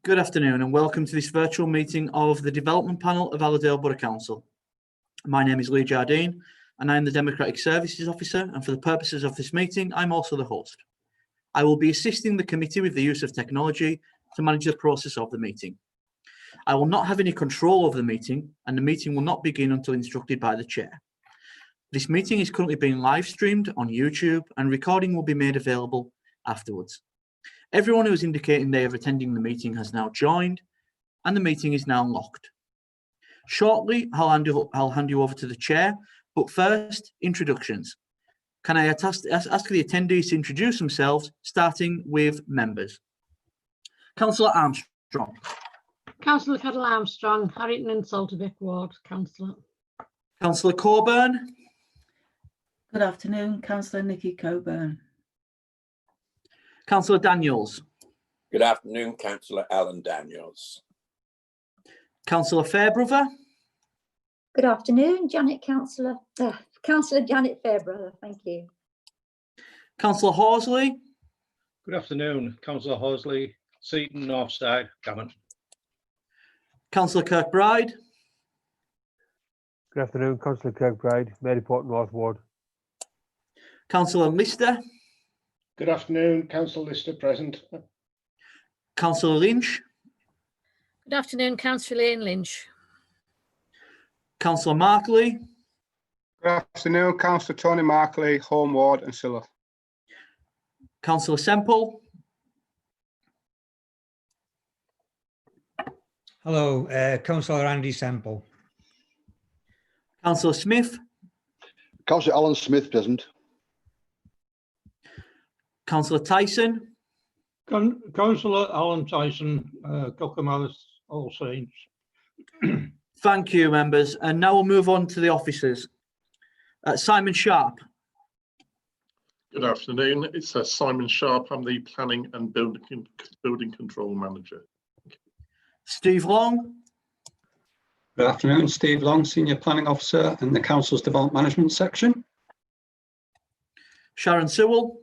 Good afternoon and welcome to this virtual meeting of the Development Panel of Allerdale Borough Council. My name is Lee Jardine and I am the Democratic Services Officer, and for the purposes of this meeting, I'm also the host. I will be assisting the committee with the use of technology to manage the process of the meeting. I will not have any control over the meeting and the meeting will not begin until instructed by the chair. This meeting is currently being live streamed on YouTube and recording will be made available afterwards. Everyone who is indicating they are attending the meeting has now joined and the meeting is now locked. Shortly, I'll hand you over to the chair, but first, introductions. Can I ask the attendees to introduce themselves, starting with members? Councillor Armstrong. Councillor Cadell Armstrong, Harrington and Saltervick Ward, Councillor. Councillor Coburn. Good afternoon, Councillor Nikki Coburn. Councillor Daniels. Good afternoon, Councillor Alan Daniels. Councillor Fairbrother. Good afternoon, Councillor Janet Fairbrother, thank you. Councillor Horsley. Good afternoon, Councillor Horsley, Seaton, Northside, Gammon. Councillor Kirkbride. Good afternoon, Councillor Kirkbride, Maryport North Ward. Councillor Lister. Good afternoon, Councillor Lister present. Councillor Lynch. Good afternoon, Councillor Lane Lynch. Councillor Markley. Good afternoon, Councillor Tony Markley, Home Ward and Silla. Councillor Semple. Hello, Councillor Andy Semple. Councillor Smith. Councillor Alan Smith present. Councillor Tyson. Councillor Alan Tyson, Cockermouth, All Saints. Thank you, members. And now we'll move on to the officers. Simon Sharp. Good afternoon. It's Simon Sharp. I'm the Planning and Building Control Manager. Steve Long. Good afternoon, Steve Long, Senior Planning Officer in the Council's Development Management section. Sharon Sewell.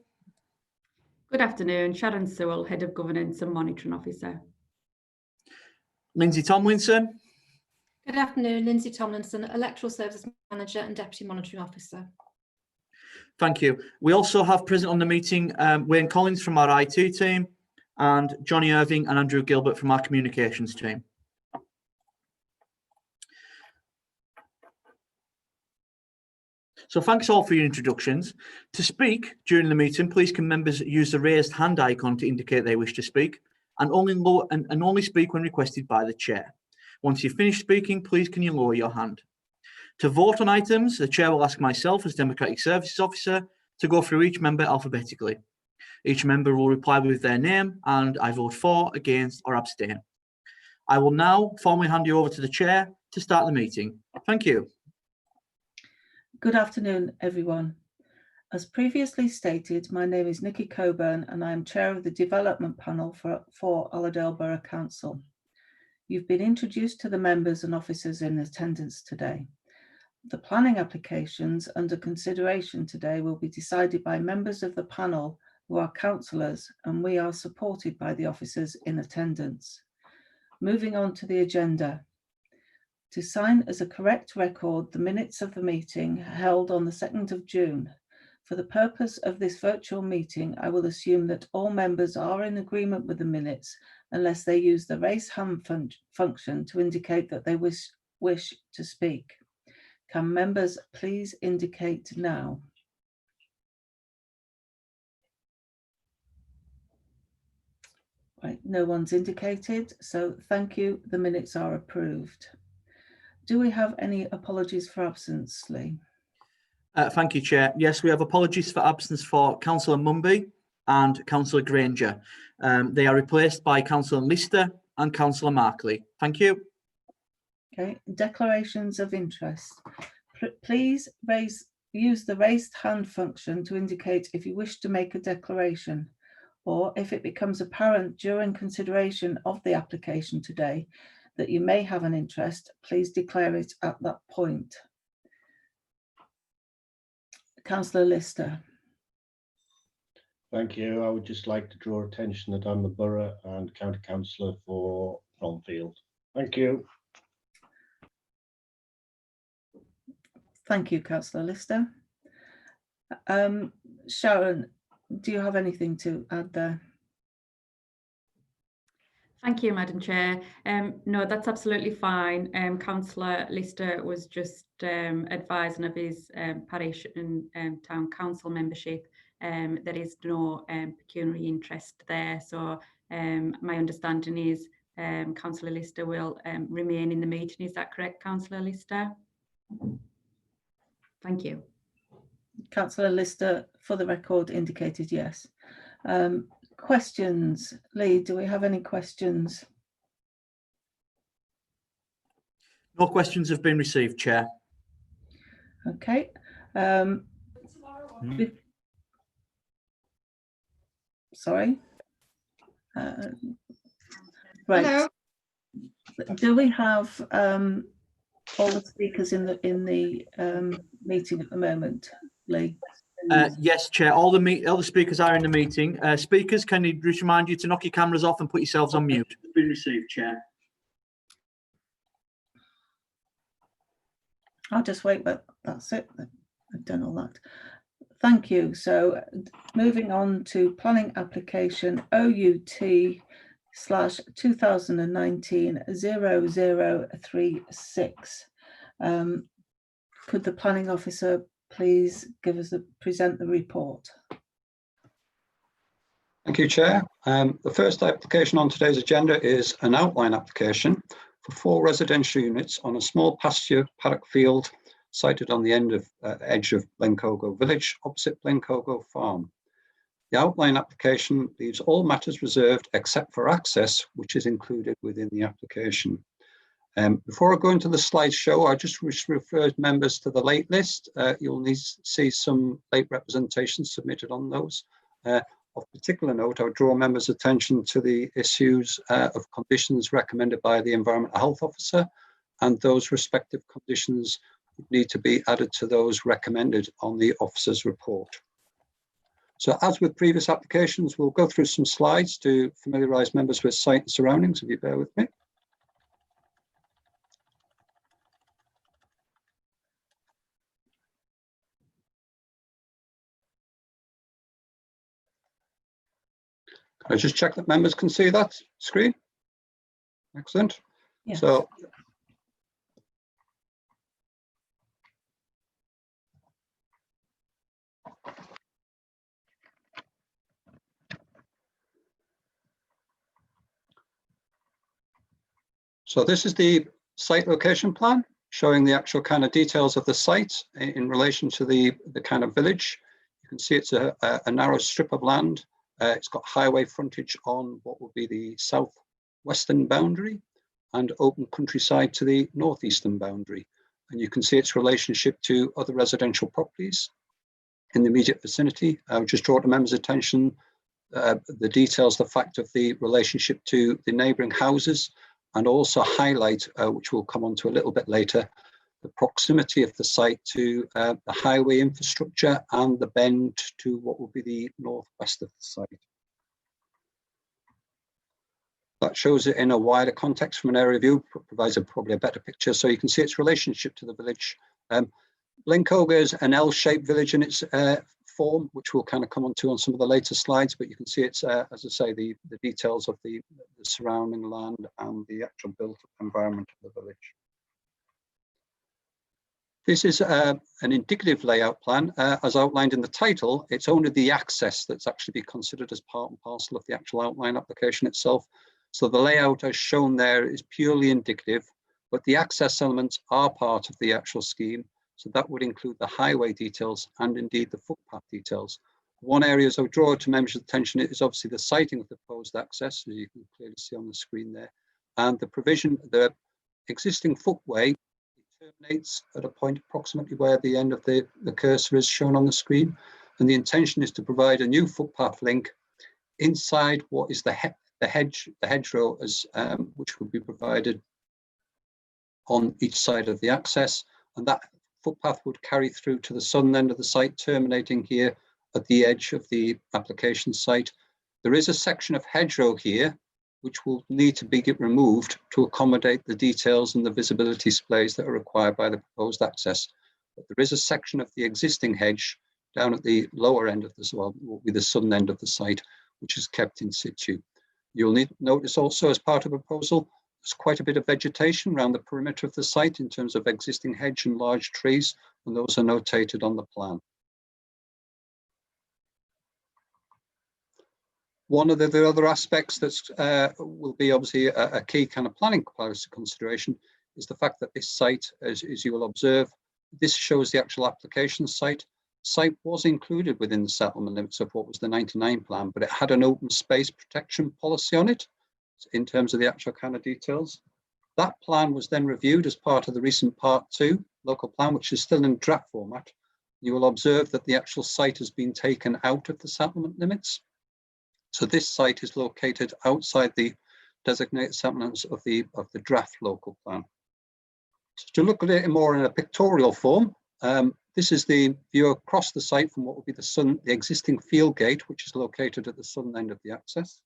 Good afternoon, Sharon Sewell, Head of Governance and Monitoring Officer. Lindsay Tomlinson. Good afternoon, Lindsay Tomlinson, Electoral Services Manager and Deputy Monitoring Officer. Thank you. We also have present on the meeting Wayne Collins from our IT team and Johnny Irving and Andrew Gilbert from our communications team. So thanks all for your introductions. To speak during the meeting, please can members use the raised hand icon to indicate they wish to speak and only speak when requested by the chair. Once you've finished speaking, please can you lower your hand. To vote on items, the chair will ask myself as Democratic Services Officer to go through each member alphabetically. Each member will reply with their name and I vote for, against or abstain. I will now formally hand you over to the chair to start the meeting. Thank you. Good afternoon, everyone. As previously stated, my name is Nikki Coburn and I am Chair of the Development Panel for Allerdale Borough Council. You've been introduced to the members and officers in attendance today. The planning applications under consideration today will be decided by members of the panel who are councillors, and we are supported by the officers in attendance. Moving on to the agenda. To sign as a correct record the minutes of the meeting held on the 2nd of June. For the purpose of this virtual meeting, I will assume that all members are in agreement with the minutes unless they use the raise hand function to indicate that they wish to speak. Can members please indicate now? Right, no one's indicated, so thank you. The minutes are approved. Do we have any apologies for absence, Lee? Thank you, Chair. Yes, we have apologies for absence for Councillor Mumby and Councillor Granger. They are replaced by Councillor Lister and Councillor Markley. Thank you. Okay, declarations of interest. Please use the raised hand function to indicate if you wish to make a declaration, or if it becomes apparent during consideration of the application today that you may have an interest, please declare it at that point. Councillor Lister. Thank you. I would just like to draw attention that I'm the borough and county councillor for Bromfield. Thank you. Thank you, Councillor Lister. Sharon, do you have anything to add there? Thank you, Madam Chair. No, that's absolutely fine. Councillor Lister was just advising of his parish and town council membership. There is no pecuniary interest there. So my understanding is Councillor Lister will remain in the meeting. Is that correct, Councillor Lister? Thank you. Councillor Lister, for the record, indicated yes. Questions? Lee, do we have any questions? No questions have been received, Chair. Okay. Sorry. Right. Hello. Do we have all the speakers in the meeting at the moment, Lee? Yes, Chair. All the speakers are in the meeting. Speakers, can you just remind you to knock your cameras off and put yourselves on mute? It's been received, Chair. I'll just wait, but that's it. I've done all that. Thank you. So moving on to planning application OUT/2019-0036. Could the planning officer please present the report? Thank you, Chair. The first application on today's agenda is an outline application for 4 residential units on a small pasture paddock field sited on the edge of Blencogo village, opposite Blencogo Farm. The outline application leaves all matters reserved except for access, which is included within the application. Before I go into the slideshow, I just refer members to the late list. You'll need to see some late representations submitted on those. Of particular note, I would draw members' attention to the issues of conditions recommended by the Environmental Health Officer, and those respective conditions need to be added to those recommended on the officer's report. So as with previous applications, we'll go through some slides to familiarise members with site and surroundings, if you bear with me. Can I just check that members can see that screen? Excellent. Yes. So this is the site location plan, showing the actual kind of details of the site in relation to the kind of village. You can see it's a narrow strip of land. It's got highway frontage on what will be the southwestern boundary and open countryside to the northeastern boundary. And you can see its relationship to other residential properties in the immediate vicinity. I would just draw to members' attention the details, the fact of the relationship to the neighbouring houses, and also highlight, which we'll come on to a little bit later, the proximity of the site to the highway infrastructure and the bend to what will be the northwest of the site. That shows it in a wider context from an area view, provides probably a better picture. So you can see its relationship to the village. Blencogo is an L-shaped village in its form, which we'll kind of come on to on some of the later slides, but you can see it's, as I say, the details of the surrounding land and the actual built environment of the village. This is an indicative layout plan. As outlined in the title, it's only the access that's actually be considered as part and parcel of the actual outline application itself. So the layout as shown there is purely indicative, but the access elements are part of the actual scheme. So that would include the highway details and indeed the footpath details. One area as I would draw to members' attention is obviously the siting of the proposed access, as you can clearly see on the screen there. And the provision, the existing footway terminates at a point approximately where the end of the cursor is shown on the screen. And the intention is to provide a new footpath link inside what is the hedgerow, which will be provided on each side of the access. And that footpath would carry through to the southern end of the site, terminating here at the edge of the application site. There is a section of hedgerow here which will need to be removed to accommodate the details and the visibility displays that are required by the proposed access. But there is a section of the existing hedge down at the lower end of this, well, will be the southern end of the site, which is kept in situ. You'll need notice also as part of the proposal, there's quite a bit of vegetation around the perimeter of the site in terms of existing hedge and large trees, and those are notated on the plan. One of the other aspects that will be obviously a key kind of planning consideration is the fact that this site, as you will observe, this shows the actual application site. The site was included within the settlement limits of what was the 99 plan, but it had an open space protection policy on it in terms of the actual kind of details. That plan was then reviewed as part of the recent Part 2 local plan, which is still in draft format. You will observe that the actual site has been taken out of the settlement limits. So this site is located outside the designated settlements of the draft local plan. So to look at it more in a pictorial form, this is the view across the site from what will be the existing field gate, which is located at the southern end of the access.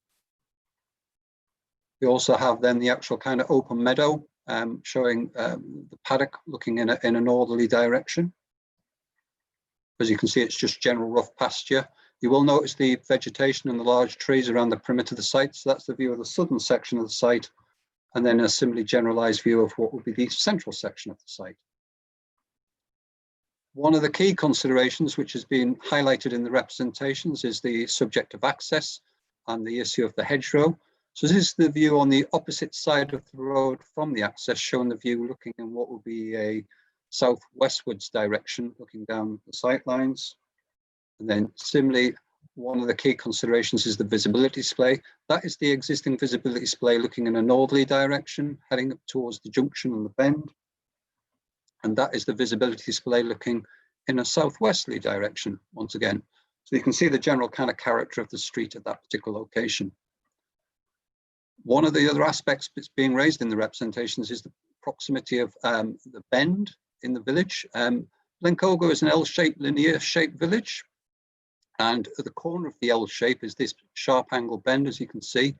We also have then the actual kind of open meadow showing the paddock looking in a northerly direction. As you can see, it's just general rough pasture. You will notice the vegetation and the large trees around the perimeter of the site. So that's the view of the southern section of the site, and then a similarly generalized view of what would be the central section of the site. One of the key considerations which has been highlighted in the representations is the subject of access and the issue of the hedgerow. So this is the view on the opposite side of the road from the access, showing the view looking in what will be a southwestwards direction, looking down the sight lines. And then similarly, one of the key considerations is the visibility display. That is the existing visibility display looking in a northerly direction, heading up towards the junction and the bend. And that is the visibility display looking in a southwesterly direction, once again. So you can see the general kind of character of the street at that particular location. One of the other aspects that's being raised in the representations is the proximity of the bend in the village. Blencogo is an L-shaped, linear-shaped village. And at the corner of the L shape is this sharp angle bend, as you can see.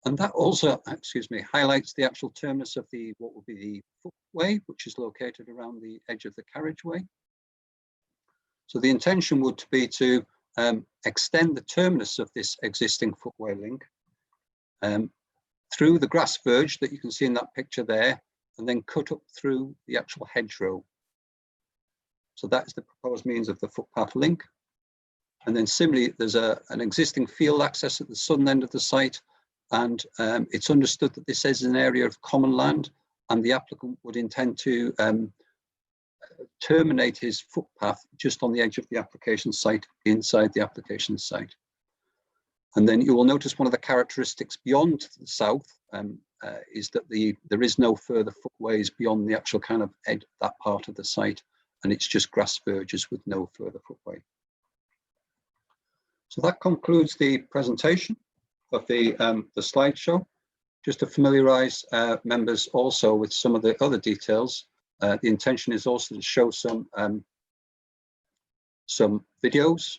And that also, highlights the actual terminus of what will be the footway, which is located around the edge of the carriageway. So the intention would be to extend the terminus of this existing footway link through the grass verge that you can see in that picture there, and then cut up through the actual hedgerow. So that's the proposed means of the footpath link. And then similarly, there's an existing field access at the southern end of the site, and it's understood that this is an area of common land, and the applicant would intend to terminate his footpath just on the edge of the application site, inside the application site. And then you will notice one of the characteristics beyond the south is that there is no further footways beyond the actual kind of edge, that part of the site, and it's just grass verges with no further footway. So that concludes the presentation of the slideshow. Just to familiarise members also with some of the other details, the intention is also to show some videos.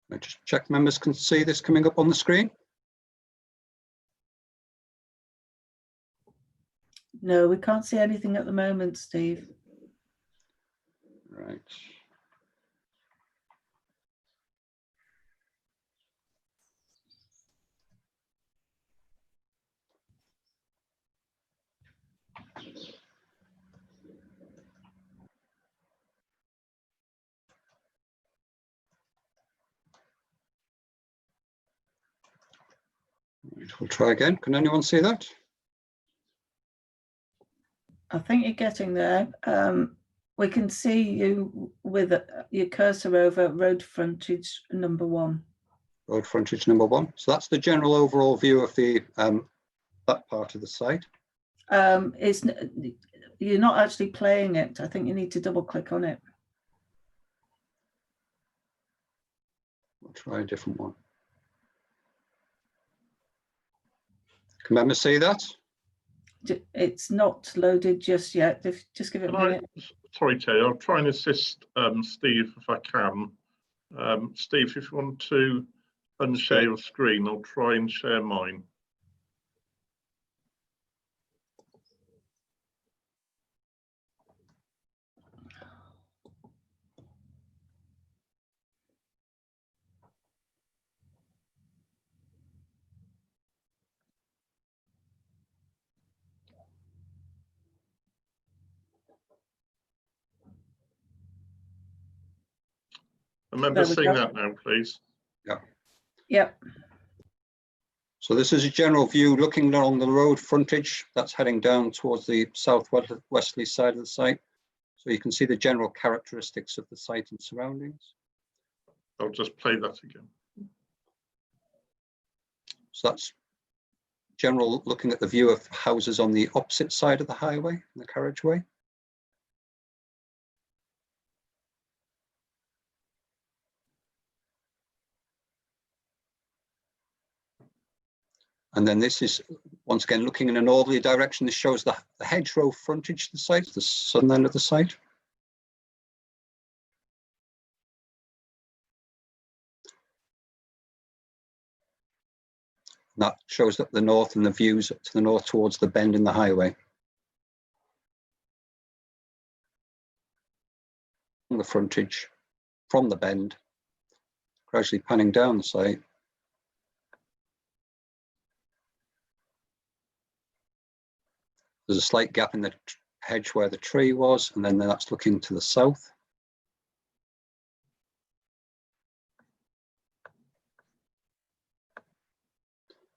I just check members can see this coming up on the screen. No, we can't see anything at the moment, Steve. Right. We'll try again. Can anyone see that? I think you're getting there. We can see you with your cursor over road frontage number 1. Road frontage number 1. So that's the general overall view of the that part of the site. You're not actually playing it. I think you need to double click on it. We'll try a different one. Can members see that? It's not loaded just yet. Just give it a minute. Sorry, Chair, I'll try and assist Steve if I can. Steve, if you want to unshare your screen, I'll try and share mine. Remember seeing that now, please. Yeah. Yep. So this is a general view looking along the road frontage that's heading down towards the southwesterly side of the site. So you can see the general characteristics of the site and surroundings. I'll just play that again. So that's general looking at the view of houses on the opposite side of the highway, the carriageway. And then this is, once again, looking in a northerly direction. This shows the hedgerow frontage of the site, the southern end of the site. And that shows up the north and the views to the north towards the bend in the highway. The frontage from the bend, gradually panning down the site. There's a slight gap in the hedge where the tree was, and then that's looking to the south.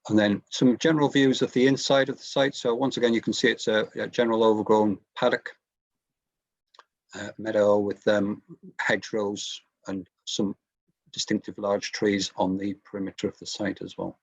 And then some general views of the inside of the site. So once again, you can see it's a general overgrown paddock, meadow with hedgerows and some distinctive large trees on the perimeter of the site as well.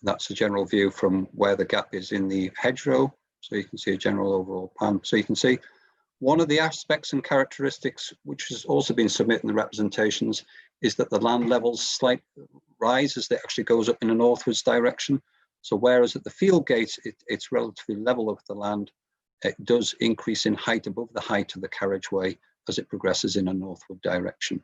That's a general view from where the gap is in the hedgerow. So you can see a general overall plan. So you can see one of the aspects and characteristics which has also been submitted in the representations is that the land levels slight rise as it actually goes up in a northwards direction. So whereas at the field gate, it's relatively level with the land, it does increase in height above the height of the carriageway as it progresses in a northward direction.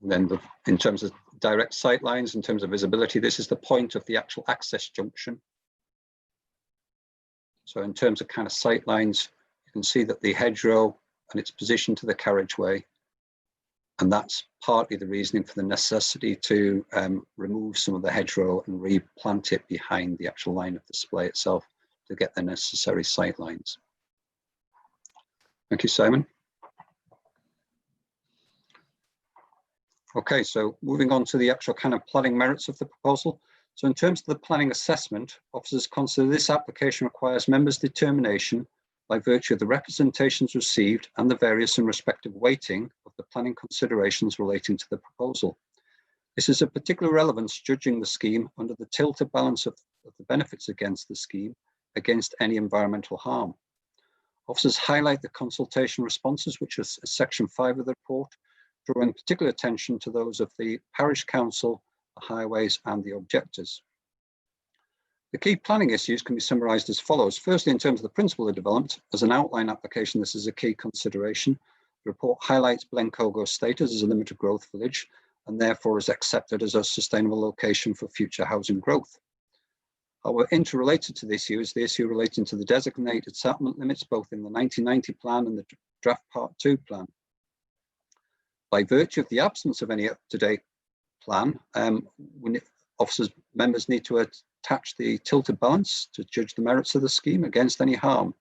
And then in terms of direct sight lines, in terms of visibility, this is the point of the actual access junction. So in terms of kind of sight lines, you can see that the hedgerow and its position to the carriageway, and that's partly the reasoning for the necessity to remove some of the hedgerow and replant it behind the actual line of display itself to get the necessary sight lines. Thank you, Simon. Okay, so moving on to the actual kind of planning merits of the proposal. So in terms of the planning assessment, officers consider this application requires members' determination by virtue of the representations received and the various and respective weighting of the planning considerations relating to the proposal. This is of particular relevance judging the scheme under the tilted balance of the benefits against the scheme against any environmental harm. Officers highlight the consultation responses, which is section 5 of the report, drawing particular attention to those of the parish council, the highways and the objectors. The key planning issues can be summarised as follows. Firstly, in terms of the principle of development, as an outline application, this is a key consideration. The report highlights Blencogo's status as a limited growth village and therefore is accepted as a sustainable location for future housing growth. However, interrelated to this issue is the issue relating to the designated settlement limits, both in the 1990 plan and the draft Part 2 plan. By virtue of the absence of any up-to-date plan, members need to attach the tilted balance to judge the merits of the scheme against any harm.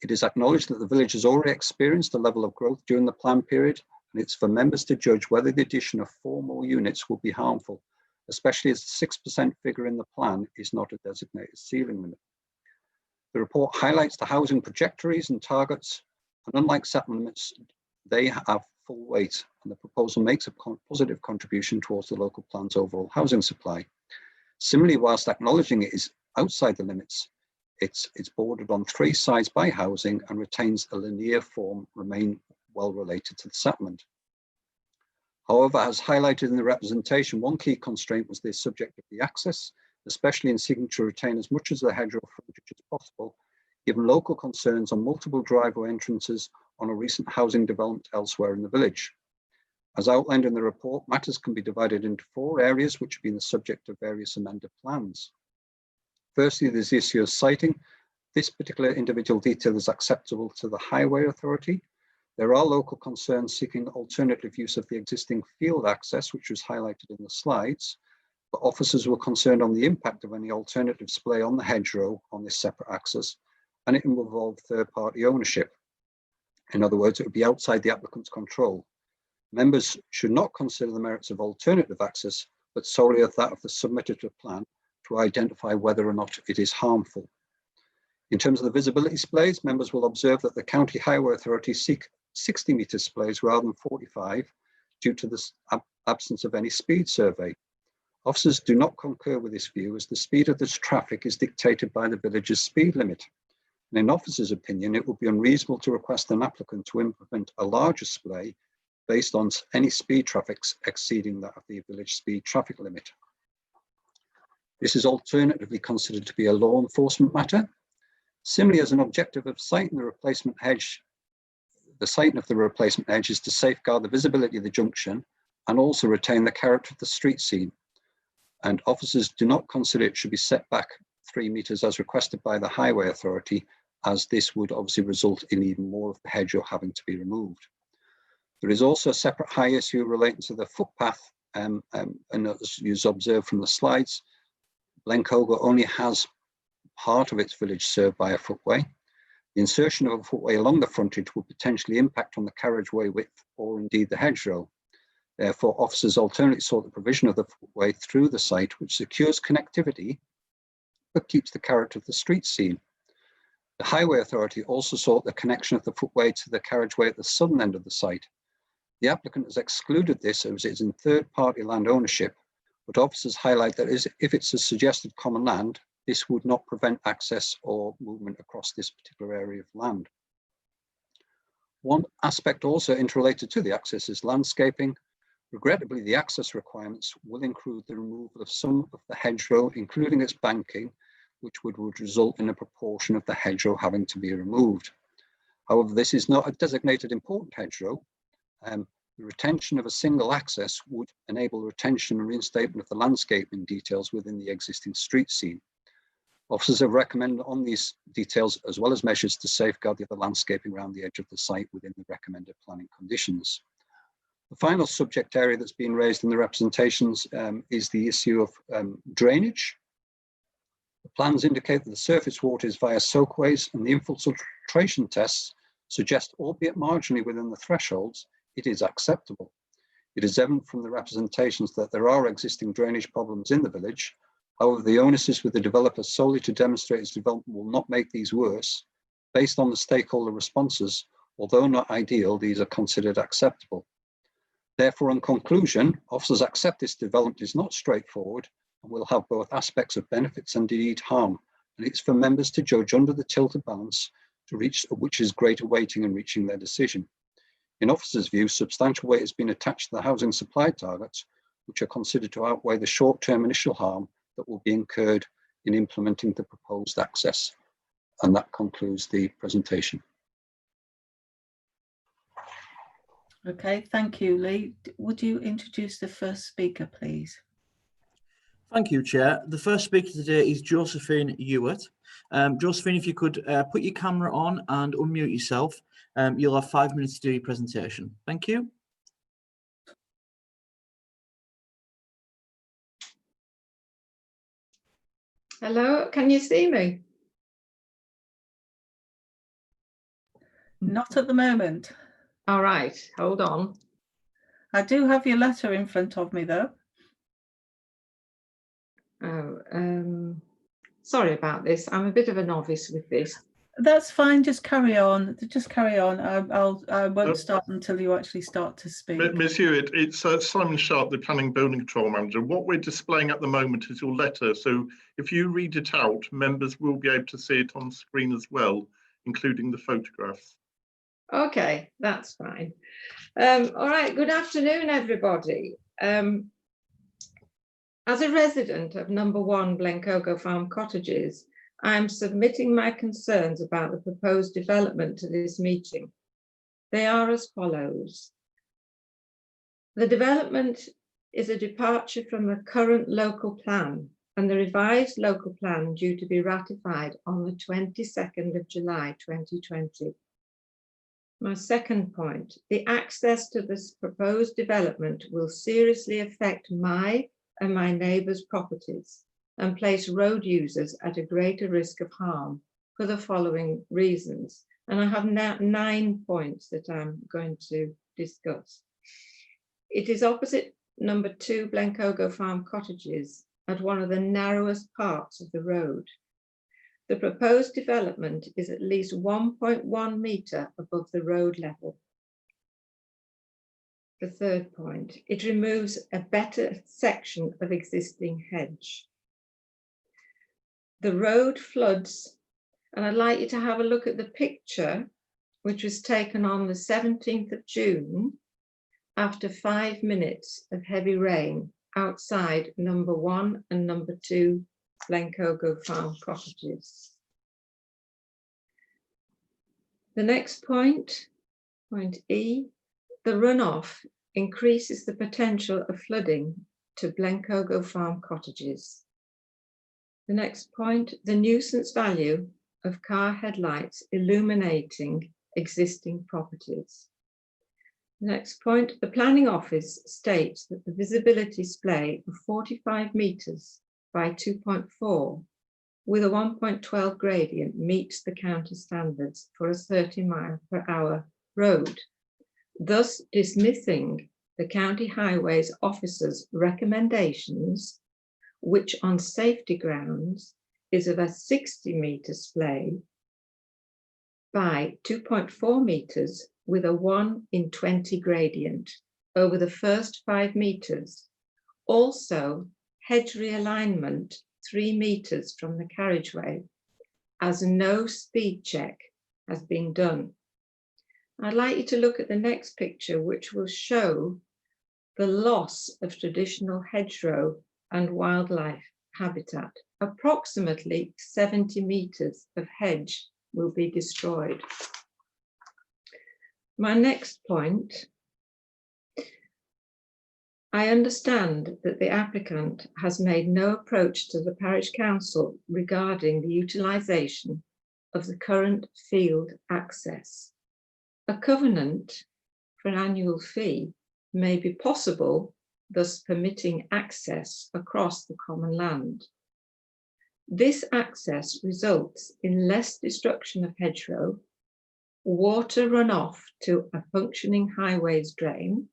It is acknowledged that the village has already experienced a level of growth during the plan period, and it's for members to judge whether the addition of 4 more units will be harmful. especially as the 6% figure in the plan is not a designated ceiling limit. The report highlights the housing trajectories and targets, and unlike settlements, they have full weight, and the proposal makes a positive contribution towards the local plan's overall housing supply. Similarly, whilst acknowledging it is outside the limits, it's bordered on 3 sides by housing and retains a linear form, remain well related to the settlement. However, as highlighted in the representation, one key constraint was the subject of the access, especially in seeking to retain as much of the hedgerow frontage as possible, given local concerns on multiple driveway entrances on a recent housing development elsewhere in the village. As outlined in the report, matters can be divided into 4 areas which have been the subject of various amended plans. Firstly, there's the issue of siting. This particular individual detail is acceptable to the Highway Authority. There are local concerns seeking alternative use of the existing field access, which was highlighted in the slides, but officers were concerned on the impact of any alternative splay on the hedgerow on this separate access, and it will involve third-party ownership. In other words, it would be outside the applicant's control. Members should not consider the merits of alternative access, but solely of that of the submitted plan to identify whether or not it is harmful. In terms of the visibility splays, members will observe that the County Highway Authority seek 60-metre splays rather than 45 due to the absence of any speed survey. Officers do not concur with this view, as the speed of this traffic is dictated by the village's speed limit. And in officers' opinion, it would be unreasonable to request an applicant to implement a larger splay based on any speed traffic exceeding that of the village speed traffic limit. This is alternatively considered to be a law enforcement matter. Similarly, as an objective of siting the replacement hedge, the siting of the replacement edge is to safeguard the visibility of the junction and also retain the character of the street scene. And officers do not consider it should be set back 3 metres as requested by the Highway Authority, as this would obviously result in even more of the hedgerow having to be removed. There is also a separate high issue relating to the footpath, and as you observed from the slides, Blencogo only has part of its village served by a footway. The insertion of a footway along the frontage would potentially impact on the carriageway width or indeed the hedgerow. Therefore, officers alternately sought the provision of the footway through the site, which secures connectivity but keeps the character of the street scene. The Highway Authority also sought the connection of the footway to the carriageway at the southern end of the site. The applicant has excluded this as it is in third-party land ownership, but officers highlight that if it's a suggested common land, this would not prevent access or movement across this particular area of land. One aspect also interrelated to the access is landscaping. Regrettably, the access requirements will include the removal of some of the hedgerow, including its banking, which would result in a proportion of the hedgerow having to be removed. However, this is not a designated important hedgerow. The retention of a single access would enable retention and reinstatement of the landscaping details within the existing street scene. Officers have recommended on these details, as well as measures to safeguard the other landscaping around the edge of the site within the recommended planning conditions. The final subject area that's been raised in the representations is the issue of drainage. The plans indicate that the surface water is via soakways, and the infiltration tests suggest, albeit marginally within the thresholds, it is acceptable. It is evident from the representations that there are existing drainage problems in the village. However, the onus is with the developer solely to demonstrate his development will not make these worse. Based on the stakeholder responses, although not ideal, these are considered acceptable. Therefore, in conclusion, officers accept this development is not straightforward and will have both aspects of benefits and indeed harm. And it's for members to judge under the tilted balance to reach which is greater weighting in reaching their decision. In officers' view, substantial weight has been attached to the housing supply targets, which are considered to outweigh the short-term initial harm that will be incurred in implementing the proposed access. And that concludes the presentation. Okay, thank you, Lee. Would you introduce the first speaker, please? Thank you, Chair. The first speaker today is Josephine Ewart. Josephine, if you could put your camera on and unmute yourself, you'll have 5 minutes to do your presentation. Thank you. Hello, can you see me? Not at the moment. All right, hold on. I do have your letter in front of me, though. Sorry about this. I'm a bit of a novice with this. That's fine. Just carry on. Just carry on. I won't start until you actually start to speak. Ms. Hewitt, it's Simon Sharp, the Planning Building Control Manager. What we're displaying at the moment is your letter. So if you read it out, members will be able to see it on screen as well, including the photographs. Okay, that's fine. All right, good afternoon, everybody. As a resident of number 1 Blencogo Farm Cottages, I am submitting my concerns about the proposed development to this meeting. They are as follows. The development is a departure from the current local plan and the revised local plan due to be ratified on the 22nd of July 2020. My second point, the access to this proposed development will seriously affect my and my neighbours' properties and place road users at a greater risk of harm for the following reasons. And I have now 9 points that I'm going to discuss. It is opposite number 2 Blencogo Farm Cottages at one of the narrowest parts of the road. The proposed development is at least 1.1 metre above the road level. The third point, it removes a better section of existing hedge. The road floods, and I'd like you to have a look at the picture, which was taken on the 17th of June, after 5 minutes of heavy rain outside number 1 and number 2 Blencogo Farm Cottages. The next point, point E, the runoff increases the potential of flooding to Blencogo Farm Cottages. The next point, the nuisance value of car headlights illuminating existing properties. Next point, the planning office states that the visibility display of 45 metres by 2.4 with a 1.12 gradient meets the county standards for a 30-mile-per-hour road, thus dismissing the county highways officer's recommendations, which on safety grounds is of a 60-metre display by 2.4 metres with a 1 in 20 gradient over the first 5 metres. Also, hedge realignment 3 metres from the carriageway, as no speed check has been done. I'd like you to look at the next picture, which will show the loss of traditional hedgerow and wildlife habitat. Approximately 70 metres of hedge will be destroyed. My next point, I understand that the applicant has made no approach to the parish council regarding the utilisation of the current field access. A covenant for an annual fee may be possible, thus permitting access across the common land. This access results in less destruction of hedgerow, water runoff to a functioning highways drain,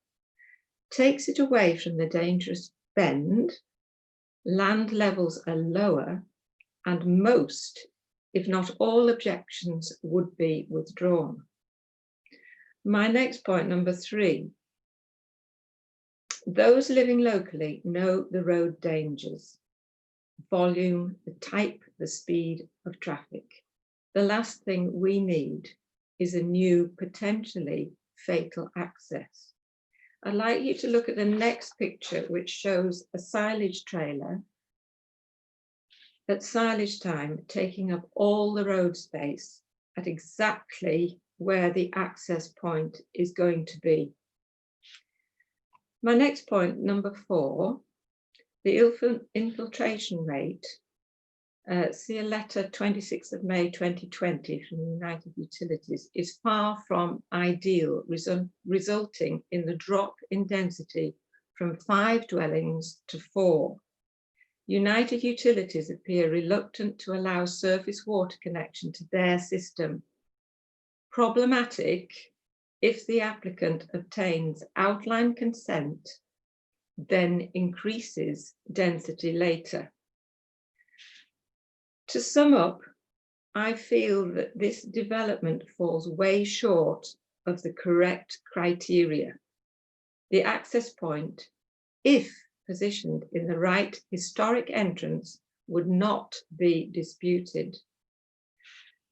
takes it away from the dangerous bend, land levels are lower, and most, if not all, objections would be withdrawn. My next point, number 3. Those living locally know the road dangers, volume, the type, the speed of traffic. The last thing we need is a new, potentially fatal access. I'd like you to look at the next picture, which shows a silage trailer at silage time, taking up all the road space at exactly where the access point is going to be. My next point, number 4, the infiltration rate. See a letter 26th of May 2020 from United Utilities, is far from ideal, resulting in the drop in density from 5 dwellings to 4. United Utilities appear reluctant to allow surface water connection to their system. Problematic if the applicant obtains outline consent, then increases density later. To sum up, I feel that this development falls way short of the correct criteria. The access point, if positioned in the right historic entrance, would not be disputed.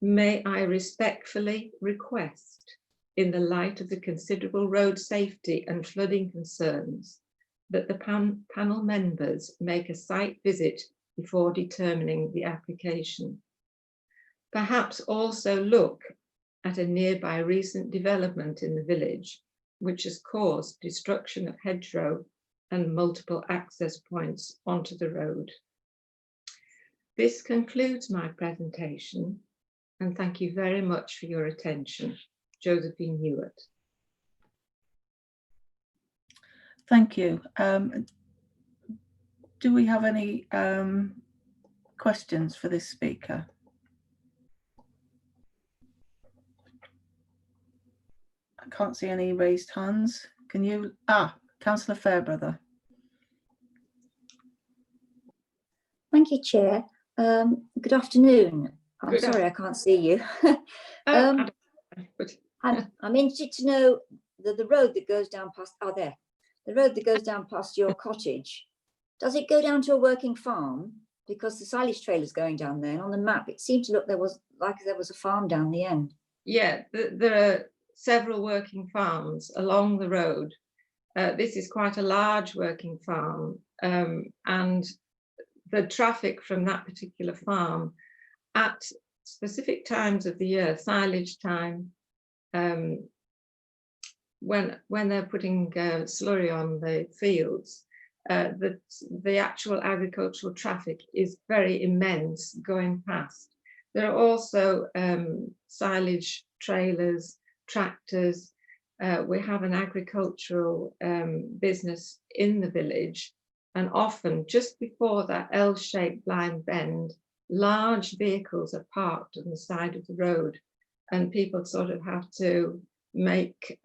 May I respectfully request, in the light of the considerable road safety and flooding concerns, that the panel members make a site visit before determining the application. Perhaps also look at a nearby recent development in the village, which has caused destruction of hedgerow and multiple access points onto the road. This concludes my presentation, and thank you very much for your attention. Josephine Hewitt. Thank you. Do we have any questions for this speaker? I can't see any raised hands. Can you? Councillor Fairbrother. Thank you, Chair. Good afternoon. I'm sorry I can't see you. I'm interested to know the road that goes down past, the road that goes down past your cottage. Does it go down to a working farm? Because the silage trailer is going down there, and on the map it seemed to look there was a farm down the end. Yeah, there are several working farms along the road. This is quite a large working farm, and the traffic from that particular farm at specific times of the year, silage time, when they're putting slurry on the fields, the actual agricultural traffic is very immense going past. There are also silage trailers, tractors. We have an agricultural business in the village, and often just before that L-shaped blind bend, large vehicles are parked on the side of the road, and people sort of have to make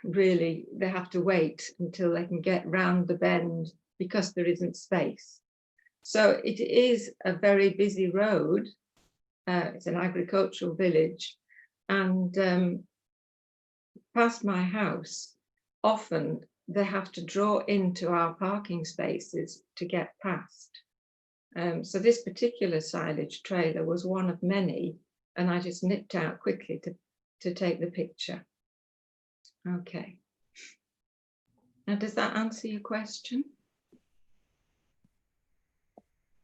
really, they have to wait until they can get round the bend because there isn't space. So it is a very busy road. It's an agricultural village, and past my house, often they have to draw into our parking spaces to get past. So this particular silage trailer was one of many, and I just nipped out quickly to take the picture. Okay. Now, does that answer your question?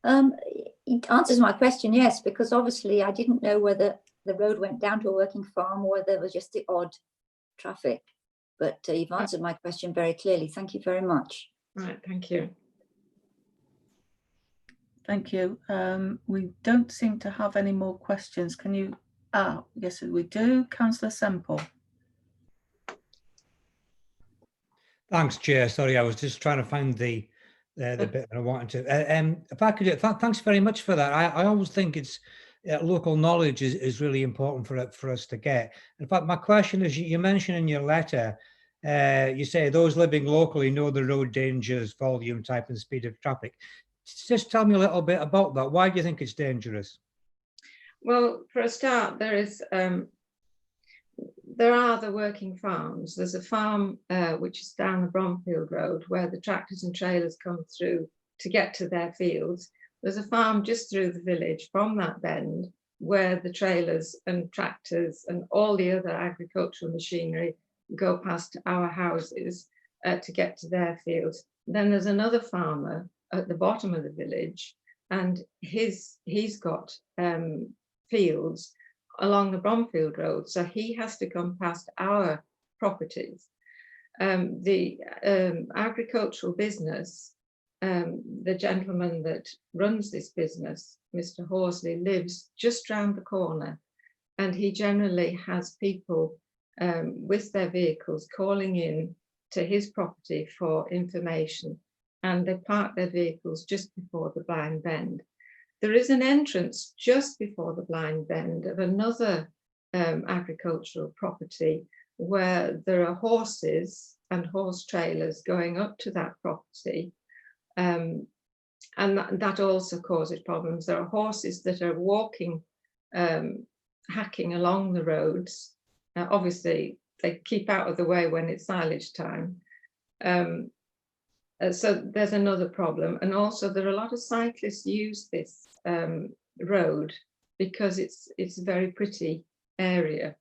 It answers my question, yes, because obviously I didn't know whether the road went down to a working farm or whether there was just the odd traffic. But you've answered my question very clearly. Thank you very much. Right, thank you. Thank you. We don't seem to have any more questions. Can you? Yes, we do. Councillor Semple. Thanks, Chair. Sorry, I was just trying to find the bit that I wanted to. If I could, thanks very much for that. I always think it's local knowledge is really important for us to get. In fact, my question is: you mentioned in your letter, you say those living locally know the road dangers, volume, type, and speed of traffic. Just tell me a little bit about that. Why do you think it's dangerous? Well, for a start, there are the working farms. There's a farm which is down the Bromfield Road where the tractors and trailers come through to get to their fields. There's a farm just through the village from that bend where the trailers and tractors and all the other agricultural machinery go past our houses to get to their fields. Then there's another farmer at the bottom of the village, and he's got fields along the Bromfield Road, so he has to come past our properties. The agricultural business, the gentleman that runs this business, Mr. Horsley, lives just round the corner, and he generally has people with their vehicles calling in to his property for information, and they park their vehicles just before the blind bend. There is an entrance just before the blind bend of another agricultural property where there are horses and horse trailers going up to that property. that also causes problems. There are horses that are walking, hacking along the roads. Obviously, they keep out of the way when it's silage time. So there's another problem. And also there are a lot of cyclists use this road because it's a very pretty area.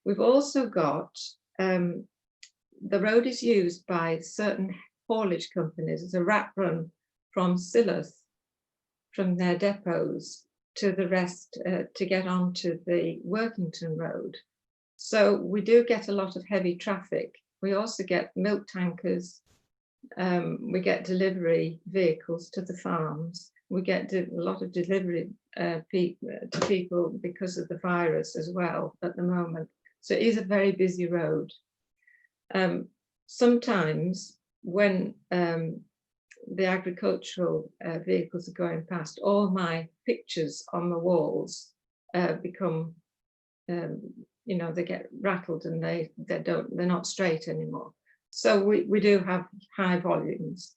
We've also got, the road is used by certain haulage companies as a rat run from Silloth, from their depots to the rest to get onto the Workington Road. So we do get a lot of heavy traffic. We also get milk tankers. We get delivery vehicles to the farms. We get a lot of delivery to people because of the virus as well at the moment. So it is a very busy road. Sometimes when the agricultural vehicles are going past, all my pictures on the walls become, you know, they get rattled and they're not straight anymore. So we do have high volumes.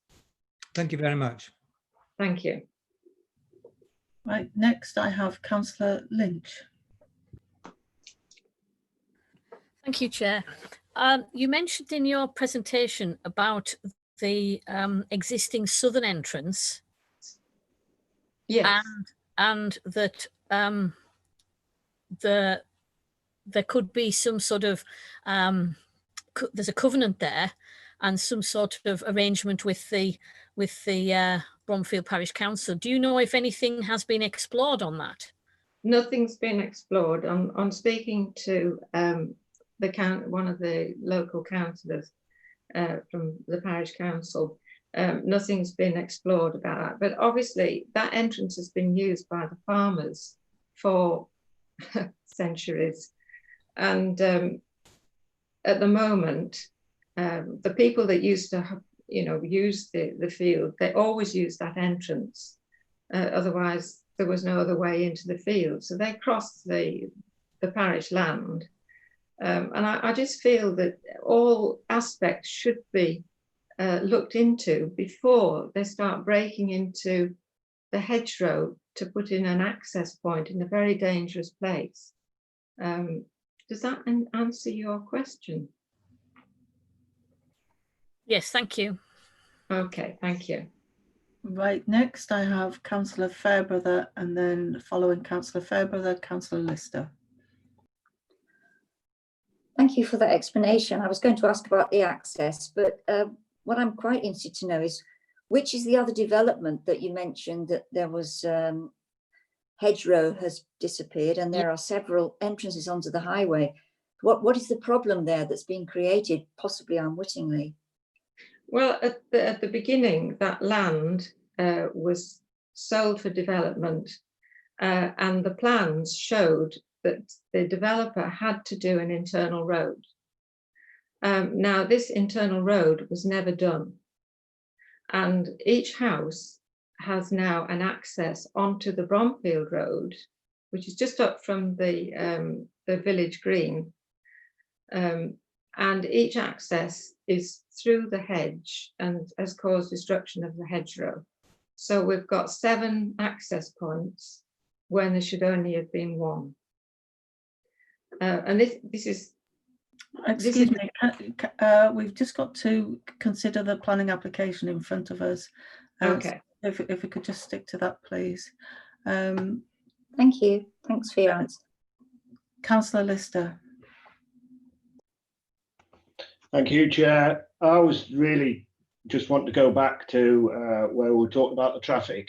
Thank you very much. Thank you. Right, next I have Councillor Lynch. Thank you, Chair. You mentioned in your presentation about the existing southern entrance. Yes. And that there could be some sort of, there's a covenant there and some sort of arrangement with the Bromfield Parish Council. Do you know if anything has been explored on that? Nothing's been explored. On speaking to one of the local councillors from the parish council, nothing's been explored about that. But obviously that entrance has been used by the farmers for centuries. And at the moment, the people that used to, use the field, they always used that entrance. Otherwise, there was no other way into the field. So they crossed the parish land. And I just feel that all aspects should be looked into before they start breaking into the hedgerow to put in an access point in a very dangerous place. Does that answer your question? Yes, thank you. Okay, thank you. Right, next I have Councillor Fairbrother, and then following Councillor Fairbrother, Councillor Lister. Thank you for that explanation. I was going to ask about the access, but what I'm quite interested to know is which is the other development that you mentioned that there was hedgerow has disappeared and there are several entrances onto the highway. What is the problem there that's being created, possibly unwittingly? Well, at the beginning, that land was sold for development, and the plans showed that the developer had to do an internal road. Now, this internal road was never done, and each house has now an access onto the Bromfield Road, which is just up from the village green. And each access is through the hedge and has caused destruction of the hedgerow. So we've got 7 access points when there should only have been 1. And this is... Excuse me, we've just got to consider the planning application in front of us. Okay. So if we could just stick to that, please. Thank you. Thanks for your answer. Councillor Lister. Thank you, Chair. I was really just want to go back to where we were talking about the traffic,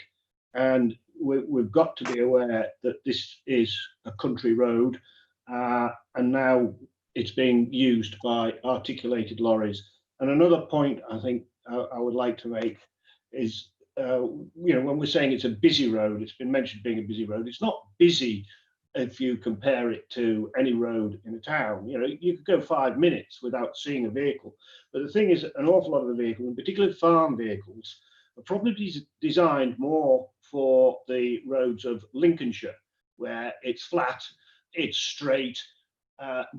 and we've got to be aware that this is a country road, and now it's being used by articulated lorries. And another point I think I would like to make is, when we're saying it's a busy road, it's been mentioned being a busy road. It's not busy if you compare it to any road in a town. You could go 5 minutes without seeing a vehicle. But the thing is, an awful lot of the vehicles, in particular farm vehicles, are probably designed more for the roads of Lincolnshire, where it's flat, it's straight,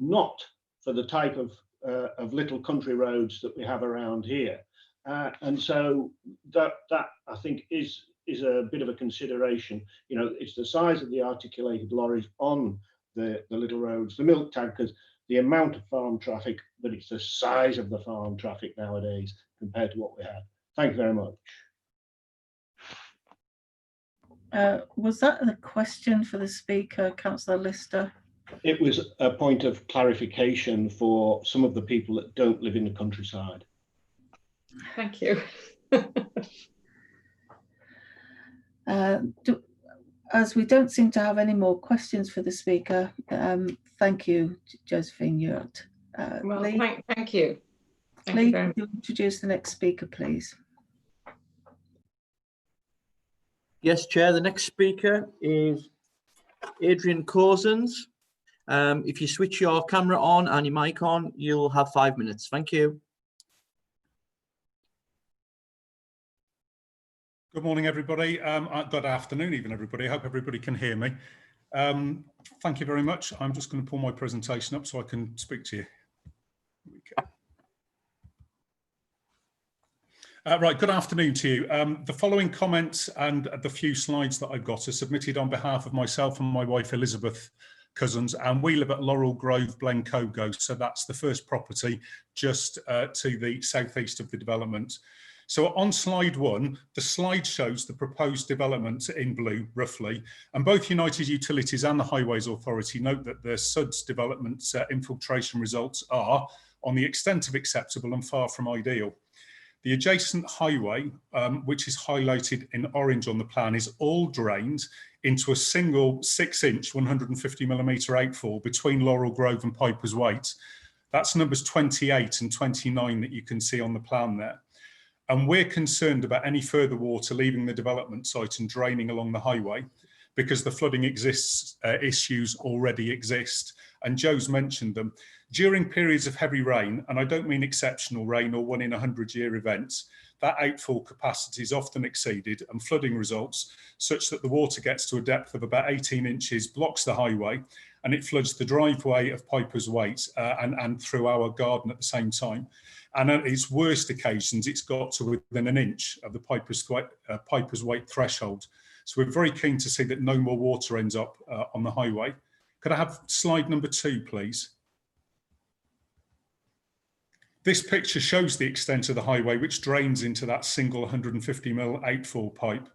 not for the type of little country roads that we have around here. And so that I think is is a bit of a consideration. You know, it's the size of the articulated lorries on the little roads, the milk tankers, the amount of farm traffic, but it's the size of the farm traffic nowadays compared to what we had. Thank you very much. Was that a question for the speaker, Councillor Lister? It was a point of clarification for some of the people that don't live in the countryside. Thank you. As we don't seem to have any more questions for the speaker, thank you, Josephine Yurt. Well, Lee, thank you. Thank Lee, you very much. could you introduce the next speaker, please? Yes, Chair. The next speaker is Adrian Cousins. If you switch your camera on and your mic on, you'll have 5 minutes. Thank you. Good morning, everybody. Good afternoon, even, everybody. I hope everybody can hear me. Thank you very much. I'm just going to pull my presentation up so I can speak to you. Here we go. Right, good afternoon to you. The following comments and the few slides that I've got are submitted on behalf of myself and my wife Elizabeth Cousins, and we live at Laurel Grove, Blencogo, so that's the first property just to the southeast of the development. So on slide 1, the slide shows the proposed development in blue, roughly, and both United Utilities and the Highways Authority note that the SUDS development infiltration results are, on the extent of acceptable, and far from ideal. The adjacent highway, which is highlighted in orange on the plan, is all drained into a single 6-inch 150mm outfall between Laurel Grove and Piper's Waite. That's numbers 28 and 29 that you can see on the plan there. And we're concerned about any further water leaving the development site and draining along the highway because the flooding issues already exist. And Joe's mentioned them. During periods of heavy rain, and I don't mean exceptional rain or 1 in 100-year events, that outfall capacity is often exceeded and flooding results such that the water gets to a depth of about 18 inches, blocks the highway, and it floods the driveway of Piper's Waite and through our garden at the same time. And at its worst occasions, it's got to within an inch of the Piper's Waite threshold. So we're very keen to see that no more water ends up on the highway. Could I have slide number 2, please? This picture shows the extent of the highway, which drains into that single 150mm outfall pipe.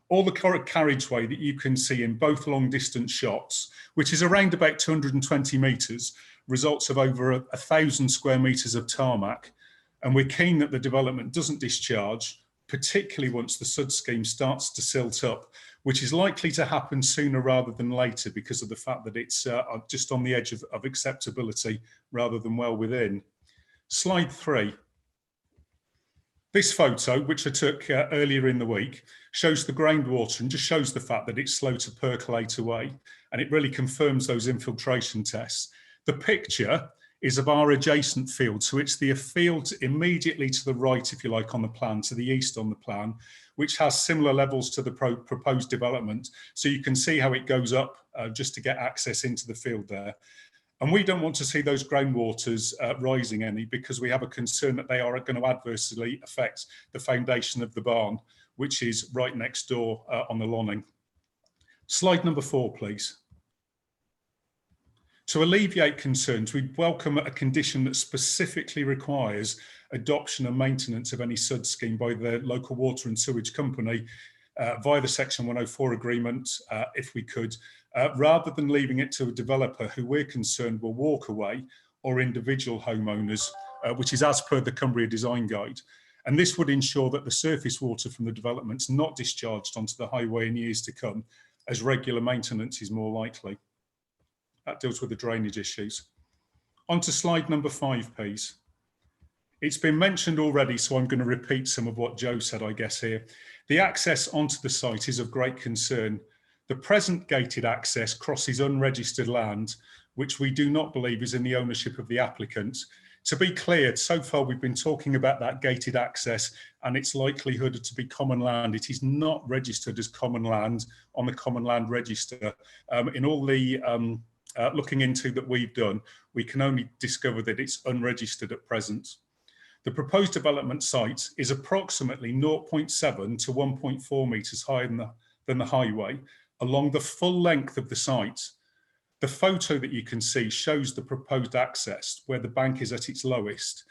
All the carriageway that you can see in both long distance shots, which is around about 220 metres, results of over 1,000 square metres of tarmac. And we're keen that the development doesn't discharge, particularly once the SUD scheme starts to silt up, which is likely to happen sooner rather than later because of the fact that it's just on the edge of acceptability rather than well within. Slide 3. This photo, which I took earlier in the week, shows the groundwater and just shows the fact that it's slow to percolate away, and it really confirms those infiltration tests. The picture is of our adjacent field, so it's the field immediately to the right, if you like, on the plan, to the east on the plan, which has similar levels to the proposed development. So you can see how it goes up just to get access into the field there. And we don't want to see those groundwaters rising any because we have a concern that they are going to adversely affect the foundation of the barn, which is right next door on the loaning. Slide number 4, please. To alleviate concerns, we welcome a condition that specifically requires adoption and maintenance of any SUD scheme by the local water and sewage company via the Section 104 agreement, if we could, rather than leaving it to a developer who we're concerned will walk away, or individual homeowners, which is as per the Cumbria Design Guide. And this would ensure that the surface water from the development's not discharged onto the highway in years to come, as regular maintenance is more likely. That deals with the drainage issues. On to slide number 5, please. It's been mentioned already, so I'm going to repeat some of what Joe said, I guess, here. The access onto the site is of great concern. The present gated access crosses unregistered land, which we do not believe is in the ownership of the applicant. To be clear, so far we've been talking about that gated access and its likelihood to be common land. It is not registered as common land on the Common Land Register. In all the looking into that we've done, we can only discover that it's unregistered at present. The proposed development site is approximately 0.7 to 1.4 metres higher than the highway along the full length of the site. The photo that you can see shows the proposed access where the bank is at its lowest.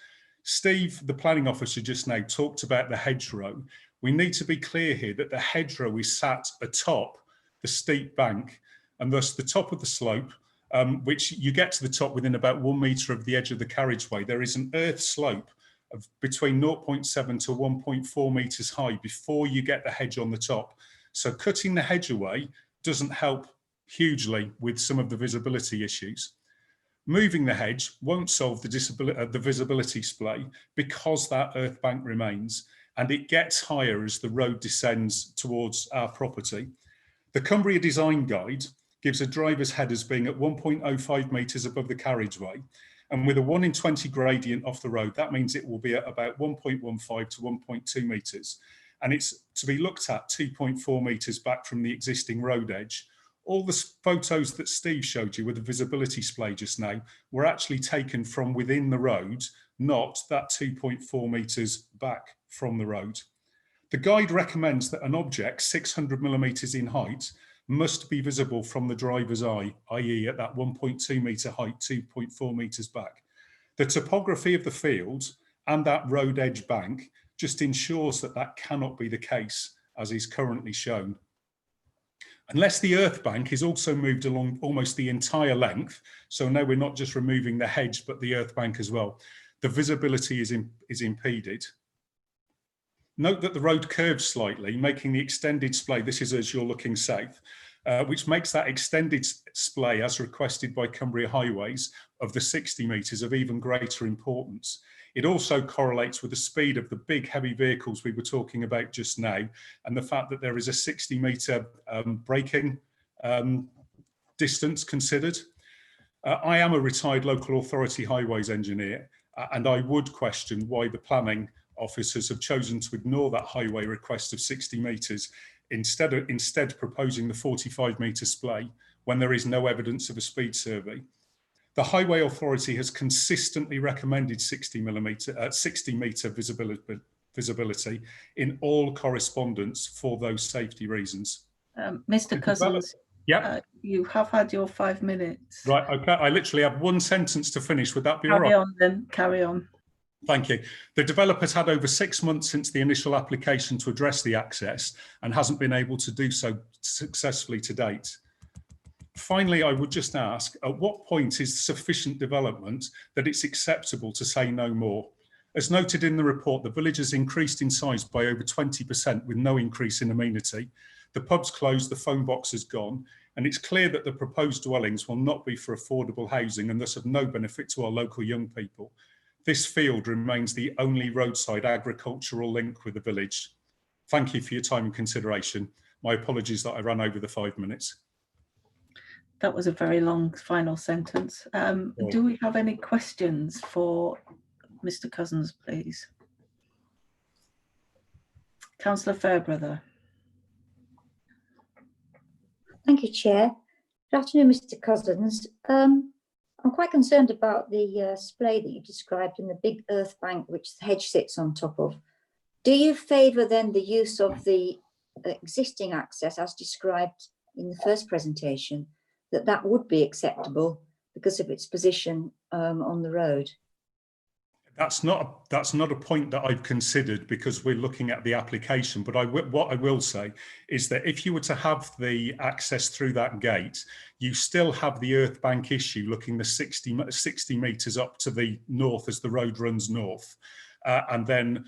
Steve, the planning officer, just now talked about the hedgerow. We need to be clear here that the hedgerow is sat atop the steep bank, and thus the top of the slope, which you get to the top within about 1 metre of the edge of the carriageway, there is an earth slope of between 0.7 to 1.4 metres high before you get the hedge on the top. So cutting the hedge away doesn't help hugely with some of the visibility issues. Moving the hedge won't solve the visibility splay because that earth bank remains, and it gets higher as the road descends towards our property. The Cumbria Design Guide gives a driver's head as being at 1.05 metres above the carriageway, and with a 1 in 20 gradient off the road, that means it will be at about 1.15 to 1.2 metres, and it's to be looked at 2.4 metres back from the existing road edge. All the photos that Steve showed you with the visibility splay just now were actually taken from within the road, not that 2.4 metres back from the road. The guide recommends that an object 600 millimetres in height must be visible from the driver's eye, i.e. at that 1.2 metre height, 2.4 metres back. The topography of the field and that road edge bank just ensures that that cannot be the case as is currently shown. Unless the earth bank is also moved along almost the entire length, so now we're not just removing the hedge but the earth bank as well, the visibility is impeded. Note that the road curves slightly, making the extended splay, this is as you're looking south, which makes that extended splay as requested by Cumbria Highways of the 60 metres of even greater importance. It also correlates with the speed of the big heavy vehicles we were talking about just now, and the fact that there is a 60 metre braking distance considered. I am a retired local authority highways engineer, and I would question why the planning officers have chosen to ignore that highway request of 60 metres, instead proposing the 45 metre splay when there is no evidence of a speed survey. The Highway Authority has consistently recommended 60 metre visibility in all correspondence for those safety reasons. Mr. Cousins, you have had your 5 minutes. Right, okay, I literally have one sentence to finish. Would that be all right? Carry on then, carry on. Thank you. The developer's had over 6 months since the initial application to address the access and hasn't been able to do so successfully to date. Finally, I would just ask, at what point is sufficient development that it's acceptable to say no more? As noted in the report, the village has increased in size by over 20% with no increase in amenity. The pub's closed, the phone box is gone, and it's clear that the proposed dwellings will not be for affordable housing and thus of no benefit to our local young people. This field remains the only roadside agricultural link with the village. Thank you for your time and consideration. My apologies that I ran over the 5 minutes. That was a very long final sentence. Do we have any questions for Mr. Cousins, please? Councillor Fairbrother. Thank you, Chair. Good afternoon, Mr. Cousins. I'm quite concerned about the splay that you described and the big earth bank which the hedge sits on top of. Do you favour then the use of the existing access as described in the first presentation, that would be acceptable because of its position on the road? That's not a point that I've considered because we're looking at the application. But what I will say is that if you were to have the access through that gate, you still have the earth bank issue looking the 60 metres up to the north as the road runs north, and then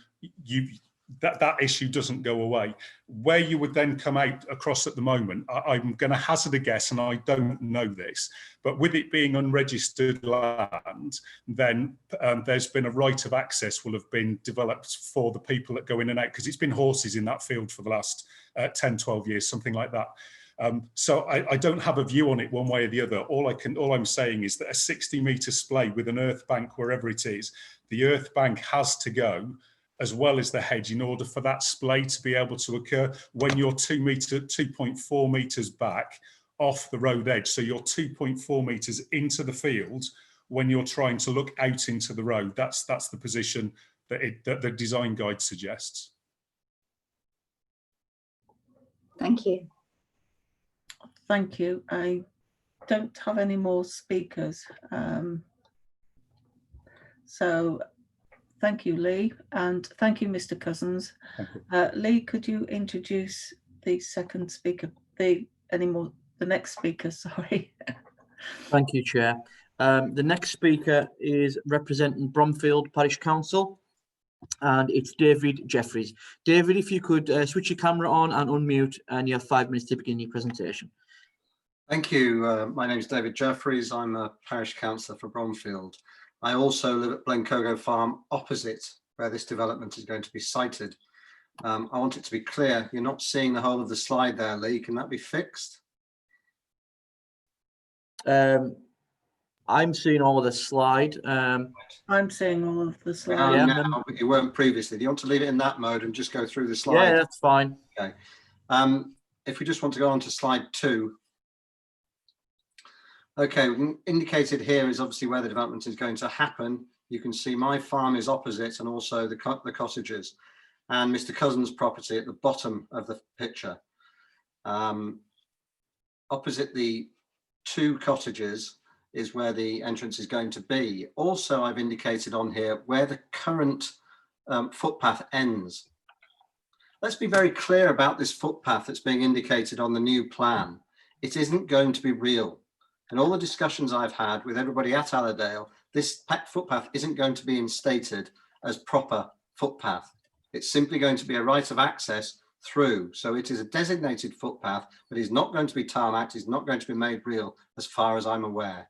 that issue doesn't go away. Where you would then come out across at the moment, I'm going to hazard a guess, and I don't know this, but with it being unregistered land, then there's been a right of access will have been developed for the people that go in and out, because it's been horses in that field for the last 10, 12 years, something like that. So I don't have a view on it one way or the other. All I'm saying is that a 60 metre splay with an earth bank, wherever it is, the earth bank has to go as well as the hedge in order for that splay to be able to occur when you're 2.4 metres back off the road edge. So you're 2.4 metres into the field when you're trying to look out into the road. That's the position that the design guide suggests. Thank you. Thank you. I don't have any more speakers. So thank you, Lee, and thank you, Mr. Cousins. Lee, could you introduce the second speaker, the next speaker, sorry. Thank you, Chair. The next speaker is representing Bromfield Parish Council, and it's David Jeffries. David, if you could switch your camera on and unmute, and you have 5 minutes to begin your presentation. Thank you. My name is David Jeffries. I'm a parish councillor for Bromfield. I also live at Blencogo Farm, opposite where this development is going to be sited. I want it to be clear, you're not seeing the whole of the slide there, Lee. Can that be fixed? I'm seeing all of the slide. I'm seeing all of the slide. Yeah, now, but you weren't previously. Do you want to leave it in that mode and just go through the slide? Yeah, that's fine. Okay. If we just want to go on to slide 2. Okay, indicated here is obviously where the development is going to happen. You can see my farm is opposite, and also the cottages, and Mr. Cousins' property at the bottom of the picture. Opposite the 2 cottages is where the entrance is going to be. Also, I've indicated on here where the current footpath ends. Let's be very clear about this footpath that's being indicated on the new plan. It isn't going to be real. In all the discussions I've had with everybody at Allerdale, this footpath isn't going to be instated as proper footpath. It's simply going to be a right of access through. So it is a designated footpath, but it's not going to be tarmacked, it's not going to be made real as far as I'm aware.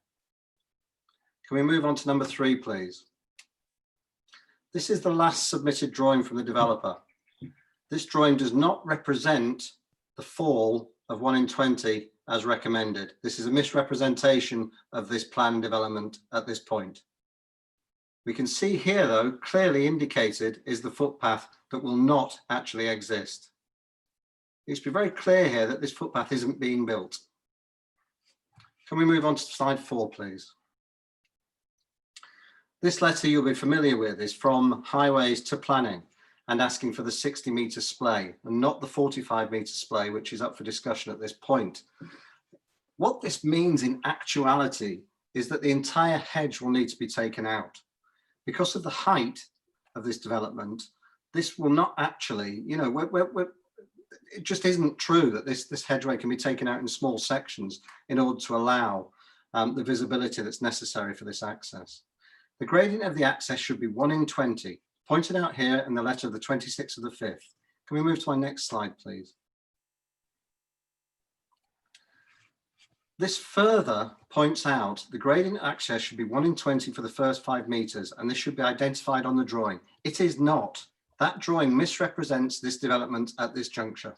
Can we move on to number 3, please? This is the last submitted drawing from the developer. This drawing does not represent the fall of 1 in 20 as recommended. This is a misrepresentation of this plan development at this point. We can see here, though, clearly indicated is the footpath that will not actually exist. It needs to be very clear here that this footpath isn't being built. Can we move on to slide 4, please? This letter you'll be familiar with is from Highways to Planning and asking for the 60-metre splay and not the 45-metre splay, which is up for discussion at this point. What this means in actuality is that the entire hedge will need to be taken out. Because of the height of this development, this will not actually, it just isn't true that this hedgeway can be taken out in small sections in order to allow the visibility that's necessary for this access. The gradient of the access should be 1 in 20, pointed out here in the letter of the 26th of the 5th. Can we move to my next slide, please? This further points out the gradient access should be 1 in 20 for the first 5 metres, and this should be identified on the drawing. It is not. That drawing misrepresents this development at this juncture.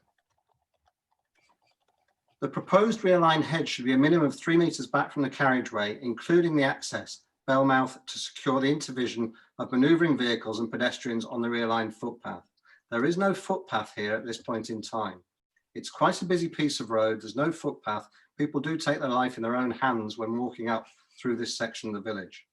The proposed rear-line hedge should be a minimum of 3 metres back from the carriageway, including the access bell mouth, to secure the intervision of manoeuvring vehicles and pedestrians on the rear-line footpath. There is no footpath here at this point in time. It's quite a busy piece of road. There's no footpath. People do take their life in their own hands when walking up through this section of the village.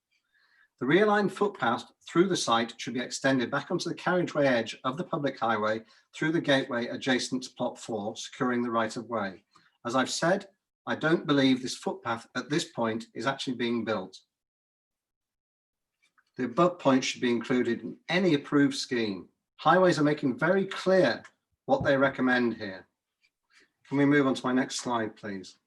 The rear-line footpath through the site should be extended back onto the carriageway edge of the public highway through the gateway adjacent to plot 4, securing the right of way. As I've said, I don't believe this footpath at this point is actually being built. The above points should be included in any approved scheme. Highways are making very clear what they recommend here. Can we move on to my next slide, please?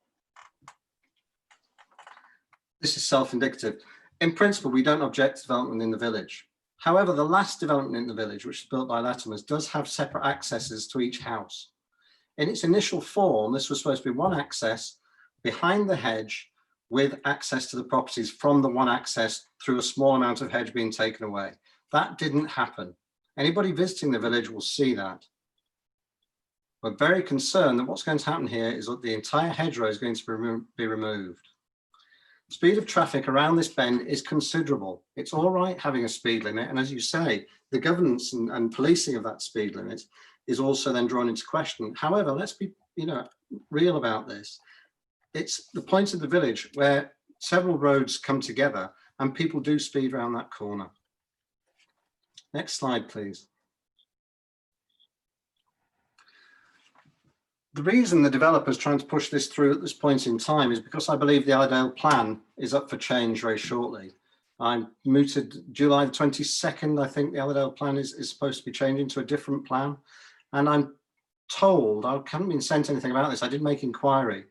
This is self-indicative. In principle, we don't object to development in the village. However, the last development in the village, which was built by Latimers, does have separate accesses to each house. In its initial form, this was supposed to be one access behind the hedge with access to the properties from the one access through a small amount of hedge being taken away. That didn't happen. Anybody visiting the village will see that. We're very concerned that what's going to happen here is that the entire hedgerow is going to be removed. Speed of traffic around this bend is considerable. It's all right having a speed limit, and as you say, the governance and policing of that speed limit is also then drawn into question. However, let's be real about this. It's the point of the village where several roads come together and people do speed around that corner. Next slide, please. The reason the developer's trying to push this through at this point in time is because I believe the Allerdale plan is up for change very shortly. I mooted July the 22nd, I think the Allerdale plan is supposed to be changing to a different plan. And I'm told, I haven't been sent anything about this, I did make inquiry,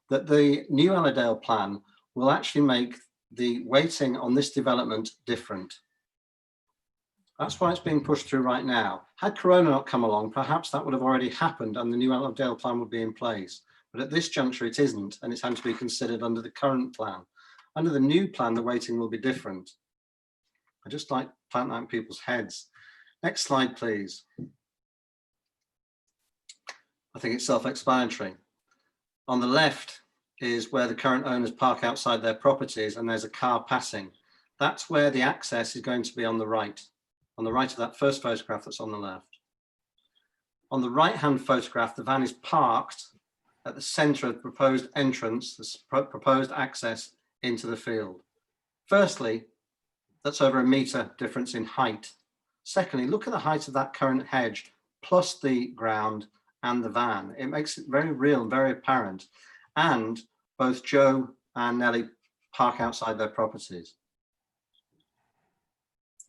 that the new Allerdale plan will actually make the weighting on this development different. That's why it's being pushed through right now. Had Corona not come along, perhaps that would have already happened and the new Allerdale plan would be in place. But at this juncture, it isn't, and it's had to be considered under the current plan. Under the new plan, the weighting will be different. I just like to plant that in people's heads. Next slide, please. I think it's self-explanatory. On the left is where the current owners park outside their properties and there's a car passing. That's where the access is going to be on the right of that first photograph that's on the left. On the right-hand photograph, the van is parked at the centre of the proposed entrance, the proposed access into the field. Firstly, that's over 1 metre difference in height. Secondly, look at the height of that current hedge plus the ground and the van. It makes it very real and very apparent. And both Joe and Nellie park outside their properties.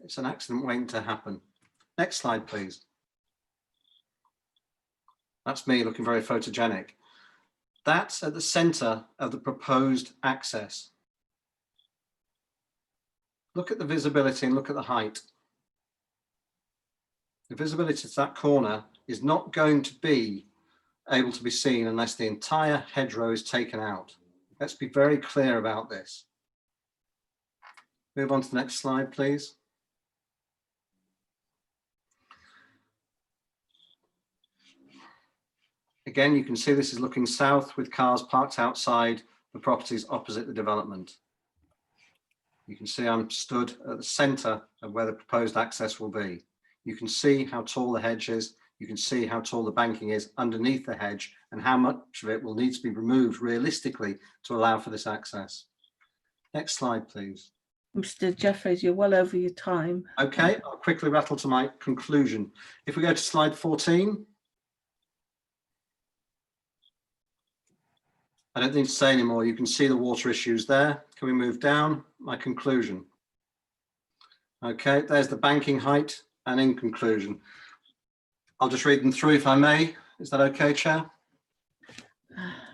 It's an accident waiting to happen. Next slide, please. That's me looking very photogenic. That's at the centre of the proposed access. Look at the visibility and look at the height. The visibility to that corner is not going to be able to be seen unless the entire hedgerow is taken out. Let's be very clear about this. Move on to the next slide, please. Again, you can see this is looking south with cars parked outside the properties opposite the development. You can see I'm stood at the centre of where the proposed access will be. You can see how tall the hedge is. You can see how tall the banking is underneath the hedge and how much of it will need to be removed realistically to allow for this access. Next slide, please. Mr. Jeffries, you're well over your time. Okay, I'll quickly rattle to my conclusion. If we go to slide 14. I don't need to say anymore. You can see the water issues there. Can we move down? My conclusion. Okay, there's the banking height and in conclusion. I'll just read them through if I may. Is that okay, Chair?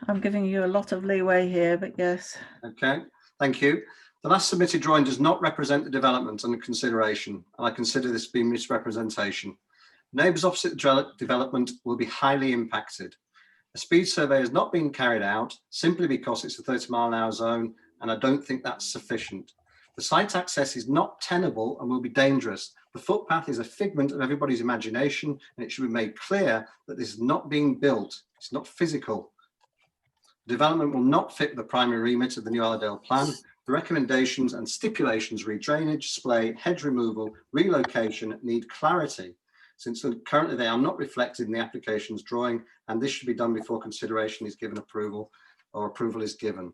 I'm giving you a lot of leeway here, but yes. Okay, thank you. The last submitted drawing does not represent the development under consideration, and I consider this to be misrepresentation. Neighbours opposite the development will be highly impacted. A speed survey has not been carried out simply because it's a 30-mile-an-hour zone, and I don't think that's sufficient. The site access is not tenable and will be dangerous. The footpath is a figment of everybody's imagination, and it should be made clear that this is not being built. It's not physical. The development will not fit the primary remit of the new Allerdale plan. The recommendations and stipulations re drainage, splay, hedge removal, relocation need clarity, since currently they are not reflected in the application's drawing, and this should be done before consideration is given approval or approval is given.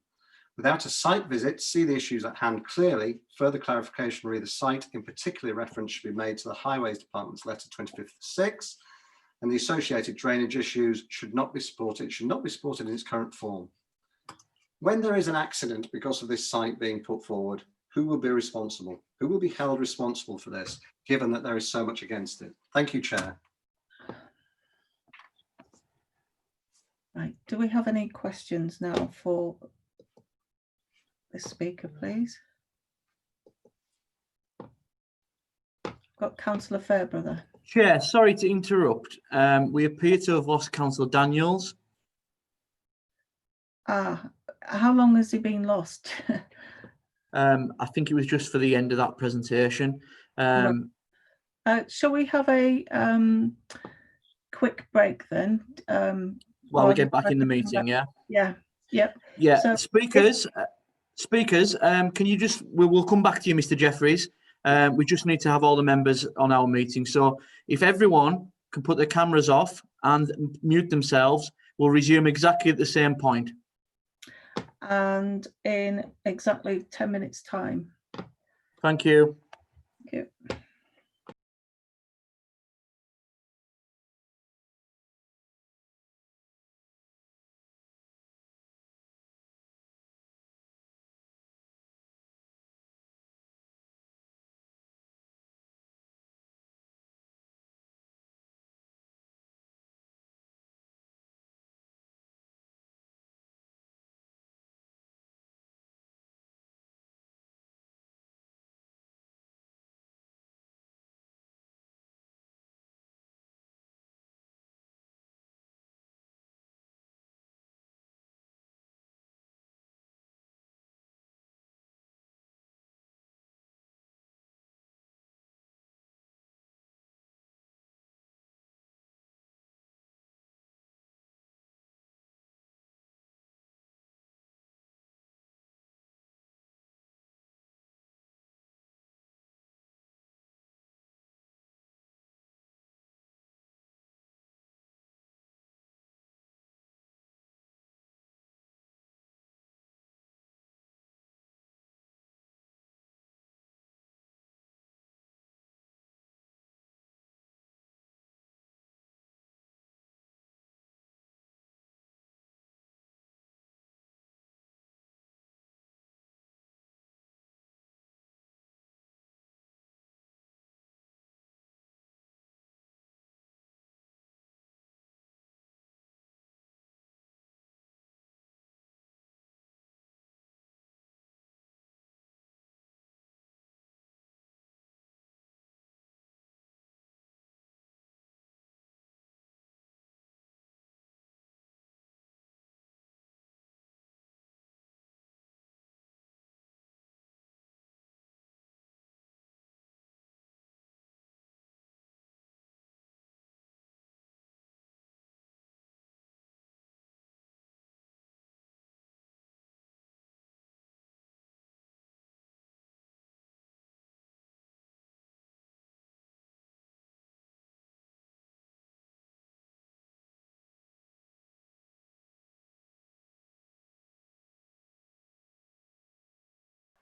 Without a site visit, see the issues at hand clearly. Further clarification re the site, in particular reference should be made to the Highways Department's letter 25/6, and the associated drainage issues should not be supported. It should not be supported in its current form. When there is an accident because of this site being put forward, who will be responsible? Who will be held responsible for this, given that there is so much against it? Thank you, Chair. Right. Do we have any questions now for the speaker, please? Got Councillor Fairbrother. Chair, sorry to interrupt. We appear to have lost Councillor Daniels. How long has he been lost? I think it was just for the end of that presentation. Shall we have a quick break then? While we get back in the meeting, yeah? Yeah, yeah. Yeah, So speakers, can you just, we'll come back to you, Mr. Jeffries. We just need to have all the members on our meeting. So if everyone can put their cameras off and mute themselves, we'll resume exactly at the same point. And in exactly 10 minutes time. Thank you. Thank you.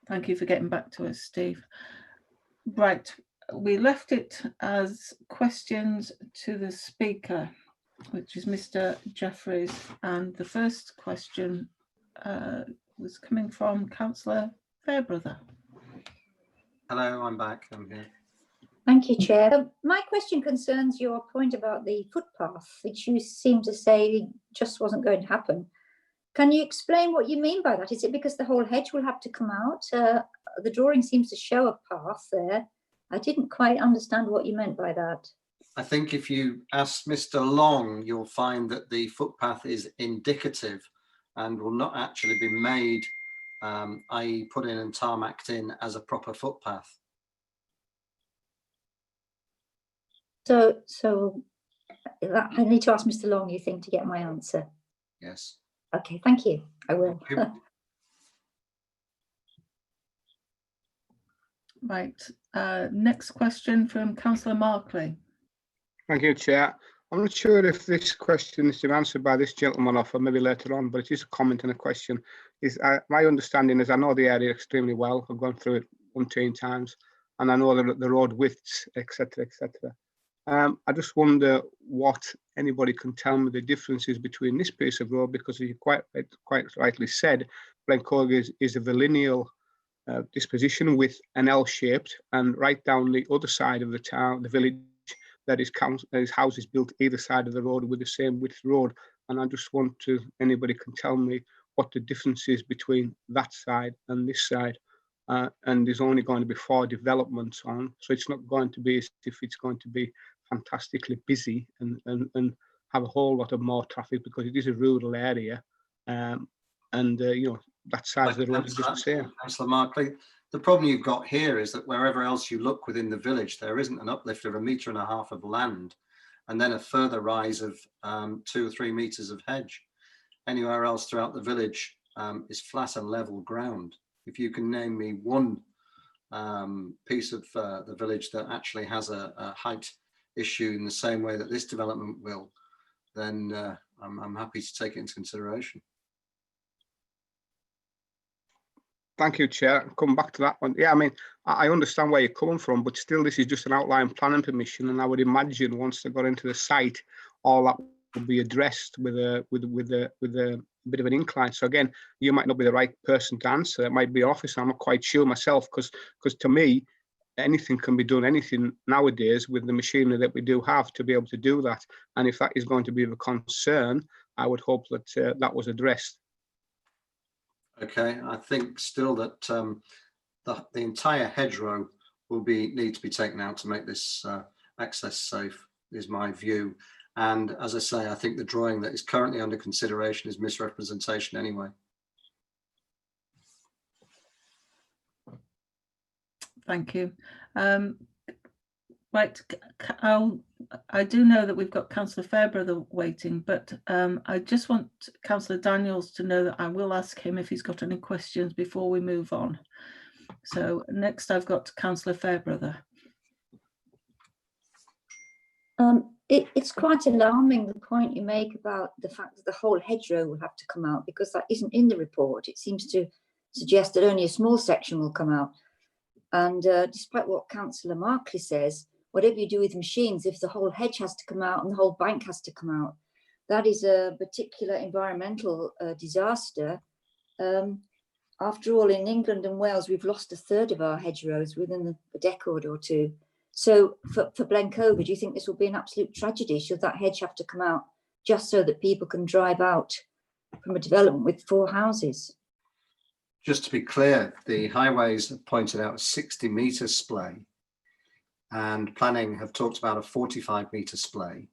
Thank you for getting back to us, Steve. Right, we left it as questions to the speaker, which is Mr. Jeffries, and the first question was coming from Councillor Fairbrother. Hello, I'm back. I'm here. Thank you, Chair. My question concerns your point about the footpath, which you seem to say just wasn't going to happen. Can you explain what you mean by that? Is it because the whole hedge will have to come out? The drawing seems to show a path there. I didn't quite understand what you meant by that. I think if you ask Mr. Long, you'll find that the footpath is indicative and will not actually be made, i.e. put in and tarmacked in as a proper footpath. So I need to ask Mr. Long, you think, to get my answer? Yes. Okay, thank you. I will. Right, next question from Councillor Markley. Thank you, Chair. I'm not sure if this question is to be answered by this gentleman or maybe later on, but it is a comment and a question. My understanding is I know the area extremely well. I've gone through it 1 times, and I know the road widths, etc., etc. I just wonder what anybody can tell me the differences between this piece of road, because you quite rightly said, Blencogo is of a lineal disposition with an L-shaped, and right down the other side of the town, the village, there is houses built either side of the road with the same width road. And I just want to, anybody can tell me what the difference is between that side and this side. And there's only going to be 4 developments on, so it's not going to be as if it's going to be fantastically busy and have a whole lot of more traffic, because it is a rural area, you know, that side of the road is just the same. Councillor Markley, the problem you've got here is that wherever else you look within the village, there isn't an uplift of 1.5 metres of land, and then a further rise of 2 or 3 metres of hedge. Anywhere else throughout the village is flat and level ground. If you can name me one piece of the village that actually has a height issue in the same way that this development will, then I'm happy to take it into consideration. Thank you, Chair. I'll come back to that one. Yeah, I mean, I understand where you're coming from, but still, this is just an outline planning permission, and I would imagine once they got into the site, all that will be addressed with a bit of an incline. So again, you might not be the right person to answer. It might be an officer. I'm not quite sure myself, because to me, anything can be done, anything nowadays with the machinery that we do have to be able to do that. And if that is going to be of a concern, I would hope that that was addressed. Okay, I think still that the entire hedgerow will need to be taken out to make this access safe, is my view. And as I say, I think the drawing that is currently under consideration is misrepresentation anyway. Thank you. Right, I do know that we've got Councillor Fairbrother waiting, but I just want Councillor Daniels to know that I will ask him if he's got any questions before we move on. So next I've got Councillor Fairbrother. It's quite alarming, the point you make about the fact that the whole hedgerow will have to come out, because that isn't in the report. It seems to suggest that only a small section will come out. And despite what Councillor Markley says, whatever you do with machines, if the whole hedge has to come out and the whole bank has to come out, that is a particular environmental disaster. After all, in England and Wales, we've lost 1/3 of our hedgerows within a decade or two. So for Blencogo, do you think this will be an absolute tragedy? Should that hedge have to come out just so that people can drive out from a development with 4 houses? Just to be clear, the highways have pointed out a 60-metre splay, and planning have talked about a 45-metre splay.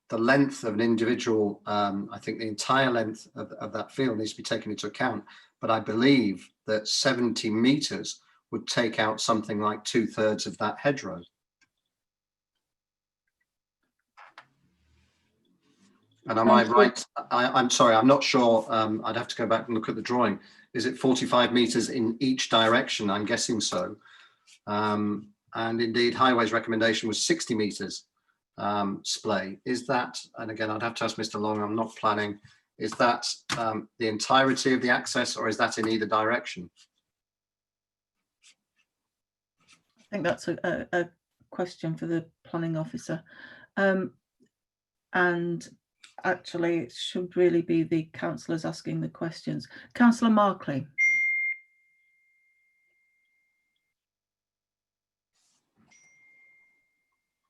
The length of an individual, I think the entire length of that field needs to be taken into account, but I believe that 70 metres would take out something like 2/3 of that hedgerow. And am I right? I'm sorry, I'm not sure. I'd have to go back and look at the drawing. Is it 45 metres in each direction? I'm guessing so. And indeed, Highway's recommendation was 60 metres splay. Is that, and again, I'd have to ask Mr. Long, I'm not planning, is that the entirety of the access, or is that in either direction? think that's a question for the planning officer. And actually, it should really be the councillors asking the questions. Councillor Markley.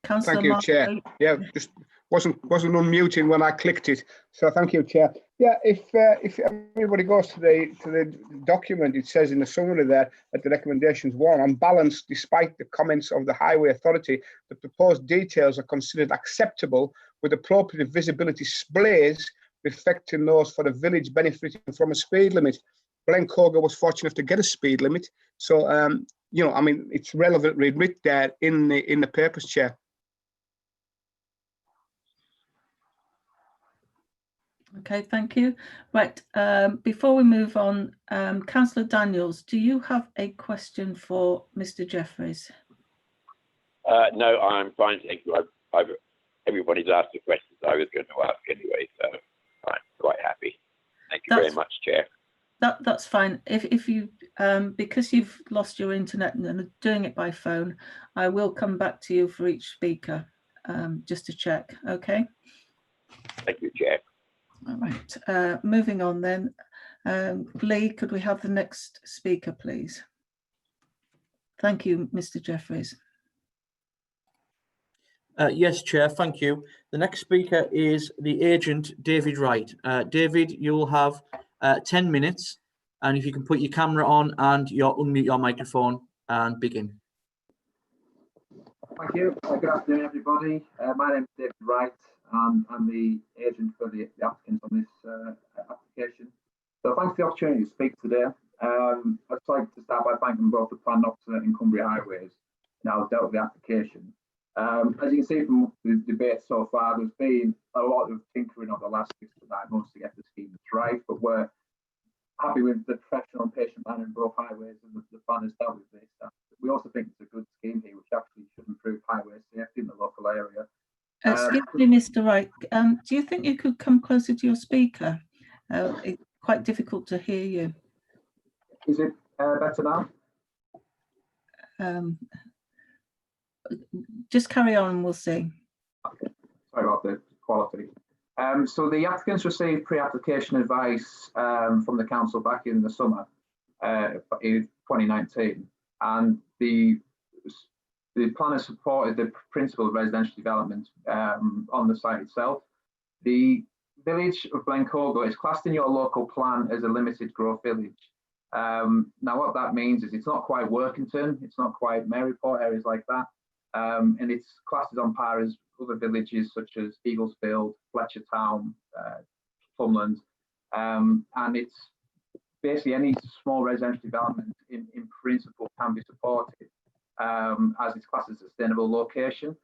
Thank you, Chair. Yeah, just wasn't unmuting when I clicked it. So thank you, Chair. Yeah, if everybody goes to the document, it says in the summary there that the recommendations one, on balance, despite the comments of the Highway Authority, the proposed details are considered acceptable with appropriate visibility displays reflecting those for the village benefiting from a speed limit. Blencogo was fortunate enough to get a speed limit, so you know, I mean, it's relevantly written there in the papers, Chair. Okay, thank you. Right, before we move on, Councillor Daniels, do you have a question for Mr. Jeffries? No, I'm fine. Thank you. Everybody's asked the questions I was going to ask anyway, so I'm quite happy. Thank you very much, Chair. That's fine. If you because you've lost your internet and are doing it by phone, I will come back to you for each speaker just to check. Okay. Thank you, Chair. All right. Moving on then. Lee, could we have the next speaker, please? Thank you, Mr. Jeffries. Yes, Chair, thank you. The next speaker is the agent, David Wright. David, you'll have 10 minutes, and if you can put your camera on and unmute your microphone and begin. Thank you. Good afternoon, everybody. My name is David Wright, and I'm the agent for the applicant on this application. So thanks for the opportunity to speak today. I'd like to start by thanking both the planning officer and Cumbria Highways now dealt with the application. As you can see from the debate so far, there's been a lot of tinkering over the last 6 to 9 months to get the scheme right, but we're happy with the professional and patient manner in both highways, and the planners dealt with this. We also think it's a good scheme here, which actually should improve highway safety in the local area. Excuse me, Mr. Wright, do you think you could come closer to your speaker? It's quite difficult to hear you. Is it better now? Just carry on and we'll see. Okay. Sorry about the quality. So the applicants received pre-application advice from the council back in the summer in 2019, and the planner supported the principle of residential development on the site itself. The village of Blencogo is classed in your local plan as a limited growth village. Now what that means is it's not quite Workington, it's not quite Maryport, areas like that, and it's classed as on par as other villages such as Eaglesfield, Fletchertown, Plumland, and it's basically any small residential development in principle can be supported as it's classed as a sustainable location.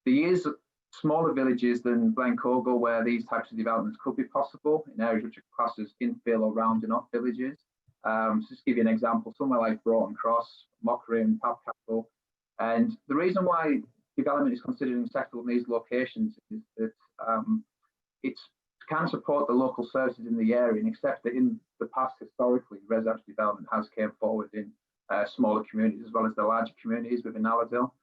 There is smaller villages than Blencogo where these types of developments could be possible in areas which are classed as infill or rounding off villages. So just to give you an example, somewhere like Broughton Cross, Mockery and Papcastle. And the reason why development is considered acceptable in these locations is that it can support the local services in the area, and except that in the past, historically, residential development has came forward in smaller communities as well as the larger communities within Allerdale.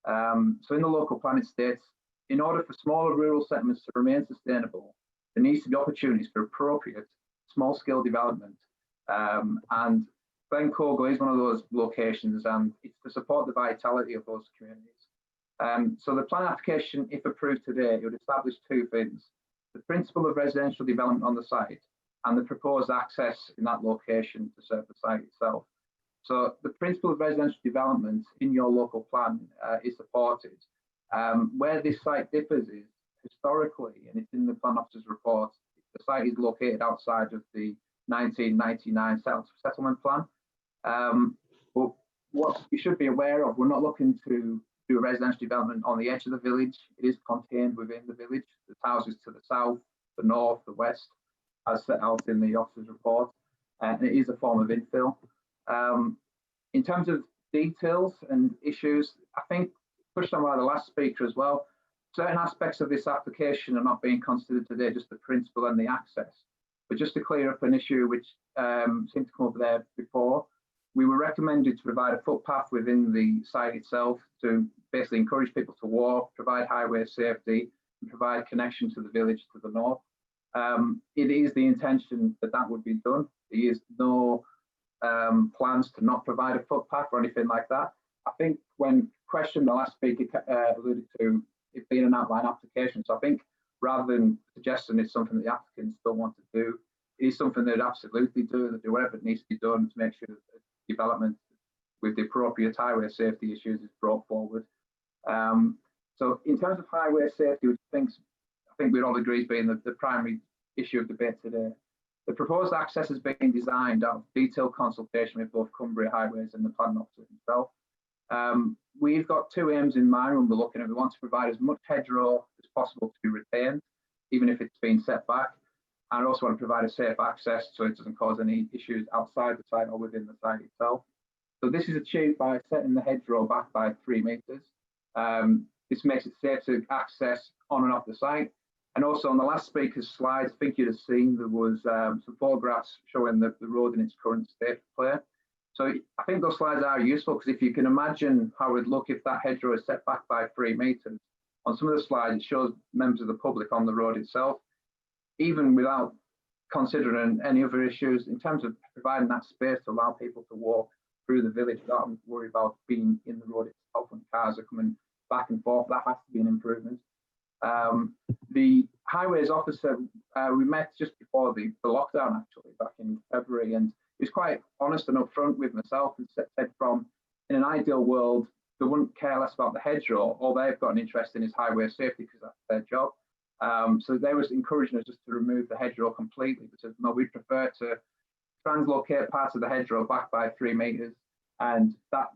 So in the local plan it states, in order for smaller rural settlements to remain sustainable, there needs to be opportunities for appropriate small-scale development. And Blencogo is one of those locations, and it's to support the vitality of those communities. So the plan application, if approved today, it would establish 2 things: the principle of residential development on the site and the proposed access in that location to serve the site itself. So the principle of residential development in your local plan is supported. Where this site differs is historically, and it's in the plan officer's report, the site is located outside of the 1999 settlement plan. But what you should be aware of, we're not looking to do residential development on the edge of the village. It is contained within the village. There's houses to the south, the north, the west, as set out in the officer's report, and it is a form of infill. In terms of details and issues, I think pushed on by the last speaker as well, certain aspects of this application are not being considered today, just the principle and the access. But just to clear up an issue which seemed to come up there before, we were recommended to provide a footpath within the site itself to basically encourage people to walk, provide highway safety, and provide connection to the village to the north. It is the intention that that would be done. There is no plans to not provide a footpath or anything like that. I think when questioned, the last speaker alluded to it being an outline application. So I think rather than suggesting it's something that the applicants don't want to do, it is something they'd absolutely do, that do whatever needs to be done to make sure that the development with the appropriate highway safety issues is brought forward. So in terms of highway safety, which I think we'd all agree is being the primary issue of debate today, the proposed access has been designed out of detailed consultation with both Cumbria Highways and the planning officer himself. We've got two aims in mind when we're looking at. We want to provide as much hedgerow as possible to be retained, even if it's been set back. And also want to provide a safe access so it doesn't cause any issues outside the site or within the site itself. So this is achieved by setting the hedgerow back by 3 metres. This makes it safe to access on and off the site. And also on the last speaker's slides, I think you'd have seen there was some photographs showing the road in its current state of play. So I think those slides are useful because if you can imagine how it would look if that hedgerow is set back by 3 metres, on some of the slides it shows members of the public on the road itself, even without considering any other issues in terms of providing that space to allow people to walk through the village without worry about being in the road itself when cars are coming back and forth. That has to be an improvement. The highways officer, we met just before the lockdown actually back in February, and he was quite honest and upfront with myself and said from in an ideal world they wouldn't care less about the hedgerow. All they've got an interest in is highway safety because that's their job. So they was encouraging us just to remove the hedgerow completely because no, we prefer to translocate parts of the hedgerow back by 3 metres, and that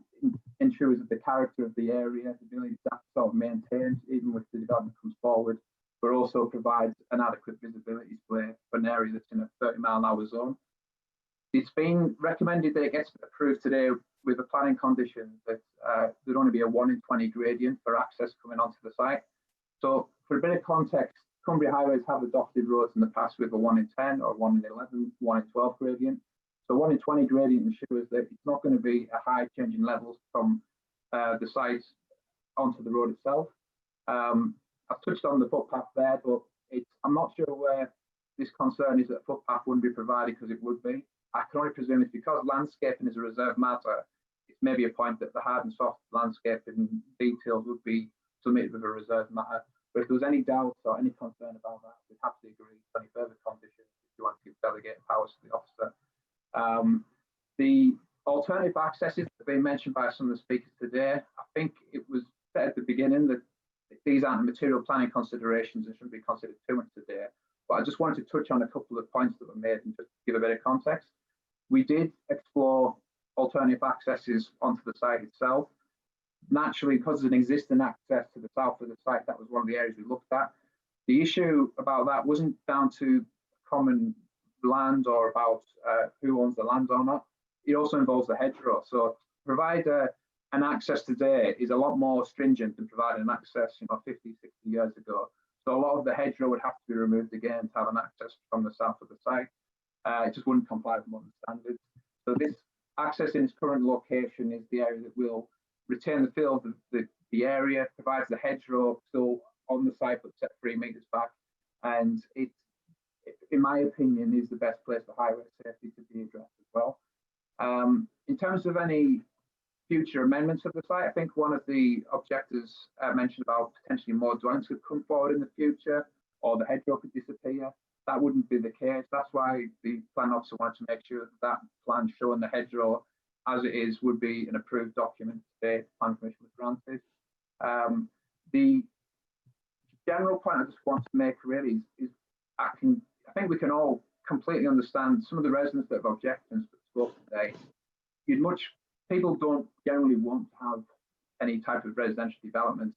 ensures that the character of the area, the village, that's sort of maintained even with the development comes forward, but also provides an adequate visibility display for an area that's in a 30-mile-an-hour zone. It's been recommended that it gets approved today with a planning condition that there'd only be a 1 in 20 gradient for access coming onto the site. So for a bit of context, Cumbria Highways have adopted roads in the past with a 1 in 10 or 1 in 11, 1 in 12 gradient. So 1 in 20 gradient ensures that it's not going to be a high change in levels from the site onto the road itself. I've touched on the footpath there, but I'm not sure where this concern is that a footpath wouldn't be provided because it would be. I can only presume it's because landscaping is a reserved matter. It's maybe a point that the hard and soft landscaping details would be submitted with a reserved matter. But if there was any doubt or any concern about that, we'd have to agree to any further conditions if you want to give delegated powers to the officer. The alternative accesses that have been mentioned by some of the speakers today, I think it was said at the beginning that these aren't material planning considerations and shouldn't be considered too much today. But I just wanted to touch on a couple of points that were made and just give a bit of context. We did explore alternative accesses onto the site itself. Naturally, because there's an existing access to the south of the site, that was one of the areas we looked at. The issue about that wasn't down to common land or about who owns the land or not. It also involves the hedgerow. So to provide an access today is a lot more stringent than providing an access 50, 60 years ago. So a lot of the hedgerow would have to be removed again to have an access from the south of the site. It just wouldn't comply with modern standards. So this access in its current location is the area that will retain the feel of the area, provides the hedgerow still on the site but set 3 metres back, and it, in my opinion, is the best place for highway safety to be addressed as well. In terms of any future amendments of the site, I think one of the objectors mentioned about potentially more dwellings could come forward in the future or the hedgerow could disappear. That wouldn't be the case. That's why the plan officer wanted to make sure that that plan showing the hedgerow as it is would be an approved document today. Plan permission was granted. The general point I just want to make really is I think we can all completely understand some of the residents that have objections that spoke today. People don't generally want to have any type of residential development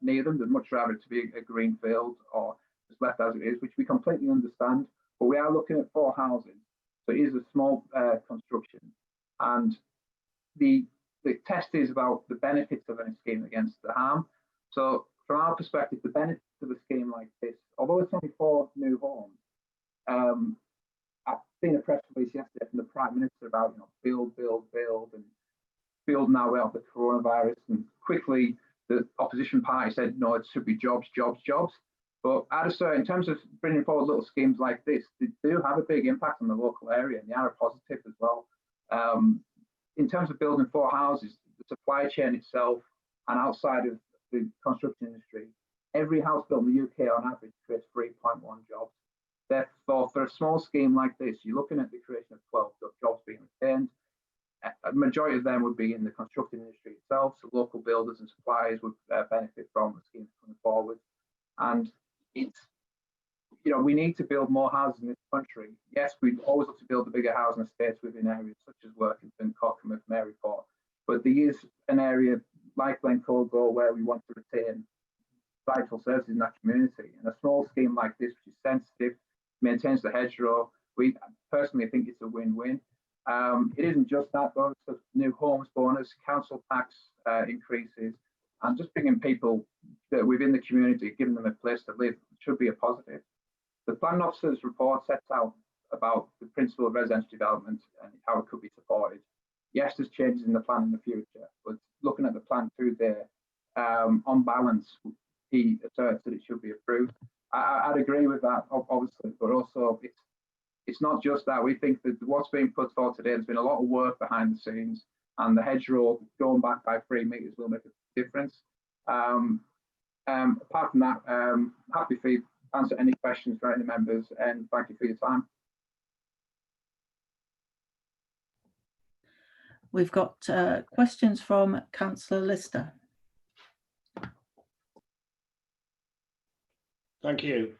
near them. They'd much rather it to be a green field or just left as it is, which we completely understand. But we are looking at 4 houses, so it is a small construction, and the test is about the benefits of any scheme against the harm. So from our perspective, the benefits of a scheme like this, although it's only 4 new homes, I've seen a press release yesterday from the Prime Minister about build, and field now out the coronavirus, and quickly the opposition party said, no, it should be jobs, jobs, jobs. But in terms of bringing forward little schemes like this, they do have a big impact on the local area, and they are a positive as well. In terms of building 4 houses, the supply chain itself and outside of the construction industry, every house built in the UK on average creates 3.1 jobs. Therefore, for a small scheme like this, you're looking at the creation of 12 jobs being retained. A majority of them would be in the construction industry itself, so local builders and suppliers would benefit from the scheme coming forward. And it's, we need to build more houses in this country. Yes, we'd always look to build the bigger housing estates within areas such as Workington, Cockermouth, Maryport, but there is an area like Blencogo where we want to retain vital services in that community. And a small scheme like this, which is sensitive, maintains the hedgerow, we personally think it's a win-win. It isn't just that, though. It's a new homes bonus, council tax increases, and just bringing people that within the community, giving them a place to live, should be a positive. The planning officer's report sets out about the principle of residential development and how it could be supported. Yes, there's changes in the plan in the future, but looking at the plan through there, on balance, he asserts that it should be approved. I'd agree with that, obviously, but also it's not just that. We think that what's being put forward today, there's been a lot of work behind the scenes, and the hedgerow going back by 3 meters will make a difference. Apart from that, happy for you to answer any questions for any members, and thank you for your time. We've got questions from Councillor Lister. Thank you.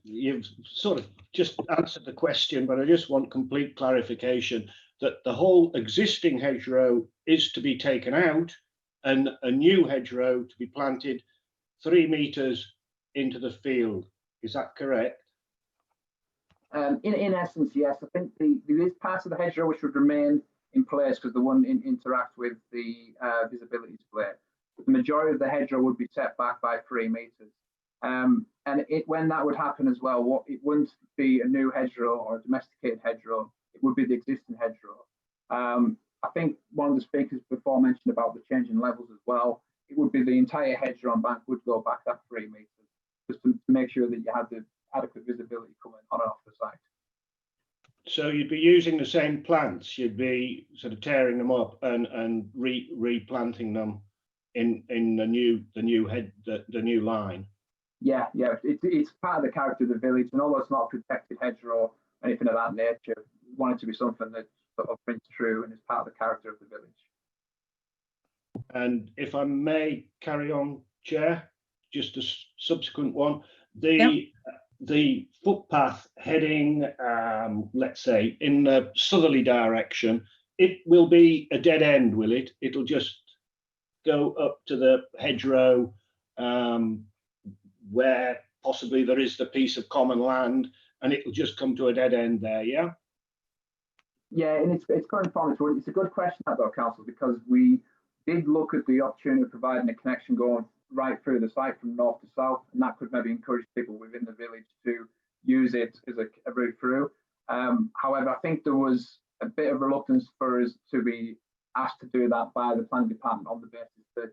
You've sort of just answered the question, but I just want complete clarification that the whole existing hedgerow is to be taken out and a new hedgerow to be planted 3 meters into the field. Is that correct? In essence, yes. I think there is parts of the hedgerow which would remain in place because the one interact with the visibility display. The majority of the hedgerow would be set back by 3 meters. And when that would happen as well, it wouldn't be a new hedgerow or a domesticated hedgerow. It would be the existing hedgerow. I think one of the speakers before mentioned about the change in levels as well. It would be the entire hedgerow and bank would go back that 3 meters, just to make sure that you had the adequate visibility coming on and off the site. So you'd be using the same plants. You'd be sort of tearing them up and replanting them in the new line. Yeah. It's part of the character of the village, and although it's not a protected hedgerow or anything of that nature, we want it to be something that sort of rings true and is part of the character of the village. And if I may carry on, Chair, just a subsequent one. The footpath heading, let's say, in the southerly direction, it will be a dead end, will it? It'll just go up to the hedgerow where possibly there is the piece of common land, and it'll just come to a dead end there, yeah? Yeah, and it's current form. It's a good question, that though, Council, because we did look at the opportunity of providing a connection going right through the site from north to south, and that could maybe encourage people within the village to use it as a route through. However, I think there was a bit of reluctance for us to be asked to do that by the planning department on the basis that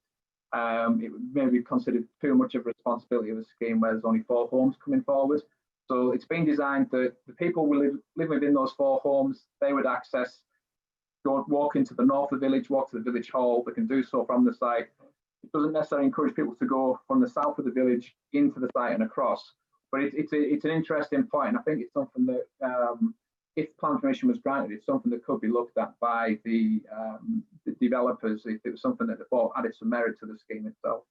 it would maybe considered too much of a responsibility of a scheme where there's only 4 homes coming forward. So it's been designed that the people who live within those 4 homes, they would walk into the north of the village, walk to the village hall. They can do so from the site. It doesn't necessarily encourage people to go from the south of the village into the site and across, but it's an interesting point, and I think it's something that if plan permission was granted, it's something that could be looked at by the developers if it was something that they thought added some merit to the scheme itself.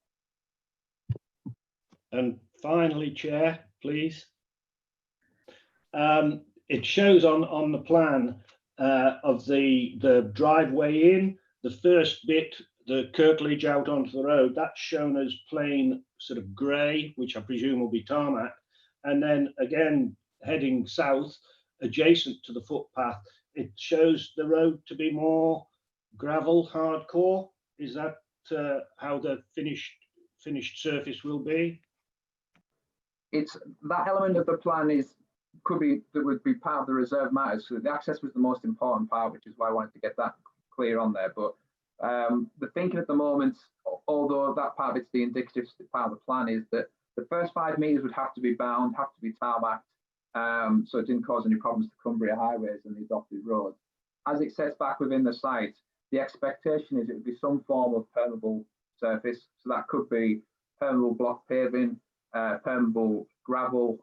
And finally, Chair, please. It shows on the plan of the driveway in, the first bit, the curtilage out onto the road, that's shown as plain sort of grey, which I presume will be tarmac. And then again, heading south, adjacent to the footpath, it shows the road to be more gravel, hardcore. Is that how the finished surface will be? It's that element of the plan would be part of the reserve matters. So the access was the most important part, which is why I wanted to get that clear on there. But the thinking at the moment, although that part of it's the indicative part of the plan, is that the first 5 metres would have to be bound, have to be tarmacked, so it didn't cause any problems to Cumbria Highways and the adopted road. As it sets back within the site, the expectation is it would be some form of permeable surface. So that could be permeable block paving, permeable gravel,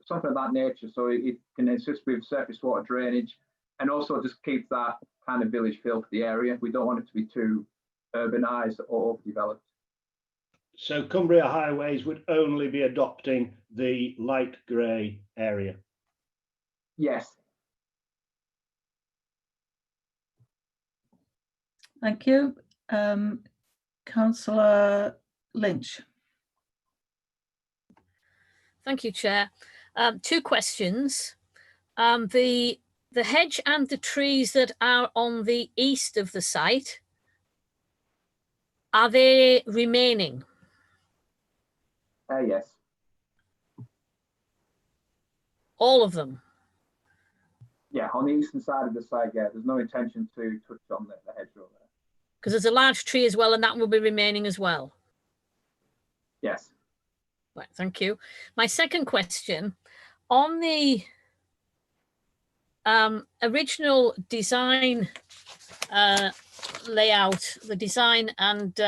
something of that nature. So it can assist with surface water drainage and also just keep that kind of village feel for the area. We don't want it to be too urbanised or overdeveloped. So Cumbria Highways would only be adopting the light grey area? Yes. Thank you. Councillor Lynch. Thank you, Chair. 2 questions. The hedge and the trees that are on the east of the site, are they remaining? Yes. All of them? Yeah, on the eastern side of the site, yeah, there's no intention to touch on the hedgerow there. Because there's a large tree as well, and that will be remaining as well. Yes. Right, thank you. My second question, on the original design layout, the design and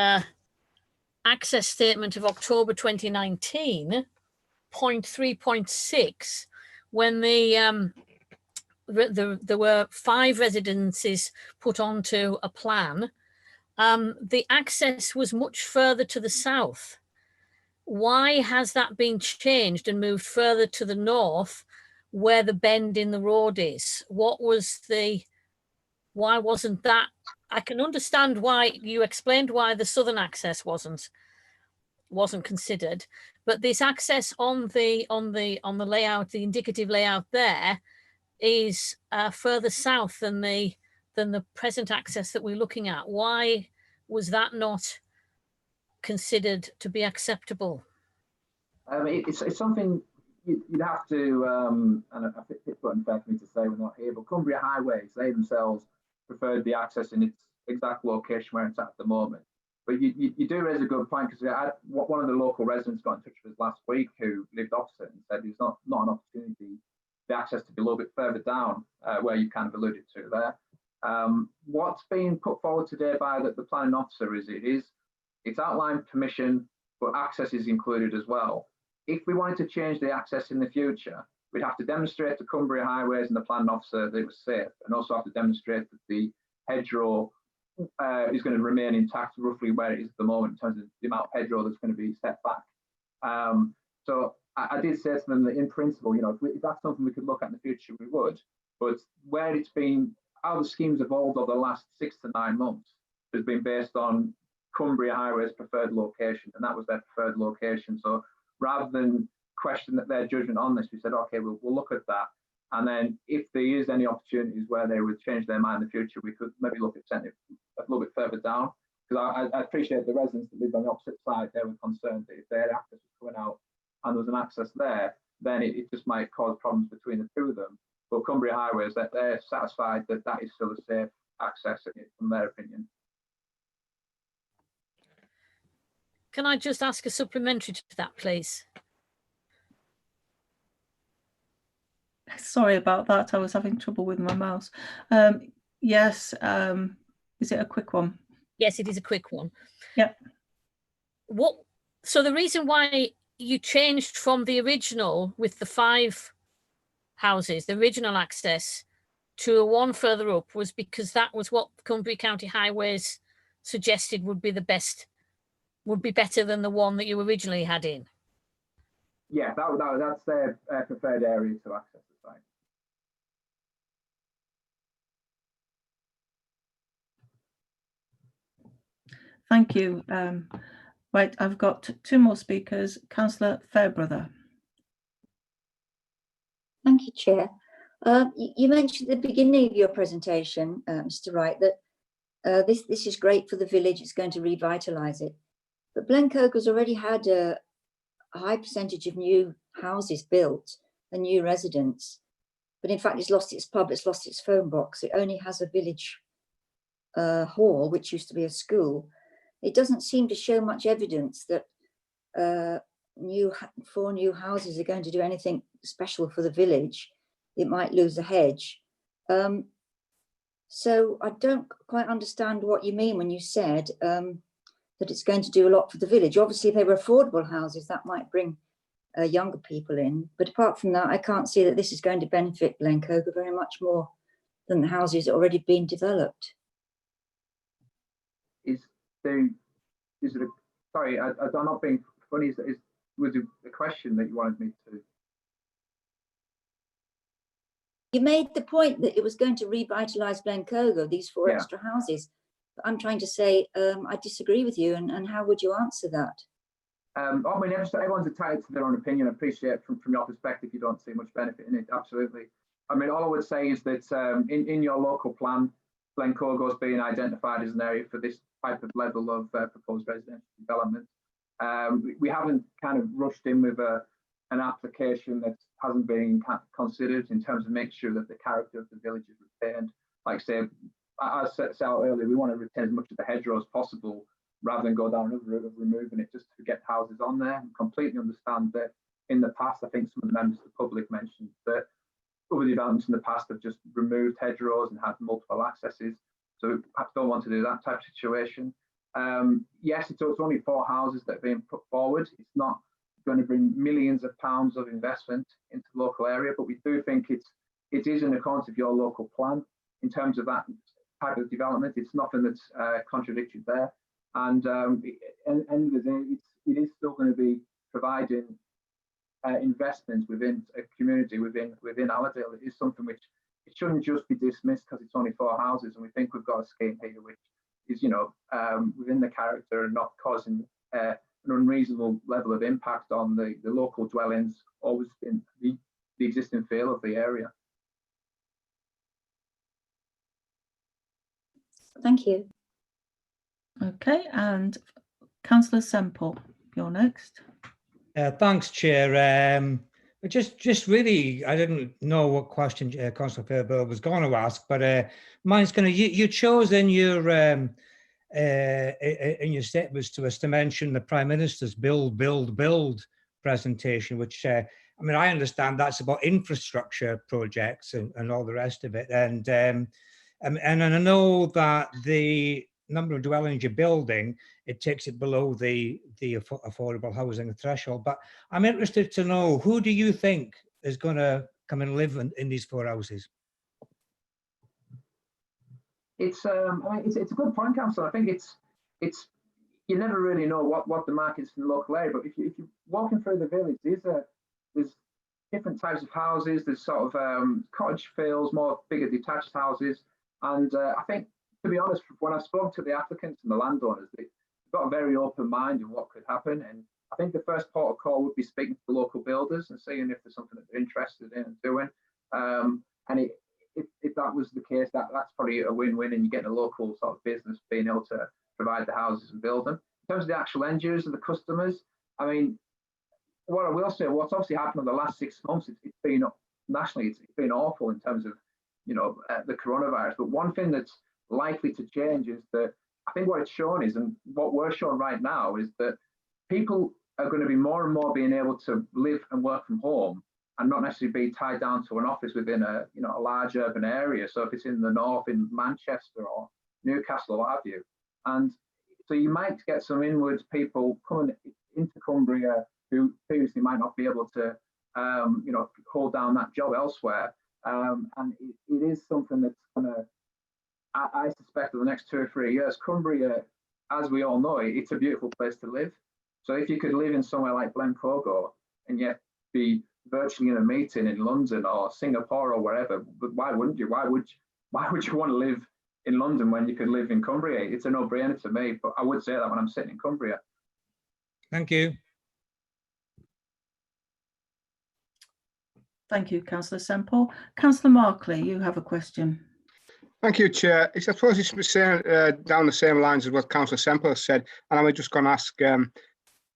access statement of October 2019, point 3.6, when there were 5 residences put onto a plan, the access was much further to the south. Why has that been changed and moved further to the north where the bend in the road is? What was why wasn't that? I can understand why you explained why the southern access wasn't considered, but this access on the layout, the indicative layout there, is further south than the present access that we're looking at. Why was that not considered to be acceptable? It's something you'd have to, and I think it's unfair for me to say we're not here, but Cumbria Highways, they themselves preferred the access in its exact location where it's at the moment. But you do raise a good point, because one of the local residents got in touch with us last week who lived opposite and said there's not an opportunity, the access to be a little bit further down, where you kind of alluded to there. What's being put forward today by the planning officer is it's outlined permission, but access is included as well. If we wanted to change the access in the future, we'd have to demonstrate to Cumbria Highways and the planning officer that it was safe, and also have to demonstrate that the hedgerow is going to remain intact roughly where it is at the moment in terms of the amount of hedgerow that's going to be set back. So I did say to them that in principle, if that's something we could look at in the future, we would. But where it's been, how the scheme's evolved over the last 6 to 9 months has been based on Cumbria Highways' preferred location, and that was their preferred location. So rather than question their judgment on this, we said, okay, we'll look at that. And then if there is any opportunities where they would change their mind in the future, we could maybe look at sending it a little bit further down. Because I appreciate the residents that lived on the opposite side, they were concerned that if their access was coming out and there was an access there, then it just might cause problems between the two of them. But Cumbria Highways, that they're satisfied that that is still a safe access from their opinion. Can I just ask a supplementary to that, please? Sorry about that. I was having trouble with my mouse. Yes. Is it a quick one? Yes, it is a quick one. Yep. So the reason why you changed from the original with the 5 houses, the original access, to a one further up was because that was what Cumbria County Highways suggested would be the best, would be better than the one that you originally had in. Yeah, that's their preferred area to access the site. Thank you. Right, I've got 2 more speakers. Councillor Fairbrother. Thank you, Chair. You mentioned at the beginning of your presentation, Mr. Wright, that this is great for the village. It's going to revitalise it. But Blencogo's already had a high percentage of new houses built and new residents. But in fact, it's lost its pub, it's lost its phone box. It only has a village hall, which used to be a school, it doesn't seem to show much evidence that 4 new houses are going to do anything special for the village. It might lose a hedge. So I don't quite understand what you mean when you said that it's going to do a lot for the village. Obviously, if they were affordable houses, that might bring younger people in. But apart from that, I can't see that this is going to benefit Blencogo very much more than the houses already been developed. Sorry, I'm not being funny. Was it a question that you wanted me to? You made the point that it was going to revitalise Blencogo, these 4 Yeah. extra houses. But I'm trying to say, I disagree with you, and how would you answer that? I mean, everyone's entitled to their own opinion. I appreciate from your perspective, you don't see much benefit in it. Absolutely. I mean, all I would say is that in your local plan, Blencogo is being identified as an area for this type of level of proposed residential development. We haven't kind of rushed in with an application that hasn't been considered in terms of making sure that the character of the village is retained. Like I say, as set out earlier, we want to retain as much of the hedgerow as possible rather than go down another route of removing it just to get houses on there. And completely understand that in the past, I think some of the members of the public mentioned that other developments in the past have just removed hedgerows and had multiple accesses. So we perhaps don't want to do that type of situation. Yes, it's only 4 houses that are being put forward. It's not going to bring millions of pounds of investment into the local area, but we do think it is in accordance with your local plan in terms of that type of development. It's nothing that's contradicted there. And at the end of the day, it is still going to be providing investment within a community within Allerdale. It is something which it shouldn't just be dismissed because it's only 4 houses, and we think we've got a scheme here which is, within the character and not causing an unreasonable level of impact on the local dwellings, always in the existing feel of the area. Thank you. Okay, and Councillor Semple, you're next. Thanks, Chair. Just really, I didn't know what question Councillor Fairbill was going to ask, but mine's going to. You chose in your statements to us to mention the Prime Minister's build presentation, which I mean, I understand that's about infrastructure projects and all the rest of it, and I know that the number of dwellings you're building, it takes it below the affordable housing threshold. But I'm interested to know, who do you think is going to come and live in these 4 houses? It's a good point, Councillor. I think it's you never really know what the market's in the local area. But if you're walking through the village, there's different types of houses. There's sort of cottage feels, more bigger detached houses, and I think, to be honest, when I've spoken to the applicants and the landowners, they've got a very open mind in what could happen. And I think the first port of call would be speaking to the local builders and seeing if there's something that they're interested in doing. And if that was the case, that's probably a win-win, and you get a local sort of business being able to provide the houses and build them. In terms of the actual end users, the customers, I mean, what I will say, what's obviously happened in the last 6 months, it's been nationally, it's been awful in terms of, the coronavirus. But one thing that's likely to change is that I think what it's shown is, and what we're showing right now, is that people are going to be more and more being able to live and work from home and not necessarily be tied down to an office within a large urban area. So if it's in the north, in Manchester or Newcastle or what have you, and so you might get some inwards people coming into Cumbria who previously might not be able to hold down that job elsewhere, and it is something that's going to, I suspect, in the next 2 or 3 years, Cumbria, as we all know, it's a beautiful place to live. So if you could live in somewhere like Blencogo and yet be virtually in a meeting in London or Singapore or wherever, but why wouldn't you? Why would you want to live in London when you could live in Cumbria? It's a no-brainer to me, but I would say that when I'm sitting in Cumbria. Thank you. Thank you, Councillor Semple. Councillor Markley, you have a question. Thank you, Chair. I suppose it's down the same lines as what Councillor Semple has said, and I'm just going to ask,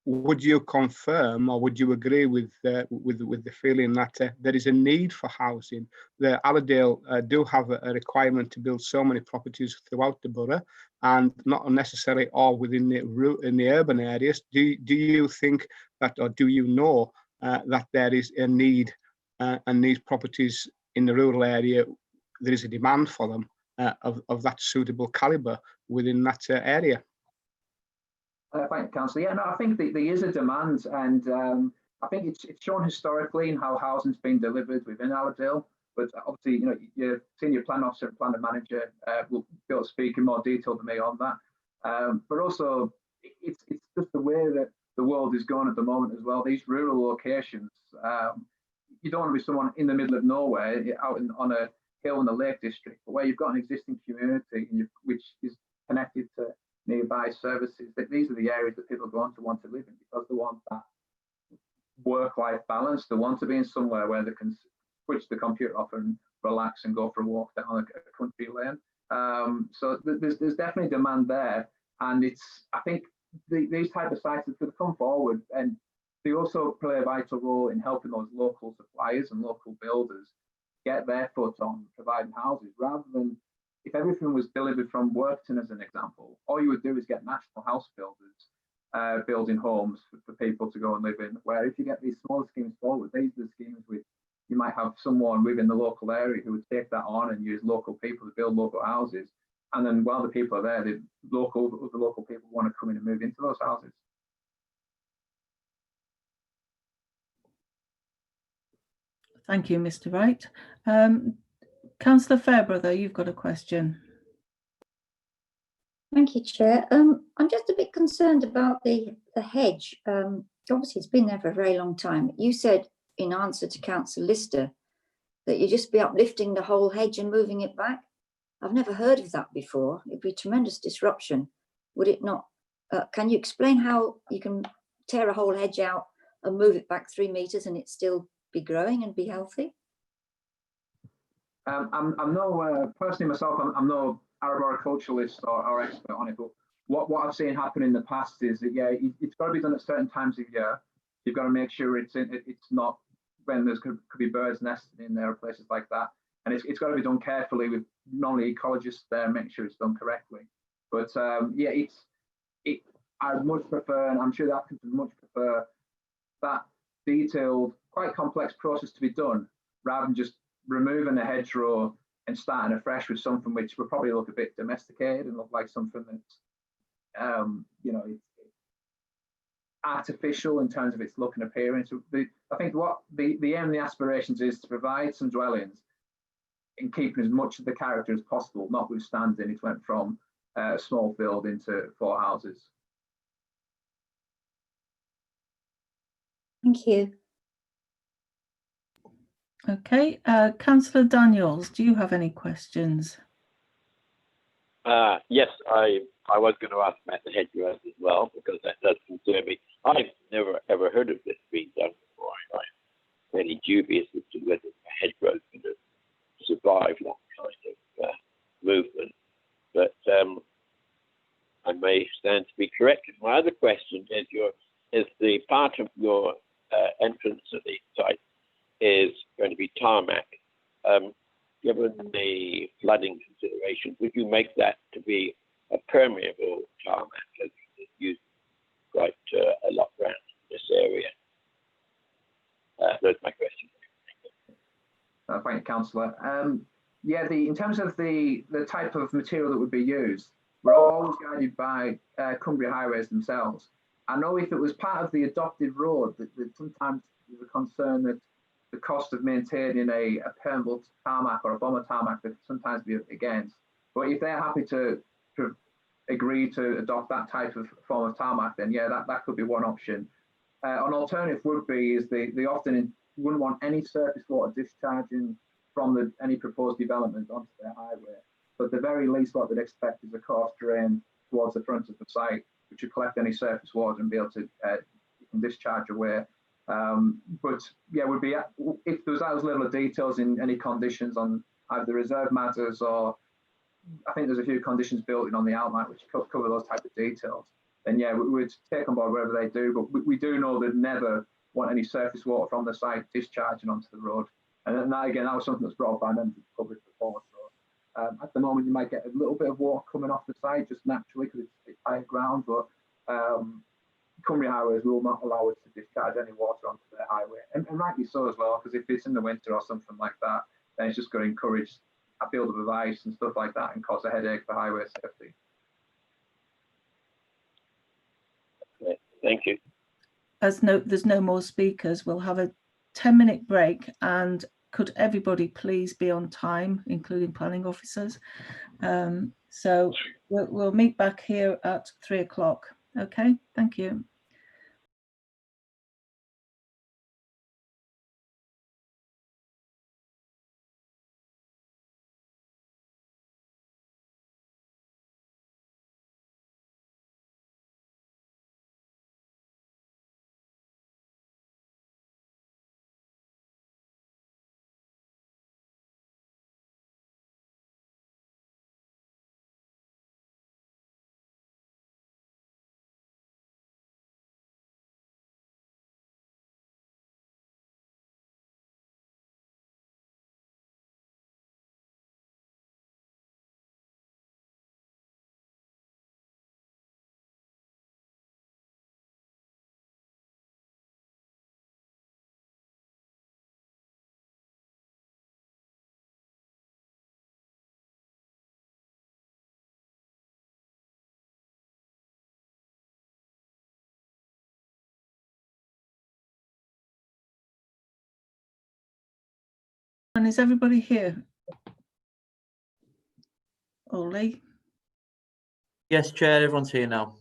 would you confirm, or would you agree with the feeling that there is a need for housing? The Allerdale do have a requirement to build so many properties throughout the borough, and not necessarily all within the urban areas. Do you think that, or do you know that there is a need, and these properties in the rural area, there is a demand for them of that suitable calibre within that area? Thank you, Councillor. Yeah, no, I think there is a demand, and I think it's shown historically in how housing's been delivered within Allerdale. But obviously, you know, your senior plan officer and planning manager will be able to speak in more detail than me on that. But also, it's just the way that the world is going at the moment as well. These rural locations, you don't want to be someone in the middle of nowhere, out on a hill in the Lake District, but where you've got an existing community which is connected to nearby services. That these are the areas that people are going to want to live in, because they want that work-life balance. They want to be in somewhere where they can switch the computer off and relax and go for a walk down a country lane. So there's definitely demand there, and I think these type of sites are going to come forward, and they also play a vital role in helping those local suppliers and local builders get their foot on providing houses, rather than, if everything was delivered from Workton as an example, all you would do is get national house builders building homes for people to go and live in. Where if you get these smaller schemes forward, these are the schemes with, you might have someone within the local area who would take that on and use local people to build local houses. And then while the people are there, the local people want to come in and move into those houses. Thank you, Mr. Wright. Councillor Fairbrother, you've got a question. Thank you, Chair. I'm just a bit concerned about the hedge. Obviously, it's been there for a very long time. You said in answer to Councillor Lister that you'd just be uplifting the whole hedge and moving it back. I've never heard of that before. It'd be tremendous disruption, would it not? Can you explain how you can tear a whole hedge out and move it back 3 metres and it still be growing and be healthy? I'm no, personally myself, I'm no arboriculturalist or expert on it, but what I've seen happen in the past is that, yeah, it's got to be done at certain times of year. You've got to make sure it's not when there's could be birds nesting in there or places like that. And it's got to be done carefully with normally ecologists there, make sure it's done correctly. But yeah, I would much prefer, and I'm sure that could much prefer, that detailed, quite complex process to be done, rather than just removing a hedgerow and starting afresh with something which will probably look a bit domesticated and look like something that's, you know, artificial in terms of its look and appearance. I think what the aim and the aspirations is to provide some dwellings in keeping as much of the character as possible, notwithstanding it went from a small field into 4 houses. Thank you. Okay, Councillor Daniels, do you have any questions? Yes, I was going to ask about the hedgerows as well, because that does concern me. I've never ever heard of this being done before. I'm very dubious as to whether a hedgerow is going to survive that kind of movement, but I may stand to be corrected. My other question is the part of your entrance to the site is going to be tarmac. Given the flooding consideration, would you make that to be a permeable tarmac, as it's used quite a lot around this area? That's my question. Thank you, Councillor. Yeah, in terms of the type of material that would be used, we're always guided by Cumbria Highways themselves. I know if it was part of the adopted road, that sometimes there's a concern that the cost of maintaining a permeable tarmac or a bomber tarmac could sometimes be against. But if they're happy to agree to adopt that type of form of tarmac, then yeah, that could be one option. An alternative would be is they often wouldn't want any surface water discharging from any proposed development onto their highway. But at the very least, what they'd expect is a coarse drain towards the front of the site, which would collect any surface water and be able to discharge away. But yeah, would be if there was those little details in any conditions on either reserve matters, or I think there's a few conditions built in on the outline which cover those type of details. then yeah, we would take on board whatever they do. But we do know they'd never want any surface water from the site discharging onto the road. And that, again, that was something that's brought by members of the public before. So at the moment, you might get a little bit of water coming off the site just naturally because it's higher ground, but Cumbria Highways will not allow us to discharge any water onto their highway. And rightly so as well, because if it's in the winter or something like that, then it's just going to encourage a build-up of ice and stuff like that and cause a headache for highway safety. Okay, thank you. As there's no more speakers, we'll have a 10-minute break, and could everybody please be on time, including planning officers? So we'll meet back here at 3 o'clock. Okay, thank you. And is everybody here? Ollie? Yes, Chair, everyone's here now.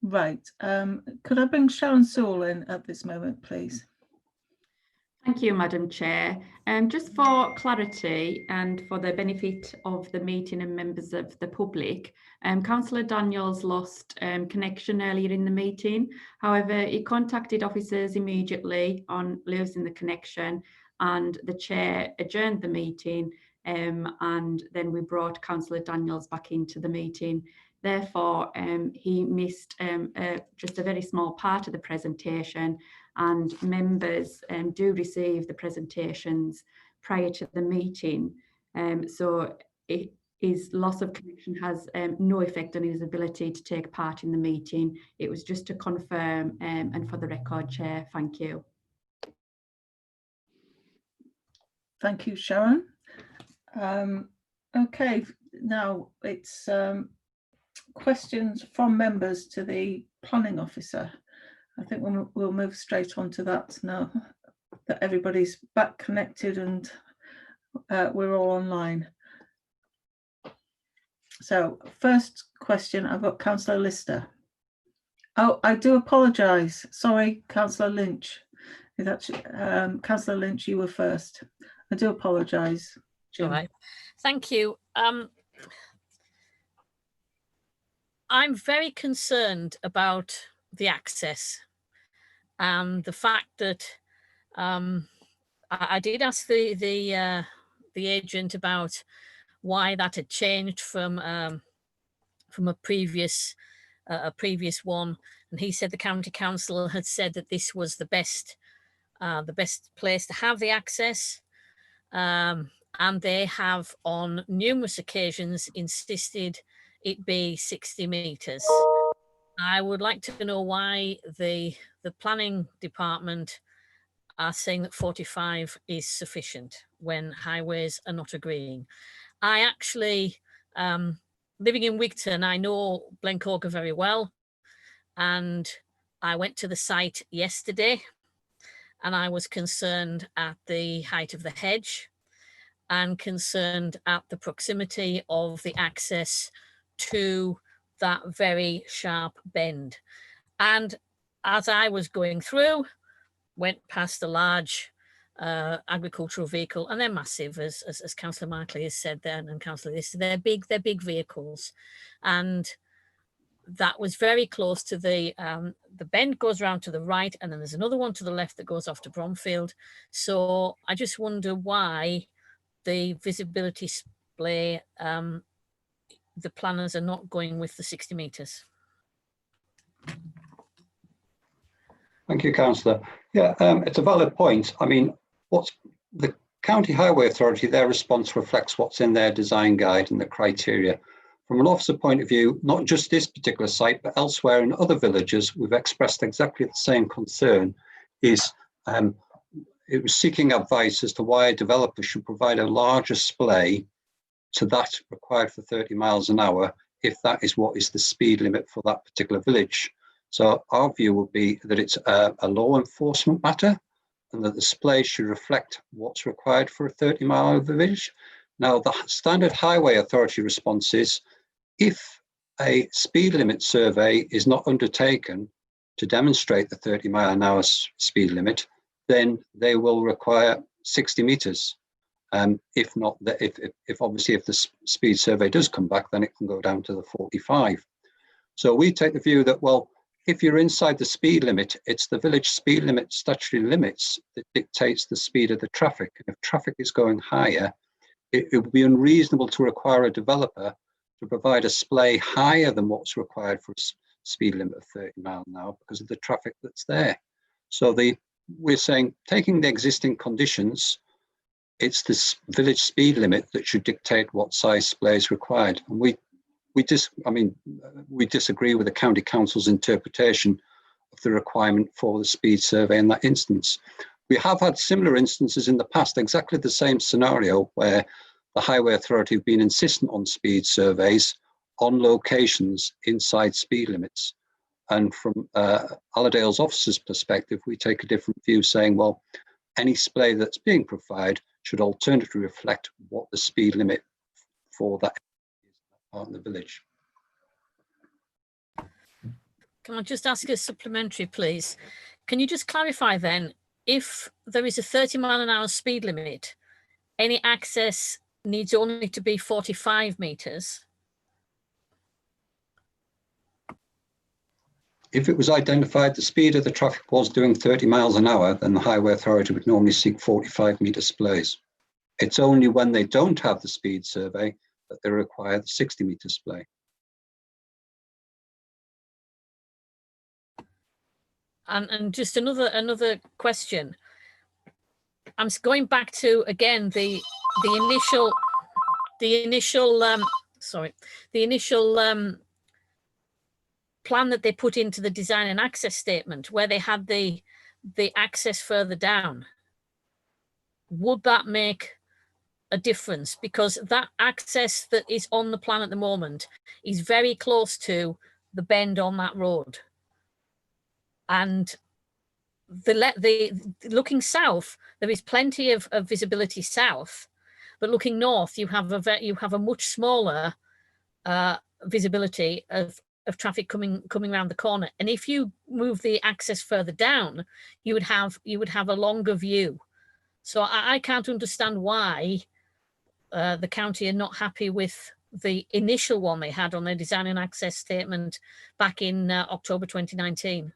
Right. Could I bring Sharon Sewell in at this moment, please? Thank you, Madam Chair. Just for clarity and for the benefit of the meeting and members of the public, Councillor Daniels lost connection earlier in the meeting. However, he contacted officers immediately on losing the connection, and the chair adjourned the meeting, and then we brought Councillor Daniels back into the meeting. Therefore, he missed just a very small part of the presentation, and members do receive the presentations prior to the meeting. So his loss of connection has no effect on his ability to take part in the meeting. It was just to confirm, and for the record, Chair, thank you. Thank you, Sharon. Okay, now it's questions from members to the planning officer. I think we'll move straight on to that now that everybody's back connected and we're all online. So first question, I've got Councillor Lister. Oh, I do apologise. Sorry, Councillor Lynch. Councillor Lynch, you were first. I do apologise. All right. Thank you. I'm very concerned about the access and the fact that I did ask the agent about why that had changed from a previous one, and he said the county council had said that this was the best place to have the access, and they have on numerous occasions insisted it be 60 metres. I would like to know why the planning department are saying that 45 is sufficient when highways are not agreeing. I actually, living in Wigton, I know Blencogo very well, and I went to the site yesterday and I was concerned at the height of the hedge and concerned at the proximity of the access to that very sharp bend. And as I was going through, went past a large agricultural vehicle, and they're massive, as Councillor Markley has said there, and Councillor Lister, they're big vehicles. And that was very close to the bend goes around to the right, and then there's another one to the left that goes off to Bromfield. So I just wonder why the visibility display, the planners are not going with the 60 metres. Thank you, Councillor. Yeah, it's a valid point. I mean, what's the County Highway Authority, their response reflects what's in their design guide and the criteria. From an officer point of view, not just this particular site, but elsewhere in other villages, we've expressed exactly the same concern. It was seeking advice as to why a developer should provide a larger splay to that required for 30 miles an hour if that is what is the speed limit for that particular village. So our view would be that it's a law enforcement matter and that the splay should reflect what's required for a 30-mile village. Now, the standard highway authority response is if a speed limit survey is not undertaken to demonstrate the 30-mile-an-hour speed limit, then they will require 60 metres. If not, if obviously if the speed survey does come back, then it can go down to the 45. So we take the view that, well, if you're inside the speed limit, it's the village speed limit statutory limits that dictates the speed of the traffic. And if traffic is going higher, it would be unreasonable to require a developer to provide a splay higher than what's required for a speed limit of 30 miles an hour because of the traffic that's there. So we're saying, taking the existing conditions, it's this village speed limit that should dictate what size splay is required. And we disagree with the County Council's interpretation of the requirement for the speed survey in that instance. We have had similar instances in the past, exactly the same scenario, where the Highway Authority have been insistent on speed surveys on locations inside speed limits. And from Allerdale's officer's perspective, we take a different view, saying, well, any splay that's being provided should alternatively reflect what the speed limit for that part of the village. Can I just ask a supplementary, please? Can you just clarify then, if there is a 30-mile-an-hour speed limit, any access needs only to be 45 metres? If it was identified the speed of the traffic was doing 30 miles an hour, then the Highway Authority would normally seek 45-metre splays. It's only when they don't have the speed survey that they require the 60-metre splay. And just another question. I'm going back to again the initial plan that they put into the design and access statement, where they had the access further down. Would that make a difference? Because that access that is on the plan at the moment is very close to the bend on that road. And looking south, there is plenty of visibility south, but looking north, you have a much smaller visibility of traffic coming around the corner. And if you move the access further down, you would have a longer view. So I can't understand why the county are not happy with the initial one they had on their design and access statement back in October 2019.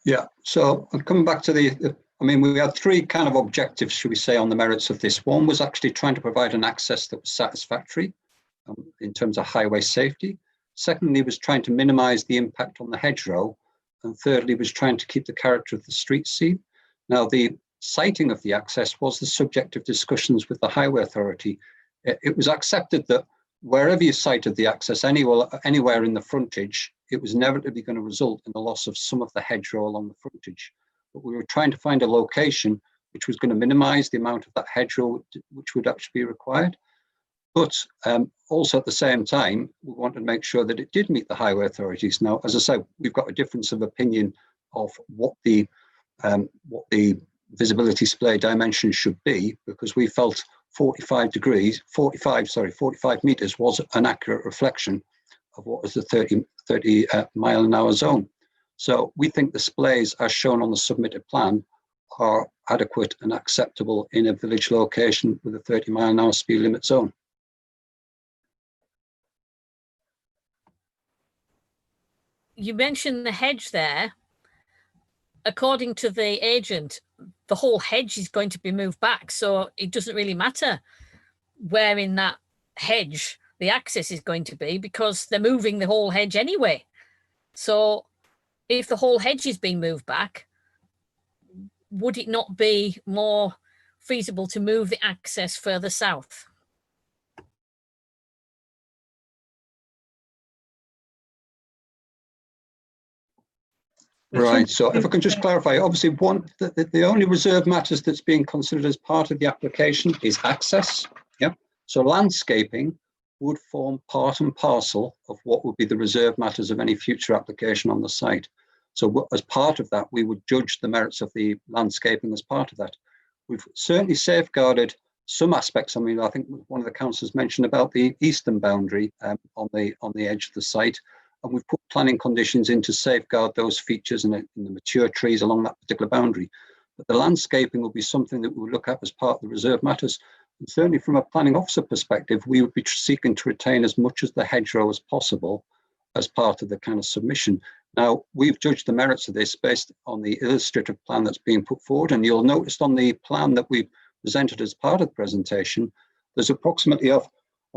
Yeah, so coming back to we had three kind of objectives, should we say, on the merits of this. One was actually trying to provide an access that was satisfactory in terms of highway safety. Secondly, was trying to minimise the impact on the hedgerow. And thirdly, was trying to keep the character of the street scene. Now, the siting of the access was the subject of discussions with the Highway Authority. It was accepted that wherever you sited the access, anywhere in the frontage, it was inevitably going to result in the loss of some of the hedgerow along the frontage. But we were trying to find a location which was going to minimise the amount of that hedgerow which would actually be required. But also at the same time, we wanted to make sure that it did meet the Highway Authorities. Now, as I said, we've got a difference of opinion of what the visibility display dimension should be, because we felt 45 metres was an accurate reflection of what was the 30 mile an hour zone. So we think the displays as shown on the submitted plan are adequate and acceptable in a village location with a 30 mile an hour speed limit zone. You mentioned the hedge there. According to the agent, the whole hedge is going to be moved back. So it doesn't really matter where in that hedge the access is going to be, because they're moving the whole hedge anyway. So if the whole hedge is being moved back, would it not be more feasible to move the access further south? Right, so if I can just clarify, obviously the only reserve matters that's being considered as part of the application is access. Yeah, so landscaping would form part and parcel of what would be the reserve matters of any future application on the site. So as part of that, we would judge the merits of the landscaping as part of that. We've certainly safeguarded some aspects. I mean, I think one of the councillors mentioned about the eastern boundary on the edge of the site. And we've put planning conditions in to safeguard those features and the mature trees along that particular boundary. But the landscaping will be something that we'll look at as part of the reserve matters. And certainly from a planning officer perspective, we would be seeking to retain as much of the hedgerow as possible as part of the kind of submission. Now, we've judged the merits of this based on the illustrative plan that's being put forward. And you'll notice on the plan that we presented as part of the presentation, there's approximately of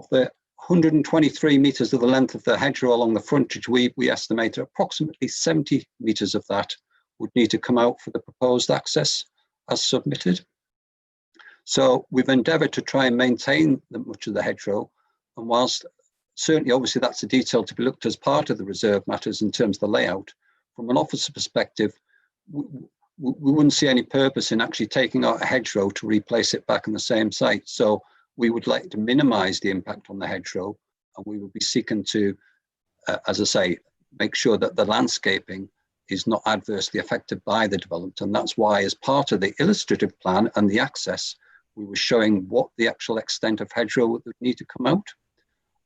the 123 metres of the length of the hedgerow along the frontage, we estimate approximately 70 metres of that would need to come out for the proposed access as submitted. So we've endeavoured to try and maintain much of the hedgerow, and whilst certainly obviously that's a detail to be looked as part of the reserve matters in terms of the layout, from an officer perspective, we wouldn't see any purpose in actually taking out a hedgerow to replace it back in the same site. So we would like to minimise the impact on the hedgerow, and we would be seeking to, as I say, make sure that the landscaping is not adversely affected by the development. And that's why, as part of the illustrative plan and the access, we were showing what the actual extent of hedgerow would need to come out.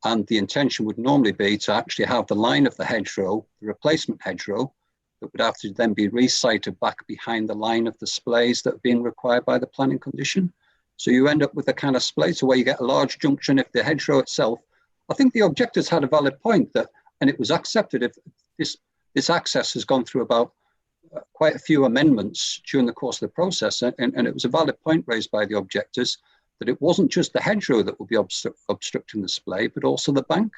And the intention would normally be to actually have the line of the hedgerow, the replacement hedgerow, that would have to then be resited back behind the line of the splays that are being required by the planning condition. So you end up with a kind of splay to where you get a large junction if the hedgerow itself. I think the objectors had a valid point that, and it was accepted if this access has gone through about quite a few amendments during the course of the process, and it was a valid point raised by the objectors that it wasn't just the hedgerow that would be obstructing the splay, but also the bank.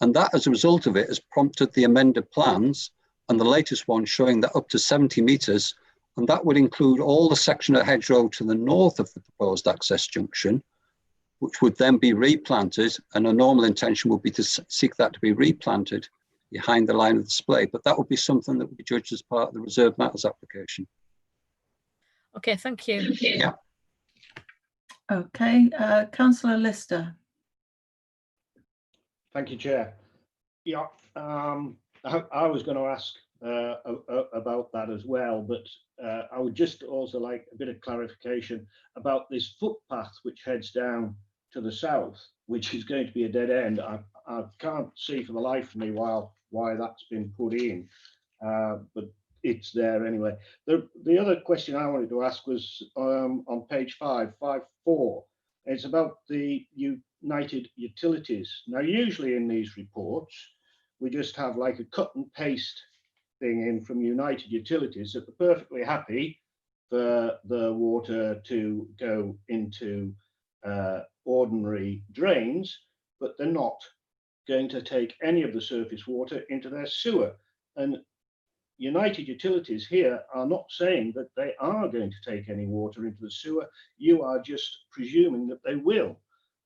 And that, as a result of it, has prompted the amended plans, and the latest one showing that up to 70 metres, and that would include all the section of hedgerow to the north of the proposed access junction, which would then be replanted, and a normal intention would be to seek that to be replanted behind the line of the splay. But that would be something that would be judged as part of the reserve matters application. Okay, thank you. Yeah. Okay, Councillor Lister. Thank you, Chair. Yeah, I was going to ask about that as well, but I would just also like a bit of clarification about this footpath which heads down to the south, which is going to be a dead end. I can't see for the life of me why that's been put in, but it's there anyway. The other question I wanted to ask was on page 5.4. It's about the United Utilities. Now, usually in these reports, we just have like a cut and paste thing in from United Utilities that they're perfectly happy for the water to go into ordinary drains, but they're not going to take any of the surface water into their sewer. And United Utilities here are not saying that they are going to take any water into the sewer. You are just presuming that they will.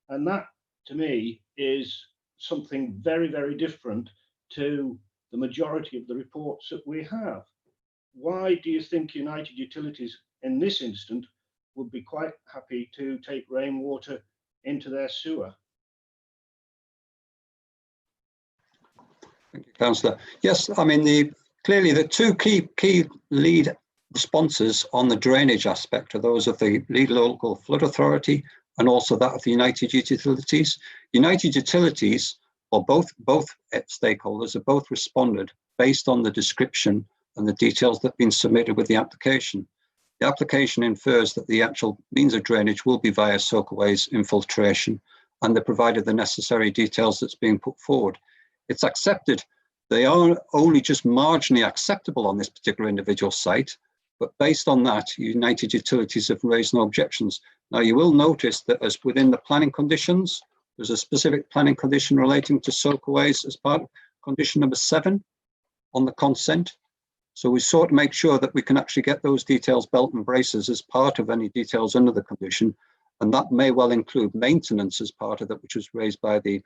And that, to me, is something very, very different to the majority of the reports that we have. Why do you think United Utilities in this instant would be quite happy to take rainwater into their sewer? Thank you, Councillor. Yes, I mean, clearly the two key lead responses on the drainage aspect are those of the lead local flood authority and also that of the United Utilities. United Utilities, or both stakeholders, have both responded based on the description and the details that have been submitted with the application. The application infers that the actual means of drainage will be via soakaways infiltration, and they provided the necessary details that's being put forward. It's accepted. They are only just marginally acceptable on this particular individual site, but based on that, United Utilities have raised no objections. Now, you will notice that as within the planning conditions, there's a specific planning condition relating to soakaways as part of condition number 7. on the consent. So we sought to make sure that we can actually get those details belt and braces as part of any details under the condition, and that may well include maintenance as part of that, which was raised by the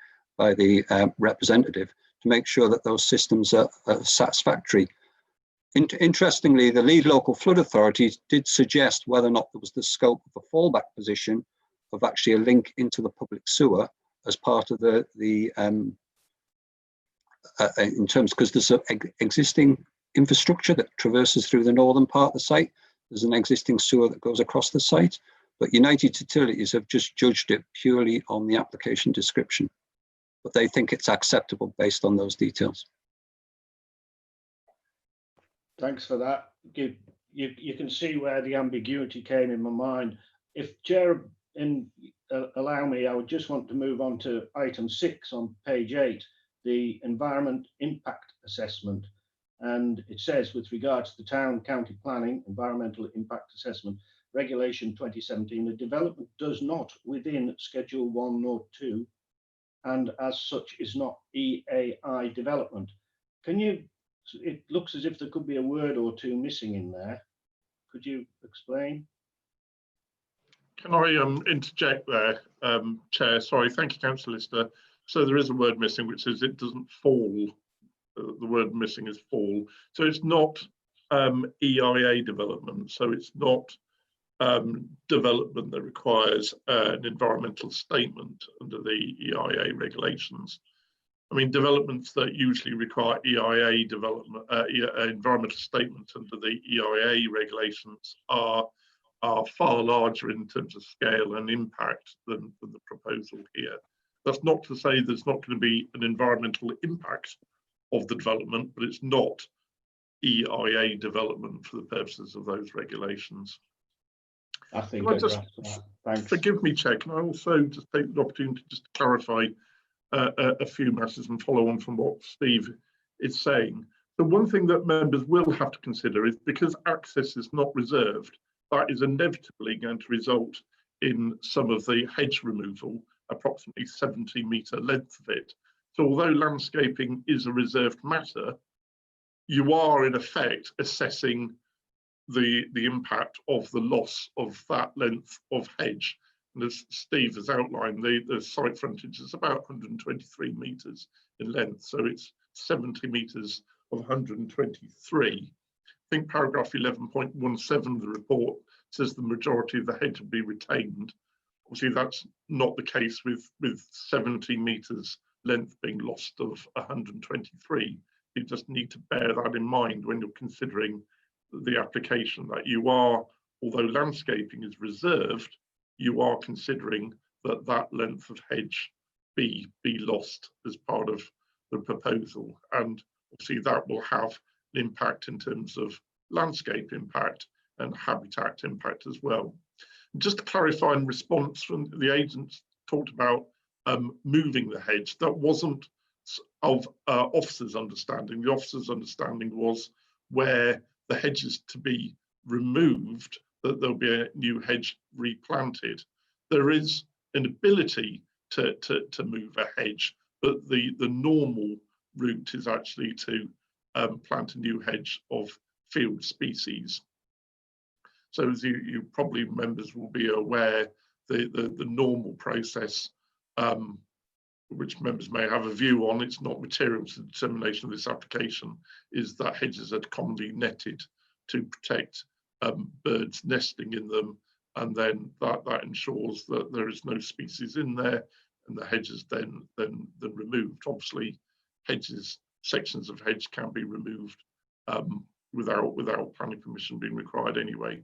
representative, to make sure that those systems are satisfactory. Interestingly, the lead local flood authority did suggest whether or not there was the scope of a fallback position of actually a link into the public sewer as part of in terms, because there's an existing infrastructure that traverses through the northern part of the site. There's an existing sewer that goes across the site, but United Utilities have just judged it purely on the application description, but they think it's acceptable based on those details. Thanks for that. You can see where the ambiguity came in my mind. If Chair allow me, I would just want to move on to item 6 on page 8, the environment impact assessment. And it says, with regards to the town county planning environmental impact assessment regulation 2017, the development does not within schedule 1 nor 2, and as such is not EAI development. It looks as if there could be a word or two missing in there. Could you explain? Can I interject there, Chair? Sorry, thank you, Councillor Lister. So there is a word missing, which says it doesn't fall. The word missing is fall. So it's not EIA development. So it's not development that requires an environmental statement under the EIA regulations. I mean, developments that usually require EIA development, environmental statements under the EIA regulations are far larger in terms of scale and impact than the proposal here. That's not to say there's not going to be an environmental impact of the development, but it's not EIA development for the purposes of those regulations. I think forgive me, Chair, can I also just take the opportunity just to clarify a few matters and follow on from what Steve is saying. The one thing that members will have to consider is, because access is not reserved, that is inevitably going to result in some of the hedge removal, approximately 70-metre length of it. So although landscaping is a reserved matter, you are in effect assessing the impact of the loss of that length of hedge. And as Steve has outlined, the site frontage is about 123 metres in length, so it's 70 metres of 123. I think paragraph 11.17 of the report says the majority of the hedge will be retained. Obviously, that's not the case with 70 metres length being lost of 123. You just need to bear that in mind when you're considering the application, that you are, although landscaping is reserved, you are considering that that length of hedge be lost as part of the proposal. And obviously that will have an impact in terms of landscape impact and habitat impact as well. Just to clarify, in response from the agents talked about moving the hedge, that wasn't of officers' understanding. The officers' understanding was where the hedge is to be removed, that there'll be a new hedge replanted. There is an ability to move a hedge, but the normal route is actually to plant a new hedge of field species. So as you probably members will be aware, the normal process, which members may have a view on, it's not material to the determination of this application, is that hedges are commonly netted to protect birds nesting in them, and then that ensures that there is no species in there, and the hedge is then removed. Obviously, sections of hedge can be removed without planning permission being required anyway.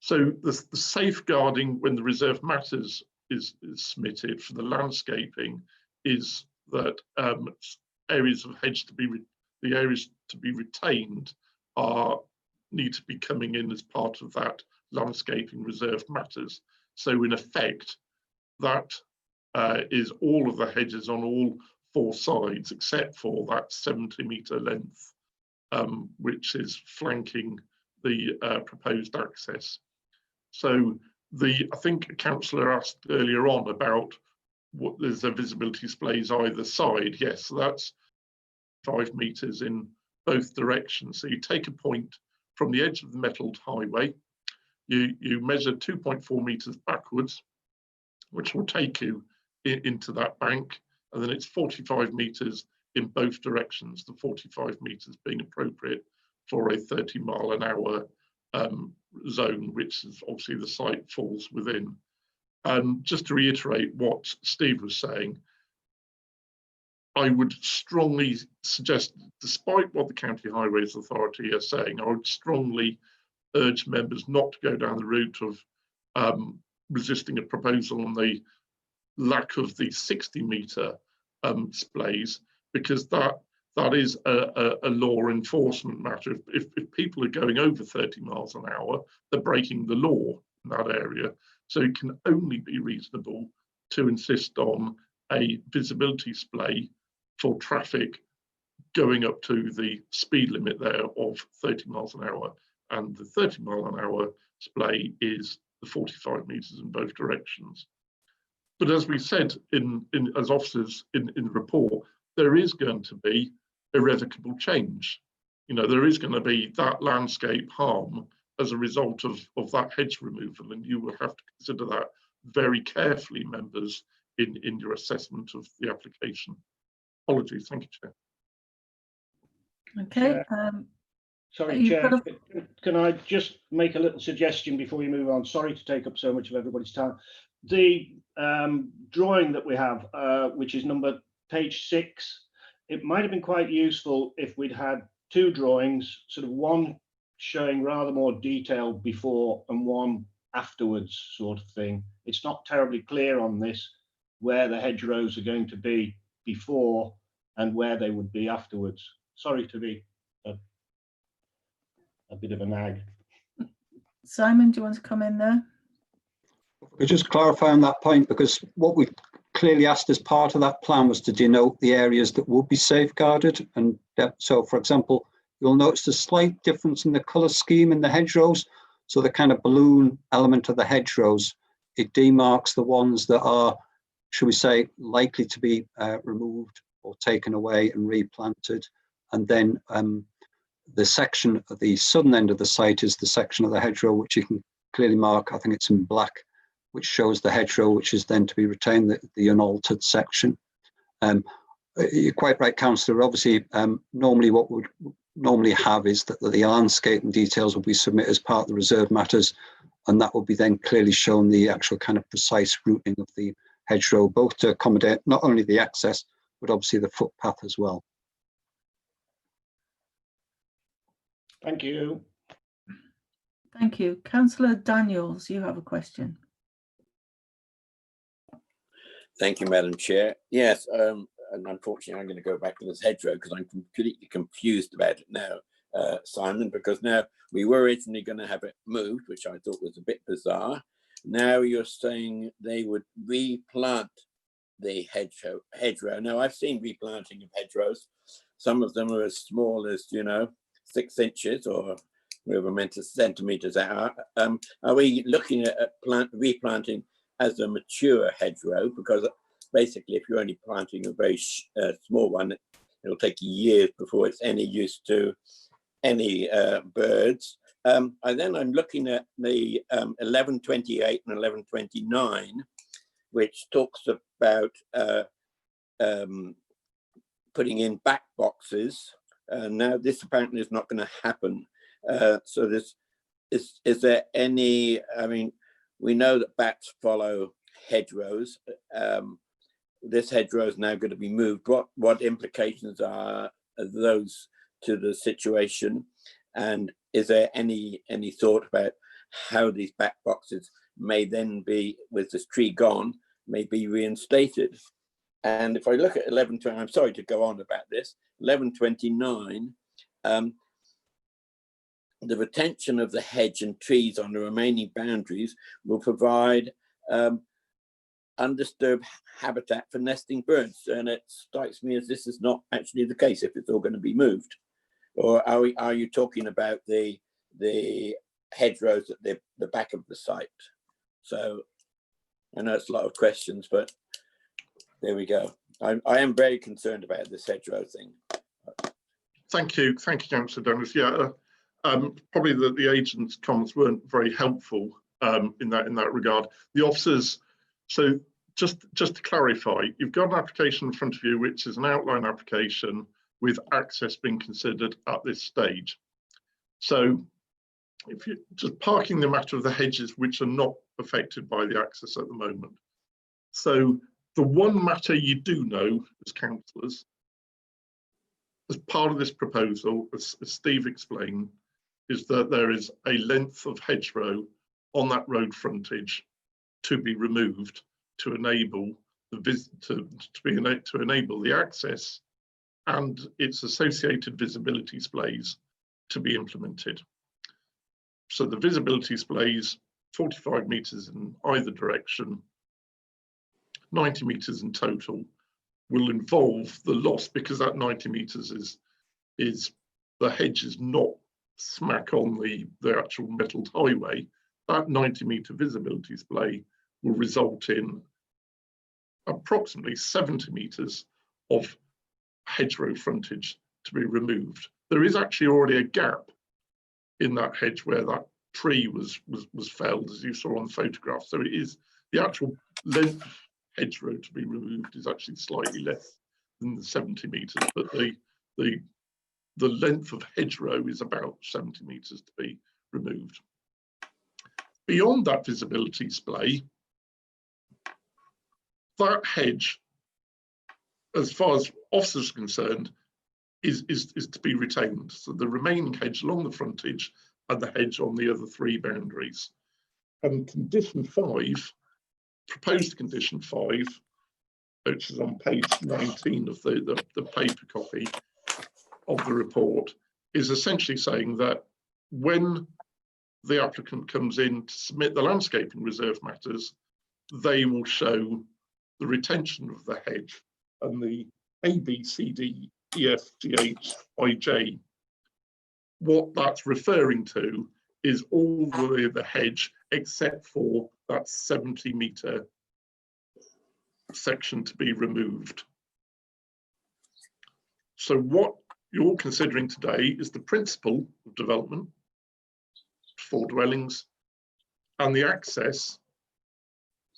So the safeguarding when the reserved matters is submitted for the landscaping is that areas of hedge the areas to be retained need to be coming in as part of that landscaping reserved matters. So in effect, that is all of the hedges on all 4 sides except for that 70-metre length, which is flanking the proposed access. So I think a councillor asked earlier on about what there's a visibility displays either side. Yes, so that's 5 metres in both directions. So you take a point from the edge of the metalled highway, you measure 2.4 meters backwards, which will take you into that bank, and then it's 45 meters in both directions, the 45 meters being appropriate for a 30-mile-an-hour zone, which is obviously the site falls within. Just to reiterate what Steve was saying, I would strongly suggest, despite what the County Highways Authority are saying, I would strongly urge members not to go down the route of resisting a proposal on the lack of the 60-metre splays, because that is a law enforcement matter. If people are going over 30 miles an hour, they're breaking the law in that area. So it can only be reasonable to insist on a visibility splay for traffic going up to the speed limit there of 30 miles an hour. And the 30-mile-an-hour splay is the 45 meters in both directions. But as we said as officers in the report, there is going to be irrevocable change. You know, there is going to be that landscape harm as a result of that hedge removal, and you will have to consider that very carefully, members, in your assessment of the application. Apologies. Thank you, Chair. Okay. Sorry, Chair, can I just make a little suggestion before we move on? Sorry to take up so much of everybody's time. The drawing that we have, which is page 6, it might have been quite useful if we'd had 2 drawings, sort of one showing rather more detail before and one afterwards sort of thing. It's not terribly clear on this where the hedgerows are going to be before and where they would be afterwards. Sorry to be a bit of a nag. Simon, do you want to come in there? Could just clarify on that point, because what we clearly asked as part of that plan was to denote the areas that would be safeguarded. And so, for example, you'll notice a slight difference in the colour scheme in the hedgerows. So the kind of balloon element of the hedgerows, it demarks the ones that are, should we say, likely to be removed or taken away and replanted. And then the section at the southern end of the site is the section of the hedgerow which you can clearly mark, I think it's in black, which shows the hedgerow which is then to be retained, the unaltered section. You're quite right, Councillor. Obviously, normally what we would normally have is that the landscape and details will be submitted as part of the reserve matters, and that will be then clearly shown the actual kind of precise routing of the hedgerow, both to accommodate not only the access, but obviously the footpath as well. Thank you. Thank you. Councillor Daniels, you have a question. Thank you, Madam Chair. Yes, and unfortunately, I'm going to go back to this hedgerow because I'm completely confused about it now, Simon, because now we were originally going to have it moved, which I thought was a bit bizarre. Now you're saying they would replant the hedgerow. Now, I've seen replanting of hedgerows. Some of them are as small as, 6 inches or whatever meant to centimetres out. Are we looking at replanting as a mature hedgerow? Because basically, if you're only planting a very small one, it'll take years before it's any use to any birds. And then I'm looking at the 1128 and 1129, which talks about putting in back boxes. Now, this apparently is not going to happen. So is there any, I mean, we know that bats follow hedgerows. This hedgerow is now going to be moved. What implications are those to the situation? And is there any thought about how these back boxes may then be, with this tree gone, may be reinstated? And if I look at 1120, I'm sorry to go on about this, 1129, the retention of the hedge and trees on the remaining boundaries will provide undisturbed habitat for nesting birds. And it strikes me as this is not actually the case if it's all going to be moved. Or are you talking about the hedgerows at the back of the site? So I know it's a lot of questions, but there we go. I am very concerned about this hedgerow thing. Thank you, Councillor Daniels. Yeah, probably the agent's comments weren't very helpful in that regard. The officers, so just to clarify, you've got an application in front of you, which is an outline application with access being considered at this stage. So if you're just parking the matter of the hedges, which are not affected by the access at the moment. So the one matter you do know as councillors, as part of this proposal, as Steve explained, is that there is a length of hedgerow on that road frontage to be removed to enable to enable the access and its associated visibility displays to be implemented. So the visibility displays 45 metres in either direction, 90 metres in total, will involve the loss, because that 90 metres is the hedge is not smack on the actual metalled highway. That 90 metre visibility display will result in approximately 70 metres of hedgerow frontage to be removed. There is actually already a gap in that hedge where that tree was felled, as you saw on the photograph. So it is the actual length of hedgerow to be removed is actually slightly less than the 70 metres, but the length of hedgerow is about 70 metres to be removed. Beyond that visibility display, that hedge, as far as officers are concerned, is to be retained. So the remaining hedge along the frontage and the hedge on the other three boundaries. And condition 5, proposed condition 5, which is on page 19 of the paper copy of the report, is essentially saying that when the applicant comes in to submit the landscaping reserve matters, they will show the retention of the hedge and the A, B, C, D, E, F, G, H, I, J. What that's referring to is all the way of the hedge except for that 70 metre section to be removed. So what you're considering today is the principle of development for dwellings and the access,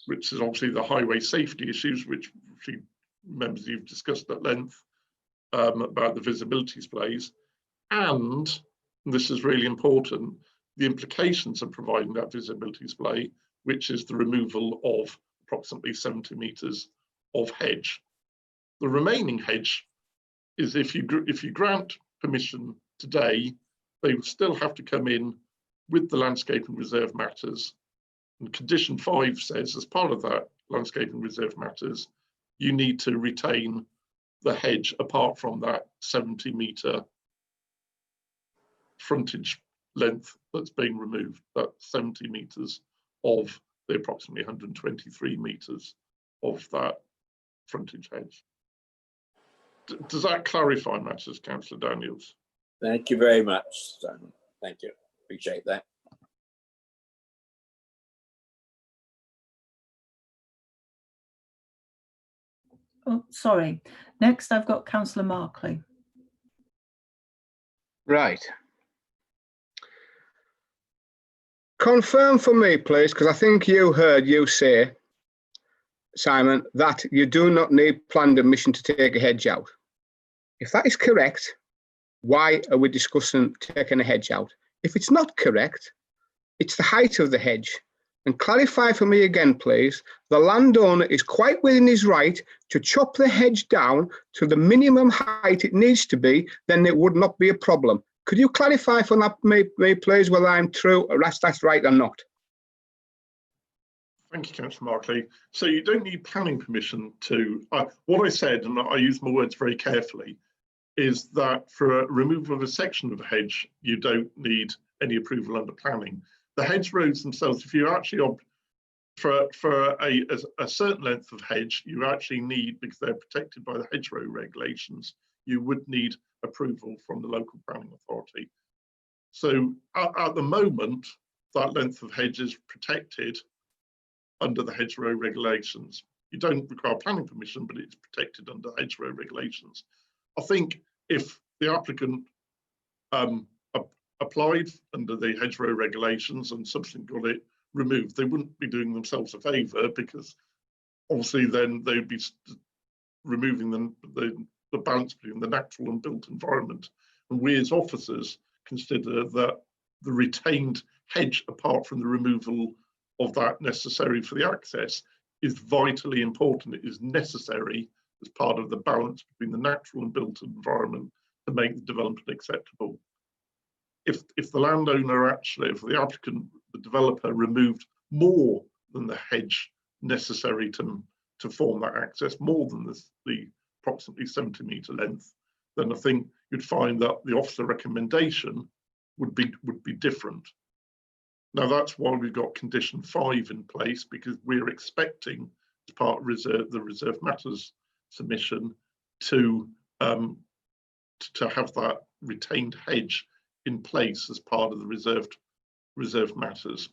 which is obviously the highway safety issues, which members you've discussed at length about the visibility displays, and this is really important, the implications of providing that visibility display, which is the removal of approximately 70 metres of hedge. The remaining hedge is, if you grant permission today, they would still have to come in with the landscaping reserve matters. And condition 5 says, as part of that landscaping reserve matters, you need to retain the hedge apart from that 70 metre frontage length that's being removed, that 70 metres of the approximately 123 metres of that frontage hedge. Does that clarify matters, Councillor Daniels? Thank you very much, Simon. Thank you. Appreciate that. Oh, sorry. Next, I've got Councillor Markley. Right. Confirm for me, please, because I think you heard you say, Simon, that you do not need planning permission to take a hedge out. If that is correct, why are we discussing taking a hedge out? If it's not correct, it's the height of the hedge. And clarify for me again, please, the landowner is quite within his right to chop the hedge down to the minimum height it needs to be, then it would not be a problem. Could you clarify for me, please, whether I'm true or that's right or not? Thank you, Councillor Markley. So you don't need planning permission to, what I said, and I use my words very carefully, is that for a removal of a section of a hedge, you don't need any approval under planning. The hedgerows themselves, if you actually, for a certain length of hedge, you actually need, because they're protected by the hedgerow regulations, you would need approval from the local planning authority. So at the moment, that length of hedge is protected under the hedgerow regulations. You don't require planning permission, but it's protected under hedgerow regulations. I think if the applicant applied under the hedgerow regulations and subsequently got it removed, they wouldn't be doing themselves a favour, because obviously then they'd be removing the balance between the natural and built environment. And we as officers consider that the retained hedge, apart from the removal of that necessary for the access, is vitally important. It is necessary as part of the balance between the natural and built environment to make the development acceptable. If the landowner actually, if the applicant, the developer, removed more than the hedge necessary to form that access, more than the approximately 70-metre length, then I think you'd find that the officer recommendation would be different. Now that's why we've got condition 5 in place, because we're expecting, as part of the reserve matters submission, to have that retained hedge in place as part of the reserved matters.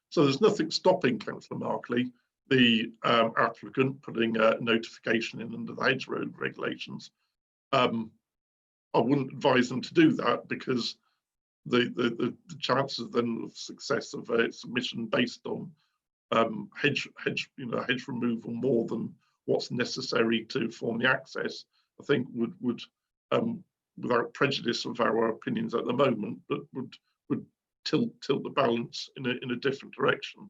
So there's nothing stopping, Councillor Markley, the applicant putting a notification in under the hedgerow regulations. I wouldn't advise them to do that, because the chances then of success of a submission based on hedge removal more than what's necessary to form the access, I think would without prejudice of our opinions at the moment, but would tilt the balance in a different direction.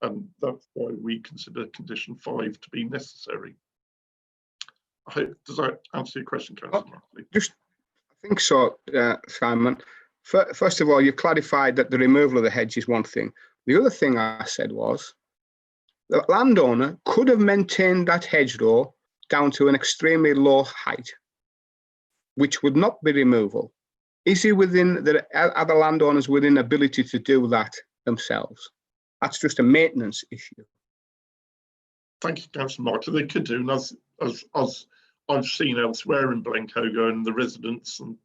And that's why we consider condition 5 to be necessary. I hope, does that answer your question, Councillor Markley? I think so, Simon. First of all, you clarified that the removal of the hedge is one thing. The other thing I said was the landowner could have maintained that hedgerow down to an extremely low height, which would not be removal. Is he within, the other landowners within ability to do that themselves? That's just a maintenance issue. Thank you, Councillor Markley. They could do, and as I've seen elsewhere in Blencogo, and the residents and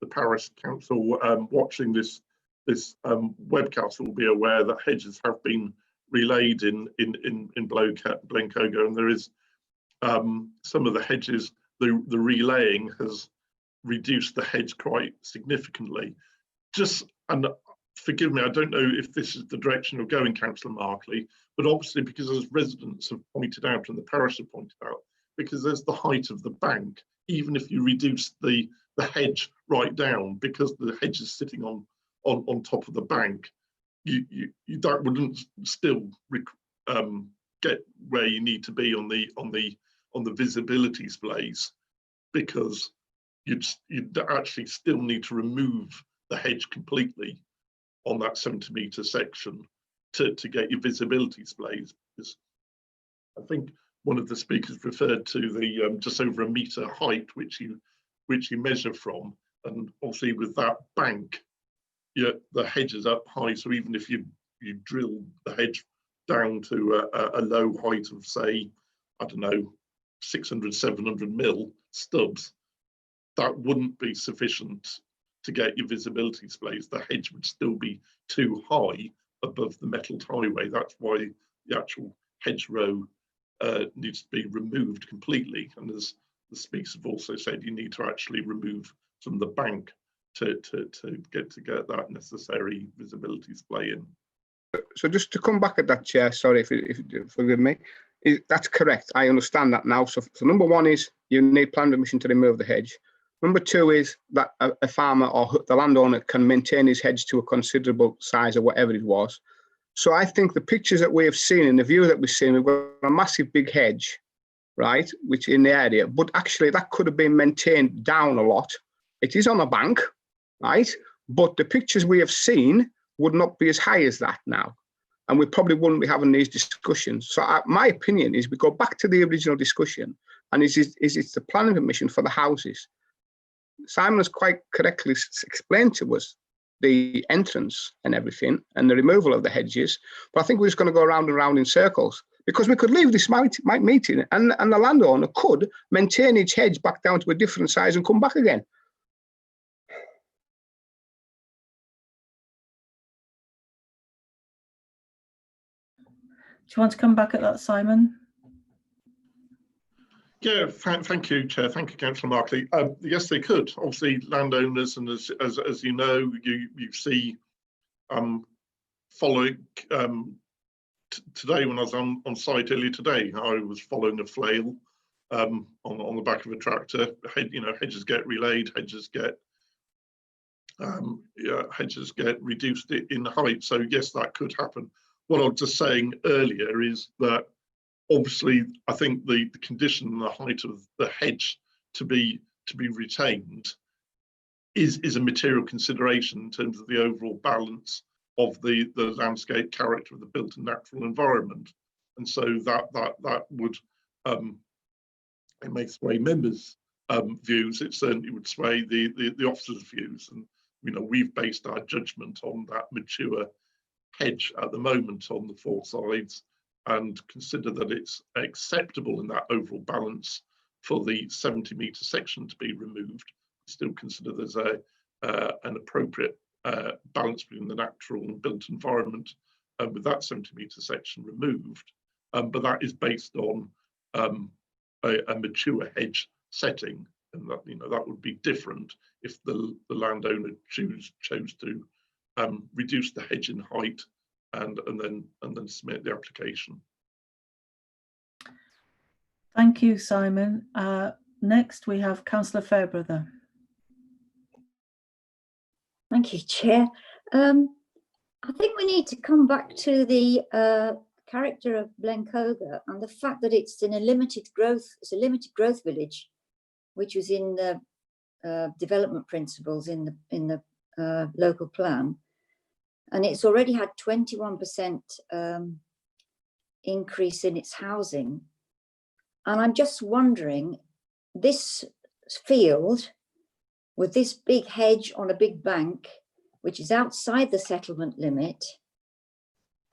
the parish council watching this webcast will be aware that hedges have been relayed in Blencogo, and there is some of the hedges, the relaying has reduced the hedge quite significantly. And forgive me, I don't know if this is the direction of going, Councillor Markley, but obviously, because as residents have pointed out and the parish have pointed out, because there's the height of the bank, even if you reduce the hedge right down, because the hedge is sitting on top of the bank, that wouldn't still get where you need to be on the visibility displays, because you'd actually still need to remove the hedge completely on that 70-metre section to get your visibility displays. Because I think one of the speakers referred to the just over a metre height which you measure from, and obviously with that bank, the hedge is up high, so even if you drill the hedge down to a low height of, say, I don't know, 600, 700 mil stubs, that wouldn't be sufficient to get your visibility displays. The hedge would still be too high above the metalled highway. That's why the actual hedgerow needs to be removed completely. And as the speakers have also said, you need to actually remove some of the bank to get that necessary visibility display in. So just to come back at that, Chair, sorry if you forgive me, that's correct. I understand that now. So number one is you need planning permission to remove the hedge. Number two is that a farmer or the landowner can maintain his hedge to a considerable size or whatever it was. So I think the pictures that we have seen in the view that we've seen, we've got a massive big hedge, right, which in the area, but actually that could have been maintained down a lot. It is on a bank, right, but the pictures we have seen would not be as high as that now, and we probably wouldn't be having these discussions. So my opinion is we go back to the original discussion, and is it the planning permission for the houses? Simon has quite correctly explained to us the entrance and everything and the removal of the hedges, but I think we're just going to go around and round in circles, because we could leave this meeting and the landowner could maintain its hedge back down to a different size and come back again. Do you want to come back at that, Simon? Yeah, thank you, Chair. Thank you, Councillor Markley. Yes, they could. Obviously, landowners, and as you know, you see, following today when I was on site earlier today, I was following a flail on the back of a tractor. Hedges get relayed, hedges get reduced in height. So yes, that could happen. What I was just saying earlier is that obviously I think the condition and the height of the hedge to be retained is a material consideration in terms of the overall balance of the landscape character of the built and natural environment. And so that would it may sway members' views. It certainly would sway the officers' views. And we've based our judgment on that mature hedge at the moment on the four sides, and consider that it's acceptable in that overall balance for the 70-metre section to be removed. Still consider there's an appropriate balance between the natural and built environment with that 70-metre section removed. But that is based on a mature hedge setting, and that would be different if the landowner chose to reduce the hedge in height and then submit the application. Thank you, Simon. Next, we have Councillor Fairbrother. Thank you, Chair. I think we need to come back to the character of Blencogo and the fact that it's in a limited growth village, which was in the development principles in the local plan, and it's already had 21% increase in its housing. And I'm just wondering, this field with this big hedge on a big bank, which is outside the settlement limit,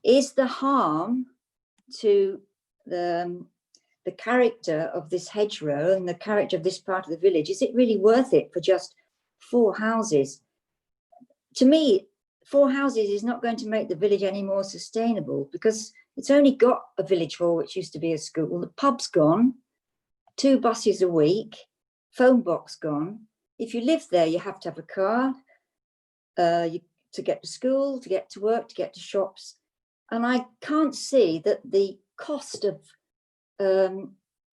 is the harm to the character of this hedgerow and the character of this part of the village, is it really worth it for just 4 houses? To me, 4 houses is not going to make the village any more sustainable, because it's only got a village hall, which used to be a school. The pub's gone, 2 buses a week, phone box gone. If you live there, you have to have a car to get to school, to get to work, to get to shops. And I can't see that the cost of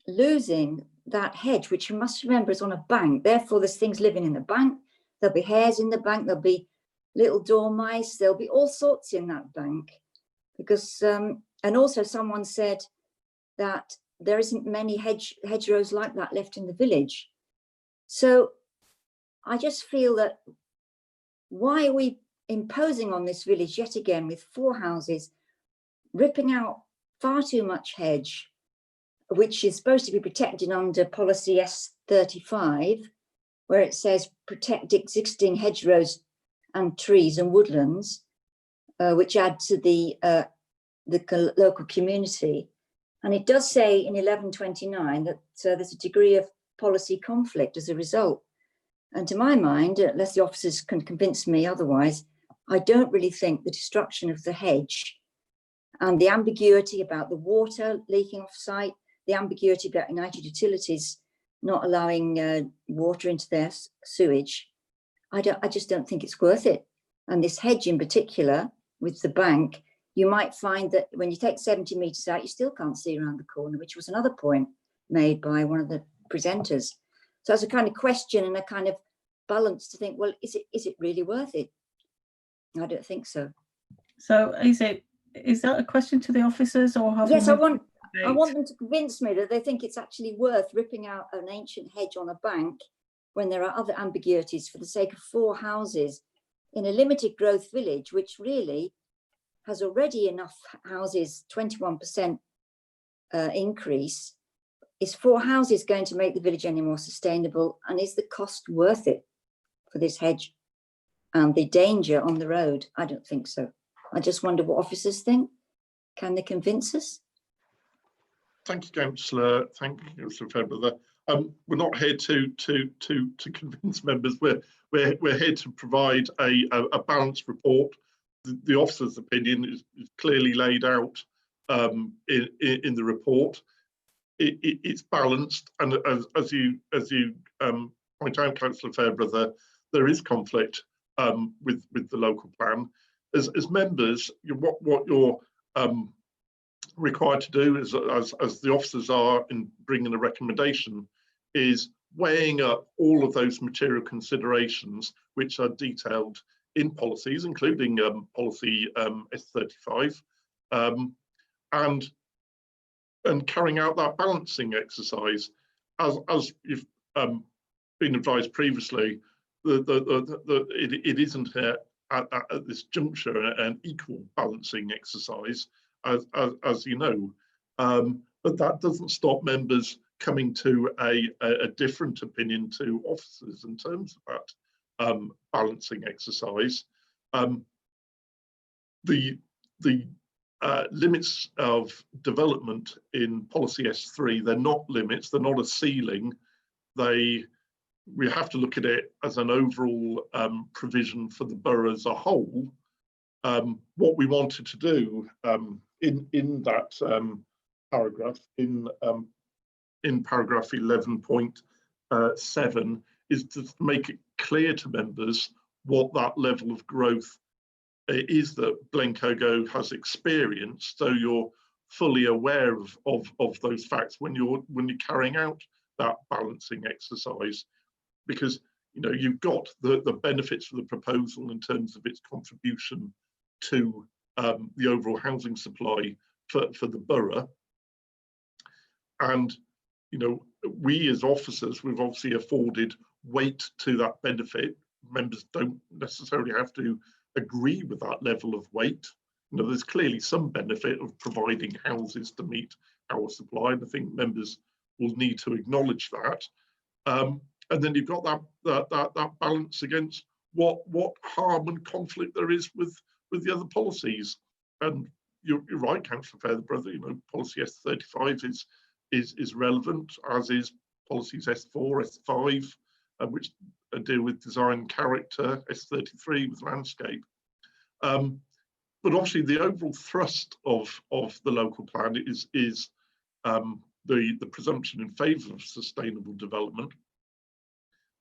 losing that hedge, which you must remember is on a bank, therefore there's things living in the bank, there'll be hares in the bank, there'll be little dormice, there'll be all sorts in that bank. Because, and also someone said that there isn't many hedgerows like that left in the village. So I just feel that, why are we imposing on this village yet again with 4 houses, ripping out far too much hedge, which is supposed to be protected under policy S35, where it says protect existing hedgerows and trees and woodlands, which add to the local community. And it does say in 1129 that there's a degree of policy conflict as a result. And to my mind, unless the officers can convince me otherwise, I don't really think the destruction of the hedge and the ambiguity about the water leaking off site, the ambiguity about United Utilities not allowing water into their sewage, I just don't think it's worth it. And this hedge in particular, with the bank, you might find that when you take 70 metres out, you still can't see around the corner, which was another point made by one of the presenters. So it's a kind of question and a kind of balance to think, well, is it really worth it? I don't think so. So is that a question to the officers, or have yes, I want them to convince me that they think it's actually worth ripping out an ancient hedge on a bank when there are other ambiguities for the sake of 4 houses in a limited growth village, which really has already enough houses, 21% increase. Is 4 houses going to make the village any more sustainable? And is the cost worth it for this hedge and the danger on the road? I don't think so. I just wonder what officers think. Can they convince us? Thank you, Councillor. Thank you, Councillor Fairbrother. We're not here to convince members. We're here to provide a balanced report. The officer's opinion is clearly laid out in the report. it's balanced, and as you point out, Councillor Fairbrother, there is conflict with the local plan. As members, what you're required to do is, as the officers are in bringing a recommendation, is weighing up all of those material considerations which are detailed in policies, including policy S35, and carrying out that balancing exercise. As you've been advised previously, it isn't at this juncture an equal balancing exercise, as you know, but that doesn't stop members coming to a different opinion to officers in terms of that balancing exercise. The limits of development in policy S3, they're not limits, they're not a ceiling. We have to look at it as an overall provision for the borough as a whole. What we wanted to do in that paragraph, in paragraph 11.7, is to make it clear to members what that level of growth is that Blencogo has experienced, so you're fully aware of those facts when you're carrying out that balancing exercise, because you've got the benefits of the proposal in terms of its contribution to the overall housing supply for the borough, and we as officers, we've obviously afforded weight to that benefit. Members don't necessarily have to agree with that level of weight. There's clearly some benefit of providing houses to meet our supply, and I think members will need to acknowledge that. And then you've got that balance against what harm and conflict there is with the other policies. And you're right, Councillor Fairbrother. Policy S35 is relevant, as is policies S4, S5, which deal with design character, S33 with landscape. But obviously the overall thrust of the local plan is the presumption in favour of sustainable development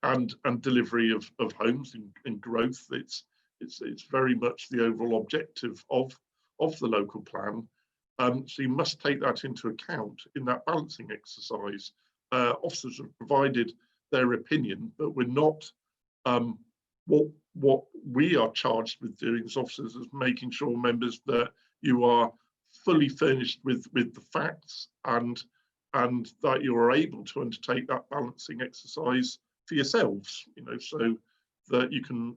and delivery of homes and growth. It's very much the overall objective of the local plan. So you must take that into account in that balancing exercise. Officers have provided their opinion, but we're not, what we are charged with doing as officers is making sure, members, that you are fully furnished with the facts and that you are able to undertake that balancing exercise for yourselves, so that you can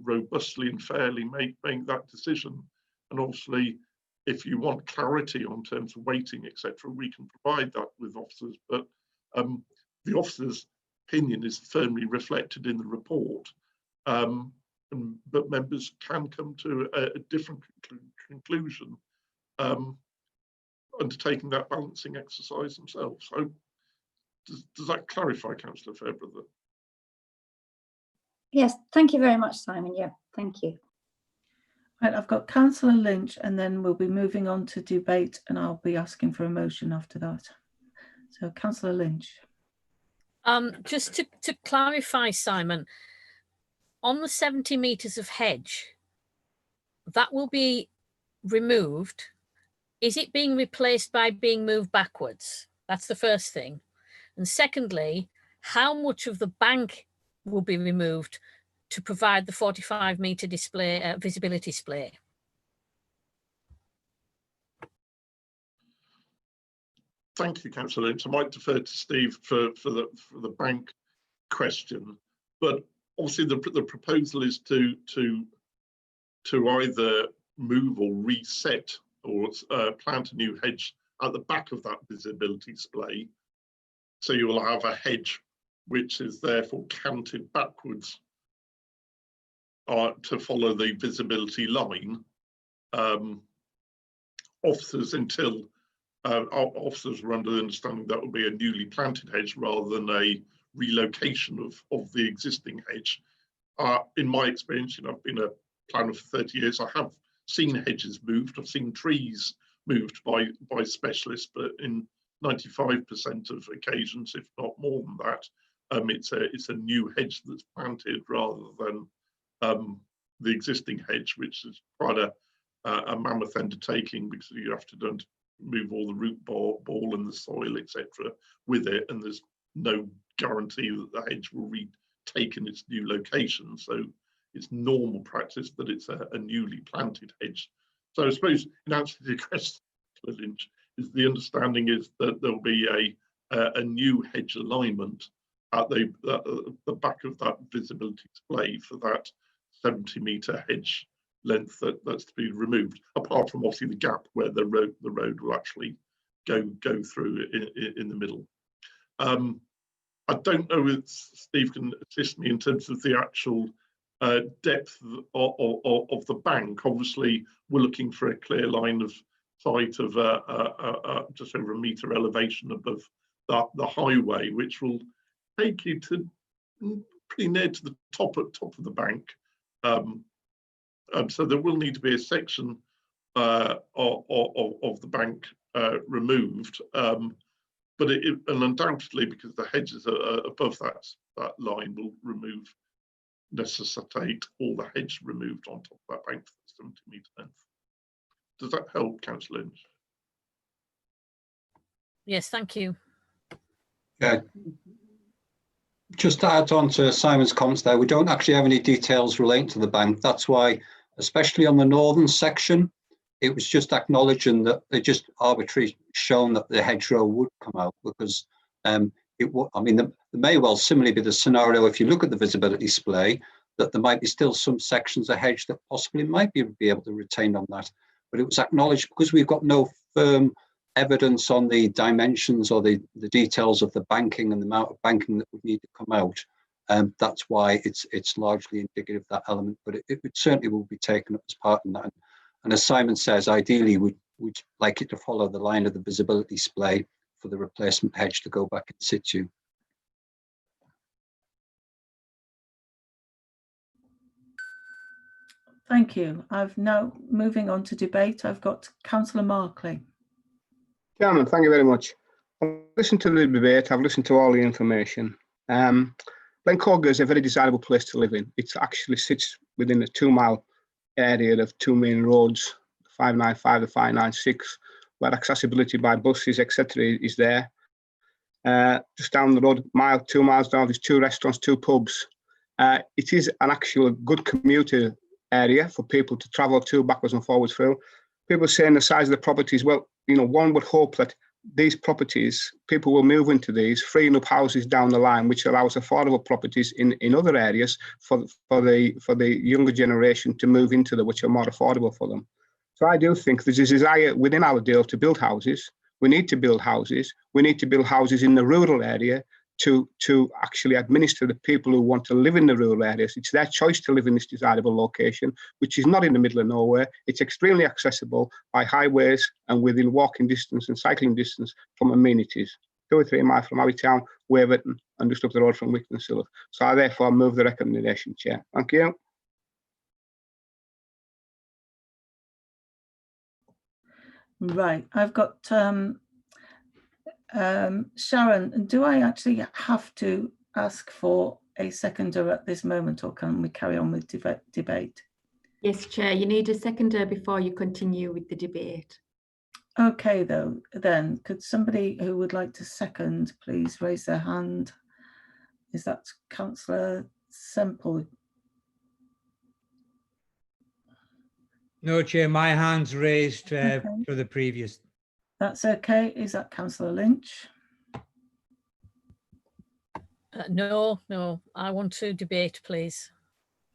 robustly and fairly make that decision. And obviously, if you want clarity on terms of weighting, etc., we can provide that with officers, but the officer's opinion is firmly reflected in the report, but members can come to a different conclusion undertaking that balancing exercise themselves. So does that clarify, Councillor Fairbrother? Yes, thank you very much, Simon. Yeah, thank you. Right, I've got Councillor Lynch, and then we'll be moving on to debate, and I'll be asking for a motion after that. So, Councillor Lynch. Just to clarify, Simon, on the 70 metres of hedge, that will be removed. Is it being replaced by being moved backwards? That's the first thing. And secondly, how much of the bank will be removed to provide the 45-metre display, visibility display? Thank you, Councillor Lynch. I might defer to Steve for the bank question, but obviously the proposal is to either move or reset or plant a new hedge at the back of that visibility display. So you will have a hedge which is therefore canted backwards to follow the visibility line. Officers were under the understanding that would be a newly planted hedge rather than a relocation of the existing hedge. In my experience, I've been a planner for 30 years. I have seen hedges moved. I've seen trees moved by specialists, but in 95% of occasions, if not more than that, it's a new hedge that's planted rather than the existing hedge, which is quite a mammoth undertaking because you have to move all the root ball and the soil, etc., with it, and there's no guarantee that the hedge will retake in its new location. So it's normal practice that it's a newly planted hedge. So I suppose in answer to your question, Lynch, is the understanding is that there'll be a new hedge alignment at the back of that visibility display for that 70-metre hedge length that's to be removed, apart from obviously the gap where the road will actually go through in the middle. I don't know if Steve can assist me in terms of the actual depth of the bank. Obviously, we're looking for a clear line of sight of just over a metre elevation above the highway, which will take you to pretty near to the top of the bank. So there will need to be a section of the bank removed, but and undoubtedly, because the hedges are above that line, will necessitate all the hedge removed on top of that bank for 70-metre length. Does that help, Councillor Lynch? Yes, thank you. Yeah. Just to add on to Simon's comments there, we don't actually have any details relating to the bank. That's why, especially on the northern section, it was just acknowledging that they just arbitrarily shown that the hedgerow would come out, because I mean, there may well similarly be the scenario, if you look at the visibility display, that there might be still some sections of hedge that possibly might be able to retain on that. But it was acknowledged, because we've got no firm evidence on the dimensions or the details of the banking and the amount of banking that would need to come out. That's why it's largely indicative of that element, but it certainly will be taken up as part of that. And as Simon says, ideally we'd like it to follow the line of the visibility display for the replacement hedge to go back in situ. Thank you. I've now moving on to debate. I've got Councillor Markley. Chairman, thank you very much. I've listened to the debate, I've listened to all the information. Blencogo is a very desirable place to live in. It actually sits within a 2-mile area of 2 main roads, 595 and 596, where accessibility by buses, etc. is there. Just down the road, 2 miles down, there's 2 restaurants, 2 pubs. It is an actual good commuter area for people to travel to backwards and forwards through. People saying the size of the properties, well, you know, one would hope that these properties, people will move into these, freeing up houses down the line, which allows affordable properties in other areas for the younger generation to move into which are more affordable for them. So I do think there's a desire within Allerdale to build houses. We need to build houses. We need to build houses in the rural area to actually administer the people who want to live in the rural areas. It's their choice to live in this desirable location, which is not in the middle of nowhere. It's extremely accessible by highways and within walking distance and cycling distance from amenities. 2 or 3 miles from Abbey Town, Waverton, and just up the road from Wickton Silver. So I therefore move the recommendation, Chair. Thank you. Right, I've got Sharon, do I actually have to ask for a seconder at this moment, or can we carry on with debate? Yes, Chair, you need a seconder before you continue with the debate. Okay, then could somebody who would like to second please raise their hand? Is that Councillor Semple? No, Chair, my hand's raised for the previous. That's okay. Is that Councillor Lynch? No, I want to debate, please.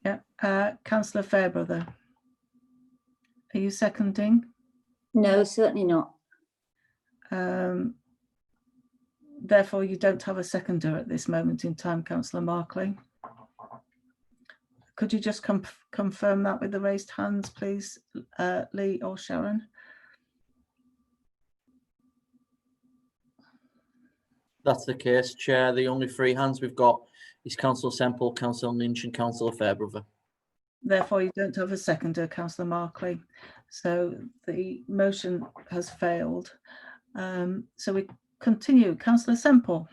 Yeah, Councillor Fairbrother. Are you seconding? No, certainly not. Therefore, you don't have a seconder at this moment in time, Councillor Markley. Could you just confirm that with the raised hands, please, Lee or Sharon? That's the case, Chair. The only 3 hands we've got is Councillor Semple, Councillor Lynch and Councillor Fairbrother. Therefore, you don't have a seconder, Councillor Markley. So the motion has failed. So we continue. Councillor Semple.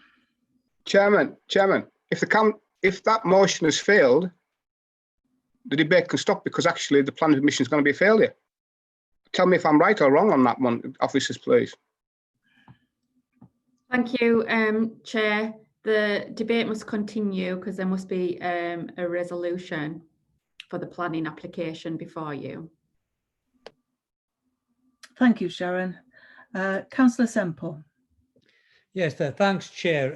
Chairman, if that motion has failed, the debate can stop because actually the planning permission is going to be a failure. Tell me if I'm right or wrong on that one, officers, please. Thank you, Chair. The debate must continue because there must be a resolution for the planning application before you. Thank you, Sharon. Councillor Semple. Yes, thanks, Chair.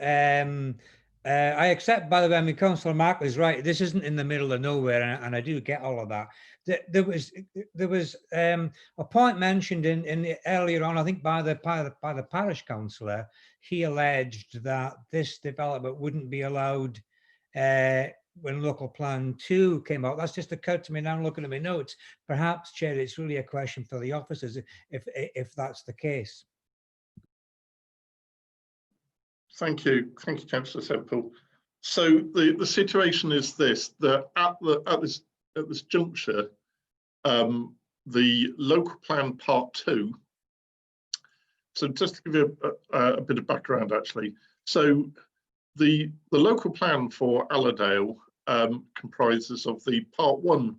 I accept, by the way, I mean, Councillor Mark was right. This isn't in the middle of nowhere, and I do get all of that. There was a point mentioned in earlier on, I think, by the parish councillor. He alleged that this development wouldn't be allowed when local plan 2 came out. That's just occurred to me now looking at my notes. Perhaps, Chair, it's really a question for the officers if that's the case. Thank you, Councillor Semple. So the situation is this: that at this juncture, the local plan part 2. So just to give you a bit of background, actually, so the local plan for Allerdale comprises of the part 1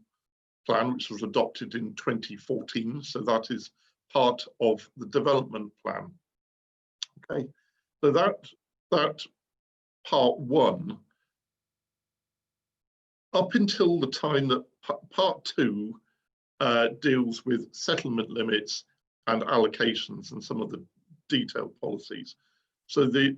plan, which was adopted in 2014. So that is part of the development plan. Okay, so that part 1, up until the time that part 2 deals with settlement limits and allocations and some of the detailed policies. So the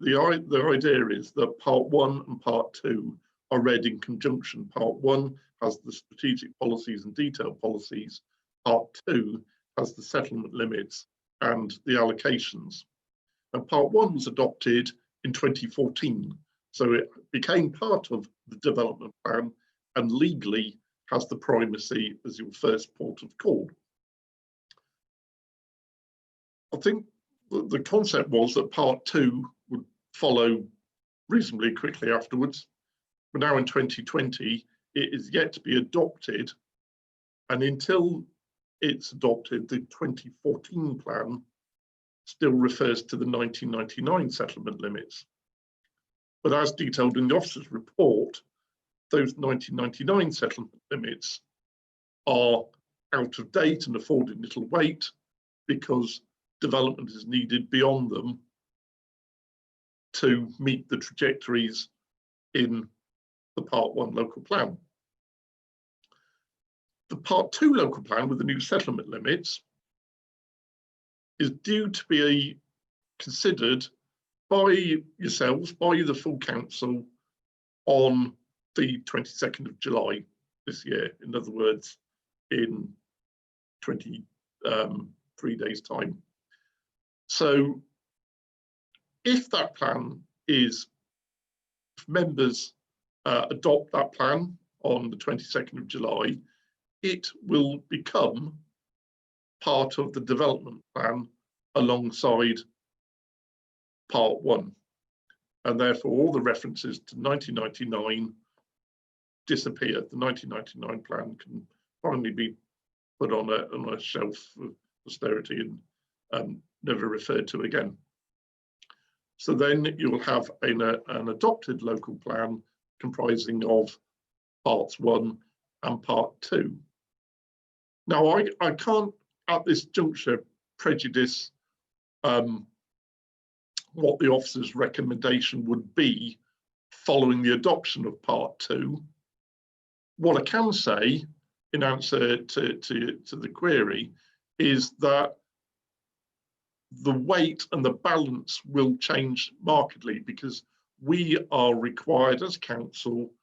idea is that part 1 and part 2 are read in conjunction. Part 1 has the strategic policies and detailed policies. Part 2 has the settlement limits and the allocations. And part 1 was adopted in 2014. So it became part of the development plan and legally has the primacy as your first port of call. I think the concept was that part 2 would follow reasonably quickly afterwards. But now in 2020, it is yet to be adopted. And until it's adopted, the 2014 plan still refers to the 1999 settlement limits. But as detailed in the officer's report, those 1999 settlement limits are out of date and affording little weight because development is needed beyond them to meet the trajectories in the part 1 local plan. The part 2 local plan with the new settlement limits is due to be considered by yourselves, by the full council, on the 22nd of July this year. In other words, in 23 days' time. So if that plan is, if members adopt that plan on the 22nd of July, it will become part of the development plan alongside part 1. And therefore all the references to 1999 disappear. The 1999 plan can finally be put on a shelf for posterity and never referred to again. So then you will have an adopted local plan comprising of parts 1 and part 2. Now, I can't at this juncture prejudice what the officer's recommendation would be following the adoption of part 2. What I can say in answer to the query is that the weight and the balance will change markedly because we are required as council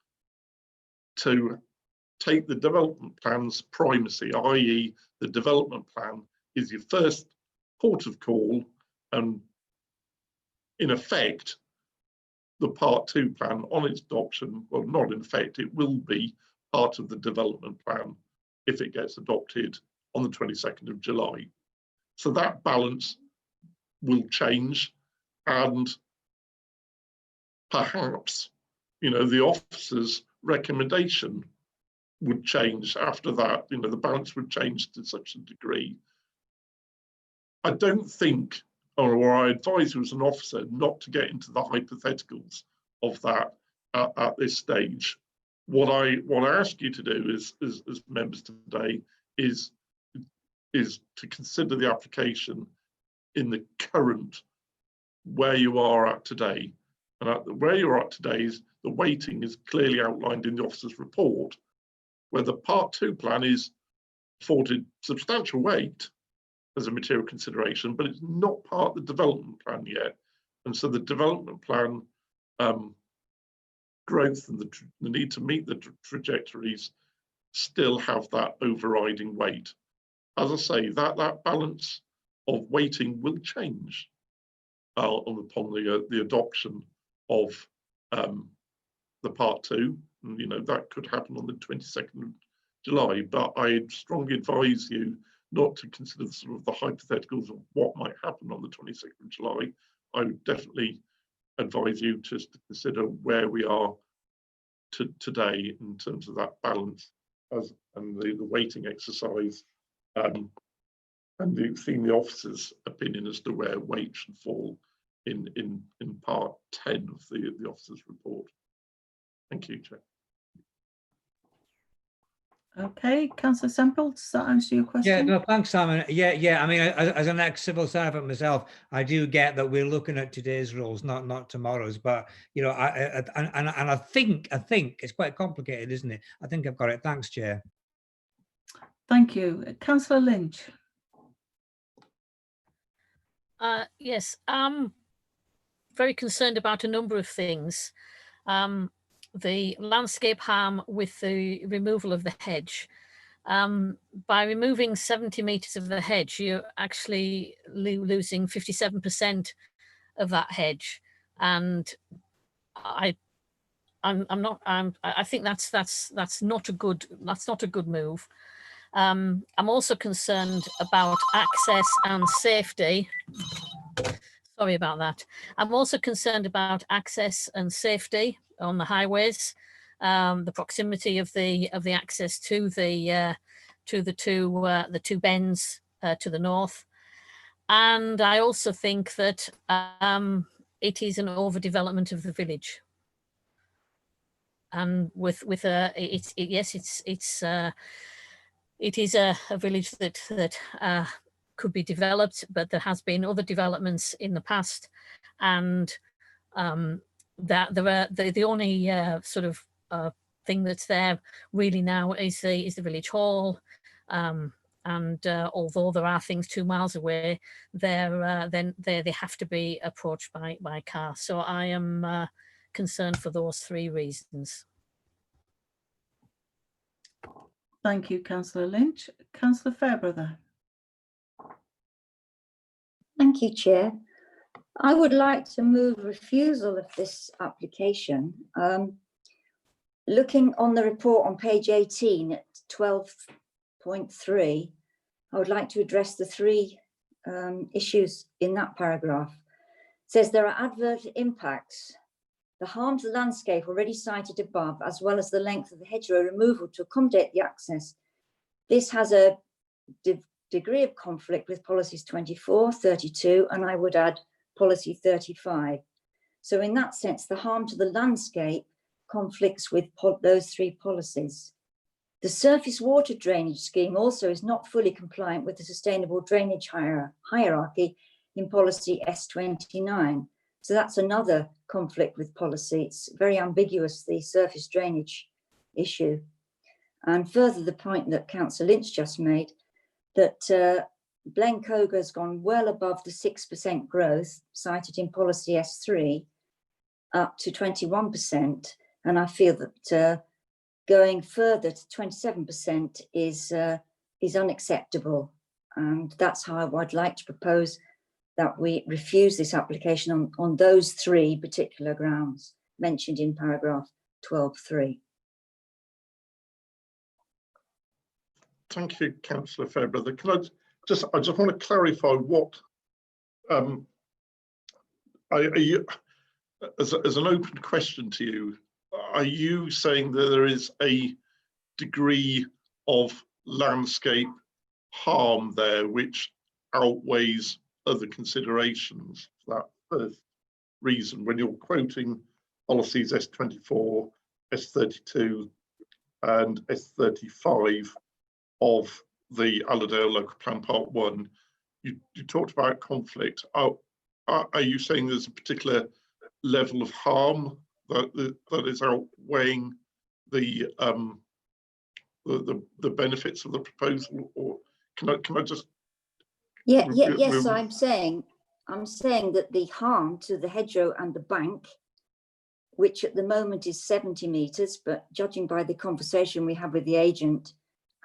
to take the development plan's primacy, i.e. the development plan is your first port of call, and in effect the part 2 plan on its adoption, well, not in effect, it will be part of the development plan if it gets adopted on the 22nd of July. So that balance will change, and perhaps, you know, the officer's recommendation would change after that. You know, the balance would change to such a degree. I don't think or I advise you as an officer not to get into the hypotheticals of that at this stage. What I ask you to do as members today is to consider the application in the current where you are at today. And where you're at today is the weighting is clearly outlined in the officer's report, where the Part 2 plan is afforded substantial weight as a material consideration, but it's not part of the development plan yet. And so the development plan growth and the need to meet the trajectories still have that overriding weight. As I say, that balance of weighting will change upon the adoption of the Part 2. And, you know, that could happen on the 22nd of July, but I strongly advise you not to consider sort of the hypotheticals of what might happen on the 22nd of July. I would definitely advise you just to consider where we are today in terms of that balance and the weighting exercise, and seeing the officer's opinion as to where weight should fall in part 10 of the officer's report. Thank you, Chair. Okay, Councillor Semple, does that answer your question? Yeah, no, thanks, Simon. Yeah. I mean, as an ex-civil servant myself, I do get that we're looking at today's rules, not tomorrow's. But you know, I think it's quite complicated, isn't it? I think I've got it. Thanks, Chair. Thank you, Councillor Lynch. Yes, I'm very concerned about a number of things. The landscape harm with the removal of the hedge. By removing 70 metres of the hedge, you're actually losing 57% of that hedge, and I think that's not a good move. I'm also concerned about access and safety. Sorry about that. I'm also concerned about access and safety on the highways, the proximity of the access to the two bends to the north, and I also think that it is an overdevelopment of the village. And it is a village that could be developed, but there has been other developments in the past, and that the only sort of thing that's there really now is the village hall, and although there are things 2 miles away, then they have to be approached by car. So I am concerned for those 3 reasons. Thank you, Councillor Lynch. Councillor Fairbrother. Thank you, Chair. I would like to move refusal of this application. Looking on the report on page 18 at 12.3, I would like to address the 3 issues in that paragraph. It says there are adverse impacts. The harm to the landscape already cited above, as well as the length of the hedgerow removal to accommodate the access. This has a degree of conflict with policies 24, 32, and I would add policy 35. So in that sense, the harm to the landscape conflicts with those 3 policies. The surface water drainage scheme also is not fully compliant with the sustainable drainage hierarchy in policy S29. So that's another conflict with policy. It's very ambiguous, the surface drainage issue. And further, the point that Councillor Lynch just made, that Blencogo has gone well above the 6% growth cited in policy S3, up to 21%. And I feel that going further to 27% is unacceptable. And that's how I would like to propose that we refuse this application on those 3 particular grounds mentioned in paragraph 12.3. Thank you, Councillor Fairbrother. Can I just want to clarify what are you, as an open question to you, are you saying that there is a degree of landscape harm there which outweighs other considerations for that first reason when you're quoting policies S24, S32 and S35 of the Allerdale Local Plan Part 1, you talked about conflict. Are you saying there's a particular level of harm that is outweighing the benefits of the proposal, or can I just? Yes, I'm saying that the harm to the hedgerow and the bank, which at the moment is 70 metres, but judging by the conversation we had with the agent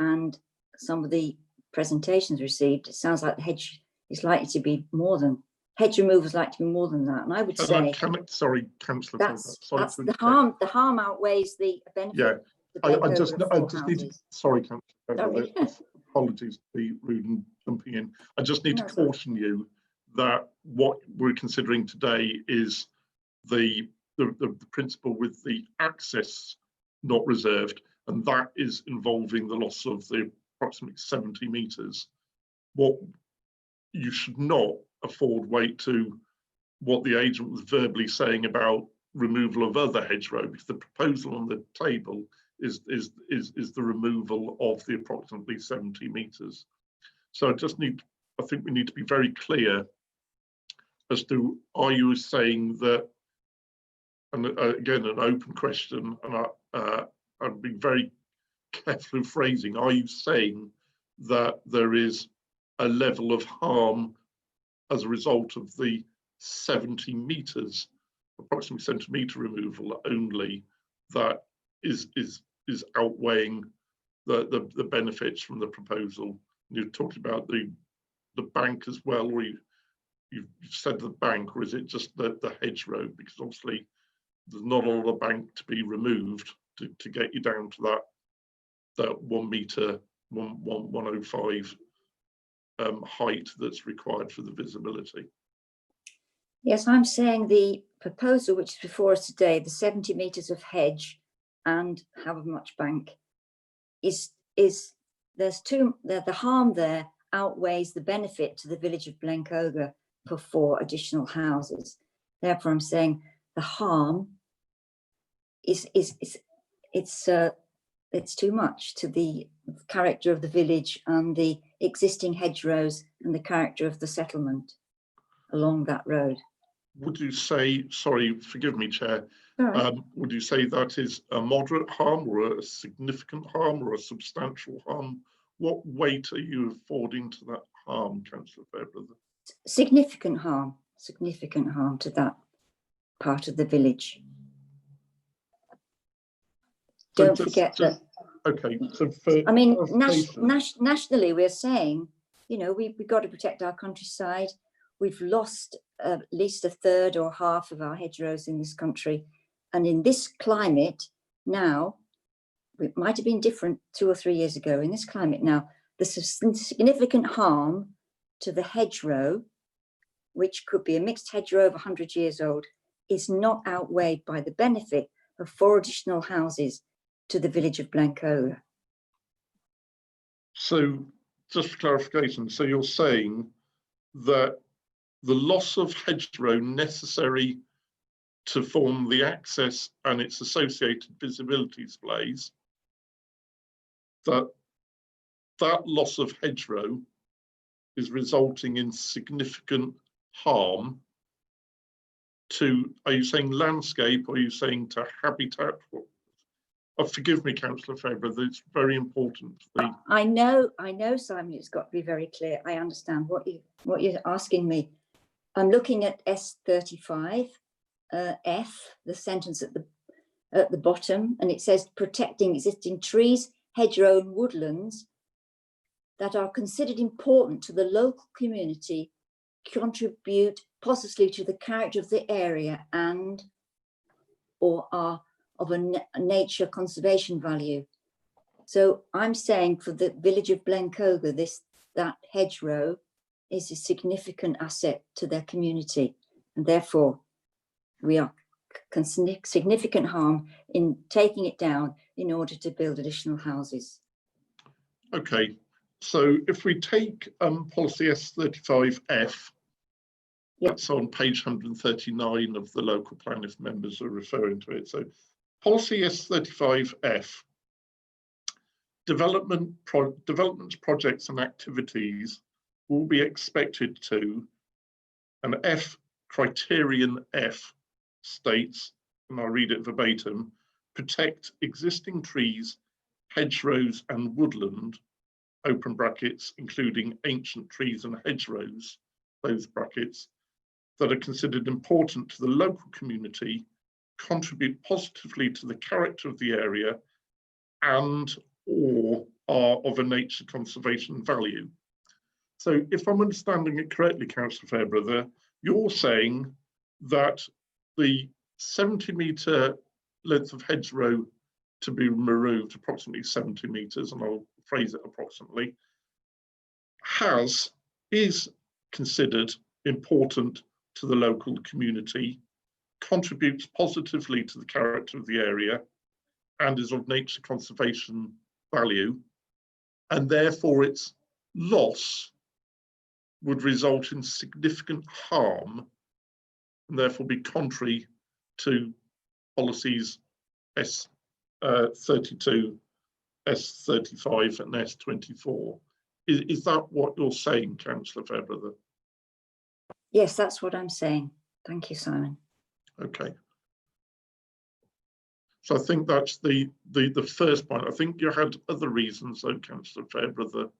and some of the presentations received, it sounds like the hedge is likely to be more than, hedge removal is likely to be more than that. And I would say, sorry, Councillor, that's the harm outweighs the benefit. Yeah, I just need to, sorry, Councillor, apologies to be rude and jumping in. I just need to caution you that what we're considering today is the principle with the access not reserved, and that is involving the loss of the approximately 70 metres. What you should not afford weight to what the agent was verbally saying about removal of other hedgerow, because the proposal on the table is the removal of the approximately 70 metres. So I think we need to be very clear as to, are you saying that, and again, an open question, and I'd be very careful in phrasing, are you saying that there is a level of harm as a result of the 70 metres, approximately centimetre removal only, that is outweighing the benefits from the proposal? You talked about the bank as well, or you've said the bank, or is it just the hedgerow? Because obviously there's not a lot of bank to be removed to get you down to that 1 metre, 105 height that's required for the visibility. yes, I'm saying the proposal which is before us today, the 70 metres of hedge and however much bank, the harm there outweighs the benefit to the village of Blencogo for 4 additional houses. Therefore, I'm saying the harm it's too much to the character of the village and the existing hedgerows and the character of the settlement along that road. Would you say, sorry, forgive me, Chair, Right. would you say that is a moderate harm or a significant harm or a substantial harm? What weight are you affording to that harm, Councillor Fairbrother? Significant harm to that part of the village. Don't forget that. Okay, so I mean, nationally, we're saying, you know, we've got to protect our countryside. We've lost at least a third or half of our hedgerows in this country. And in this climate now, it might have been different 2 or 3 years ago. In this climate now, there's significant harm to the hedgerow, which could be a mixed hedgerow of 100 years old, is not outweighed by the benefit of 4 additional houses to the village of Blencogo. So just for clarification, so you're saying that the loss of hedgerow necessary to form the access and its associated visibility displays, that loss of hedgerow is resulting in significant harm to, are you saying landscape, or are you saying to habitat? Forgive me, Councillor Fairbrother, it's very important. I know, Simon, it's got to be very clear. I understand what you're asking me. I'm looking at S35, F, the sentence at the bottom, and it says protecting existing trees, hedgerow and woodlands that are considered important to the local community, contribute positively to the character of the area and or are of a nature conservation value. So I'm saying for the village of Blencogo, that hedgerow is a significant asset to their community, and therefore we are significant harm in taking it down in order to build additional houses. Okay, so if we take policy S35F, That's on page 139 of the local plan if members are referring to it. So policy S35F, developments, projects and activities will be expected to, and F, criterion F states, and I'll read it verbatim, protect existing trees, hedgerows and woodland, open brackets, including ancient trees and hedgerows, close brackets, that are considered important to the local community, contribute positively to the character of the area, and or are of a nature conservation value. So if I'm understanding it correctly, Councillor Fairbrother, you're saying that the 70-metre length of hedgerow to be removed, approximately 70 metres, and I'll phrase it approximately, is considered important to the local community, contributes positively to the character of the area, and is of nature conservation value, and therefore its loss would result in significant harm and therefore be contrary to policies S32, S35 and S24. Is that what you're saying, Councillor Fairbrother? Yes, that's what I'm saying. Thank you, Simon. Okay. So I think that's the first point. I think you had other reasons though, Councillor Fairbrother.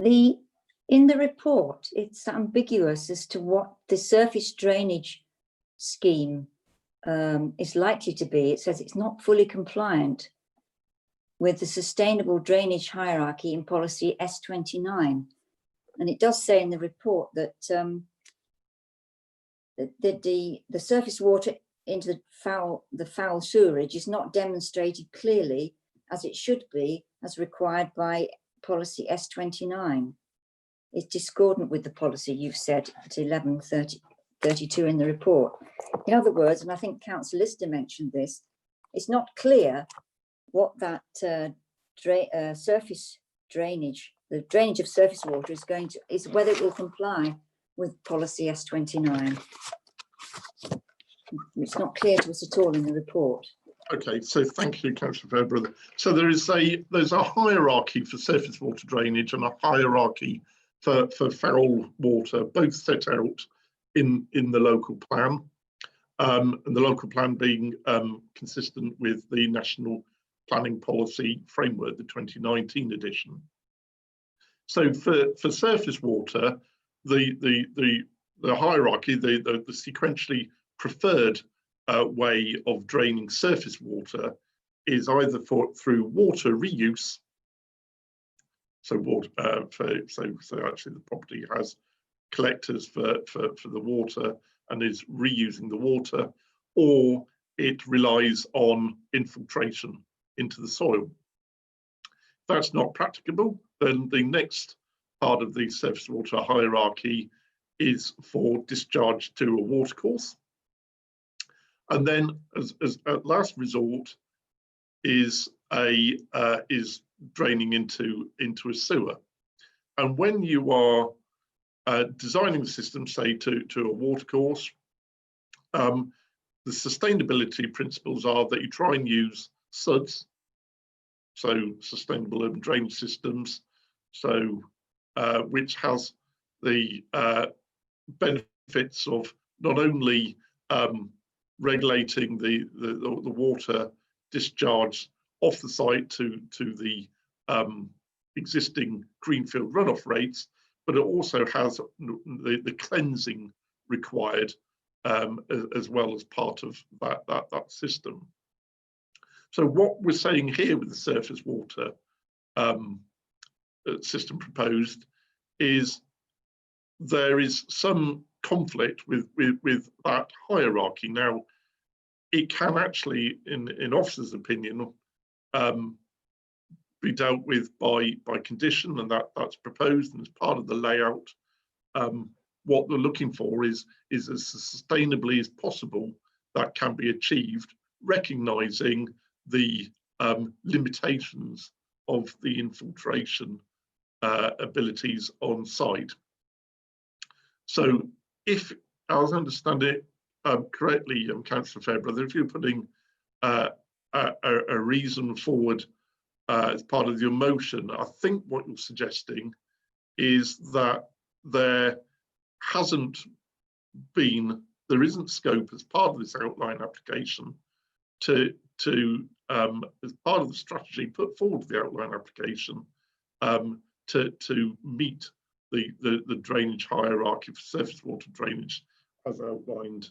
In the report, it's ambiguous as to what the surface drainage scheme is likely to be. It says it's not fully compliant with the sustainable drainage hierarchy in policy S29. And it does say in the report that the surface water into the foul sewerage is not demonstrated clearly as it should be, as required by policy S29. It's discordant with the policy you've said at 1132 in the report. In other words, and I think Councillor Lister mentioned this, it's not clear what that surface drainage, the drainage of surface water is whether it will comply with policy S29. It's not clear to us at all in the report. Okay, so thank you, Councillor Fairbrother. So there's a hierarchy for surface water drainage and a hierarchy for foul water, both set out in the local plan, and the local plan being consistent with the National Planning Policy Framework, the 2019 edition. So for surface water, the hierarchy, the sequentially preferred way of draining surface water is either through water reuse. So so actually the property has collectors for the water and is reusing the water, or it relies on infiltration into the soil. If that's not practicable, then the next part of the surface water hierarchy is for discharge to a watercourse. And then as a last resort is draining into a sewer. And when you are designing the system, say to a watercourse, the sustainability principles are that you try and use SUDS, so sustainable urban drainage systems, so which has the benefits of not only regulating the water discharge off the site to the existing greenfield runoff rates, but it also has the cleansing required as well as part of that system. So what we're saying here with the surface water system proposed is there is some conflict with that hierarchy. Now, it can actually, in officers' opinion, be dealt with by condition, and that's proposed, and as part of the layout, what they're looking for is as sustainably as possible that can be achieved, recognising the limitations of the infiltration abilities on site. So if I was understand it correctly, Councillor Fairbrother, if you're putting a reason forward as part of your motion, I think what you're suggesting is that there isn't scope as part of this outline application to as part of the strategy put forward the outline application to meet the drainage hierarchy for surface water drainage as outlined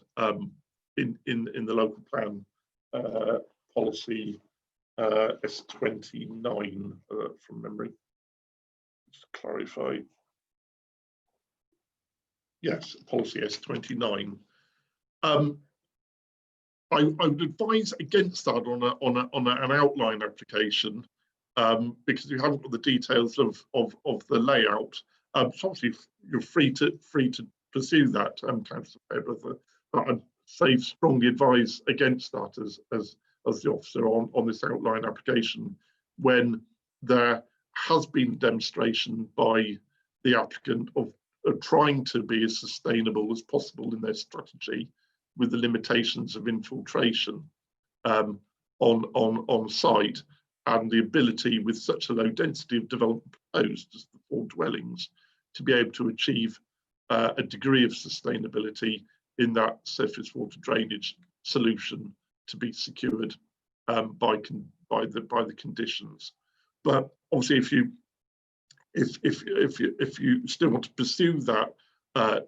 in the local plan policy S29 from memory. Just to clarify. Yes, policy S29. I would advise against that on an outline application because you haven't got the details of the layout. So obviously you're free to pursue that, Councillor Fairbrother, but I'd say strongly advise against that as the officer on this outline application when there has been demonstration by the applicant of trying to be as sustainable as possible in their strategy with the limitations of infiltration on site and the ability with such a low density of development proposed as the 4 dwellings to be able to achieve a degree of sustainability in that surface water drainage solution to be secured by the conditions. But obviously if you still want to pursue that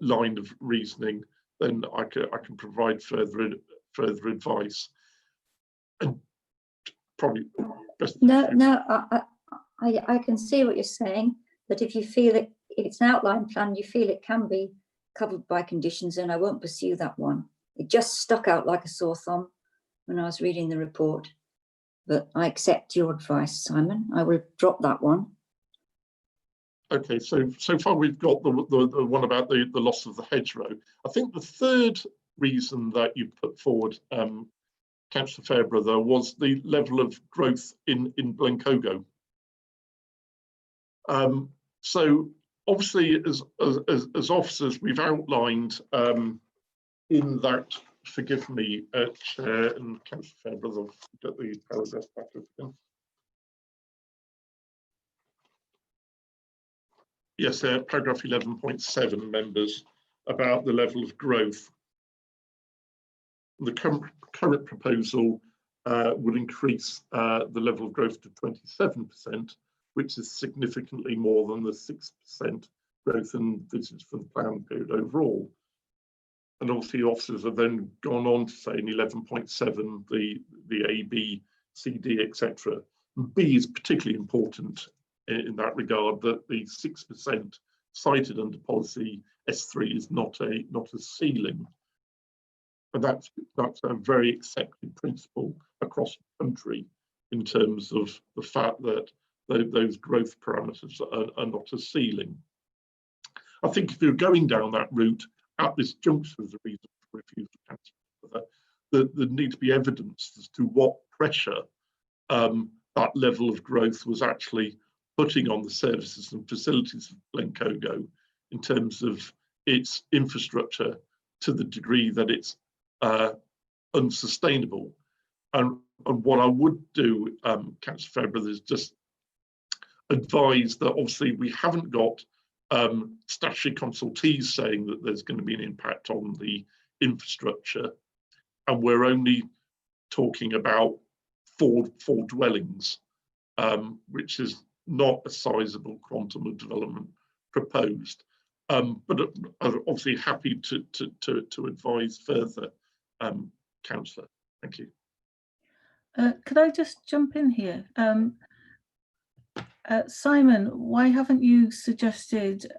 line of reasoning, then I can provide further advice. And probably best. No, I can see what you're saying, but if you feel it, if it's an outline plan, you feel it can be covered by conditions, then I won't pursue that one. It just stuck out like a sore thumb when I was reading the report. But I accept your advice, Simon. I will drop that one. Okay, so far we've got the one about the loss of the hedgerow. I think the third reason that you put forward, Councillor Fairbrother, was the level of growth in Blencogo. So obviously, as officers, we've outlined in that. Forgive me, Chair and Councillor Fairbrother, get the paragraph back up again. Yes, paragraph 11.7, members, about the level of growth. The current proposal would increase the level of growth to 27%, which is significantly more than the 6% growth envisaged for the plan period overall. And obviously officers have then gone on to say in 11.7, the A, B, C, D, etc. B is particularly important in that regard, that the 6% cited under policy S3 is not a ceiling. And that's a very accepted principle across the country in terms of the fact that those growth parameters are not a ceiling. I think if you're going down that route at this juncture as a reason for refusal, there need to be evidence as to what pressure that level of growth was actually putting on the services and facilities of Blencogo in terms of its infrastructure to the degree that it's unsustainable. And what I would do, Councillor Fairbrother, is just advise that obviously we haven't got statutory consultees saying that there's going to be an impact on the infrastructure, and we're only talking about four dwellings, which is not a sizable quantum of development proposed. But I'm obviously happy to advise further, Councillor. Thank you. Could I just jump in here? Simon, why haven't you suggested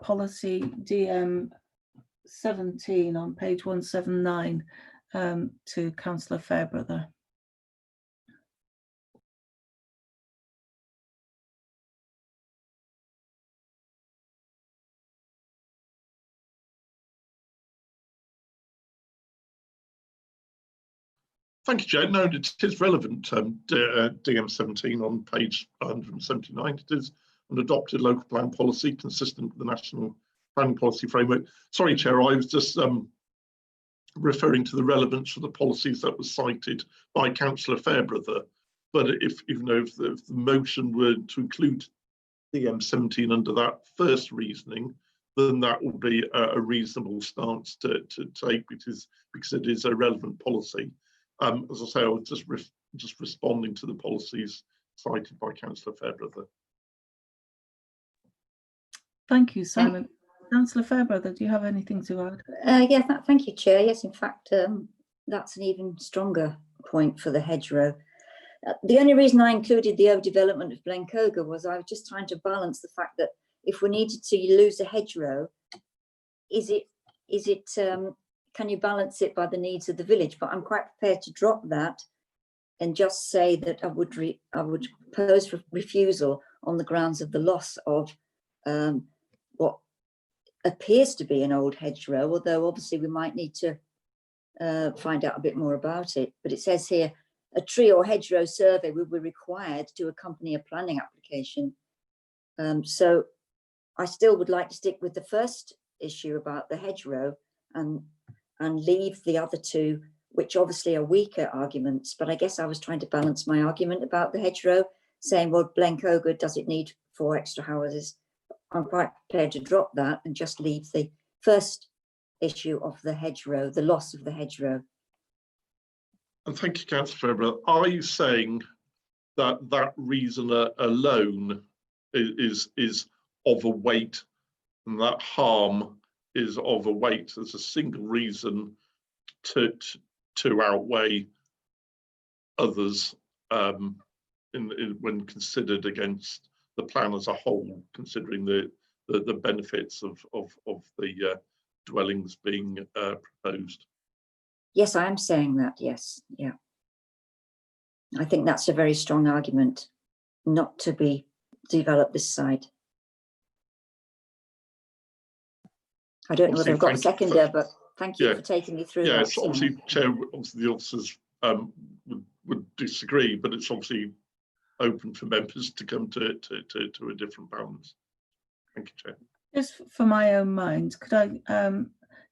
policy DM 17 on page 179 to Councillor Fairbrother? Thank you, Joe. No, it is relevant. DM 17 on page 179. It is an adopted local plan policy consistent with the National planning policy framework. Sorry, Chair, I was just referring to the relevance of the policies that were cited by Councillor Fairbrother. But if the motion were to include the M17 under that first reasoning, then that would be a reasonable stance to take, because it is a relevant policy. As I say, I was just responding to the policies cited by Councillor Fairbrother. Thank you, Simon. Councillor Fairbrother, do you have anything to add? Yeah, thank you, Chair. Yes, in fact, that's an even stronger point for the hedgerow. The only reason I included the overdevelopment of Blencogo was I was just trying to balance the fact that if we needed to lose a hedgerow, can you balance it by the needs of the village? But I'm quite prepared to drop that and just say that I would propose for refusal on the grounds of the loss of what appears to be an old hedgerow, although obviously we might need to find out a bit more about it. But it says here, a tree or hedgerow survey will be required to accompany a planning application. So I still would like to stick with the first issue about the hedgerow and leave the other two, which obviously are weaker arguments. But I guess I was trying to balance my argument about the hedgerow, saying, well, Blencogo, does it need 4 extra houses? I'm quite prepared to drop that and just leave the first issue of the hedgerow, the loss of the hedgerow. And thank you, Councillor Fairbrother. Are you saying that that reason alone is of a weight, and that harm is of a weight as a single reason to outweigh others when considered against the plan as a whole, considering the benefits of the dwellings being proposed? Yes, I am saying that, yes, yeah. I think that's a very strong argument not to be developed this side. I don't know whether I've got a seconder, but thank you for taking me through that. Yes, obviously, Chair, obviously the officers would disagree, but it's obviously open for members to come to a different balance. Thank you, Chair. Just for my own mind, could I,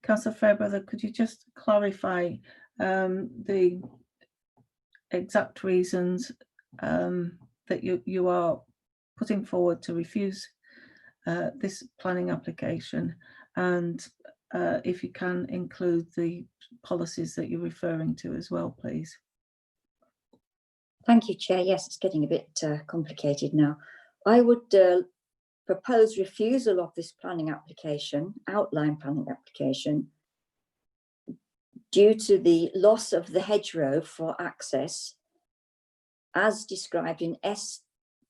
Councillor Fairbrother, could you just clarify the exact reasons that you are putting forward to refuse this planning application, and if you can include the policies that you're referring to as well, please? Thank you, Chair. Yes, it's getting a bit complicated now. I would propose refusal of this planning application, outline planning application, due to the loss of the hedgerow for access as described in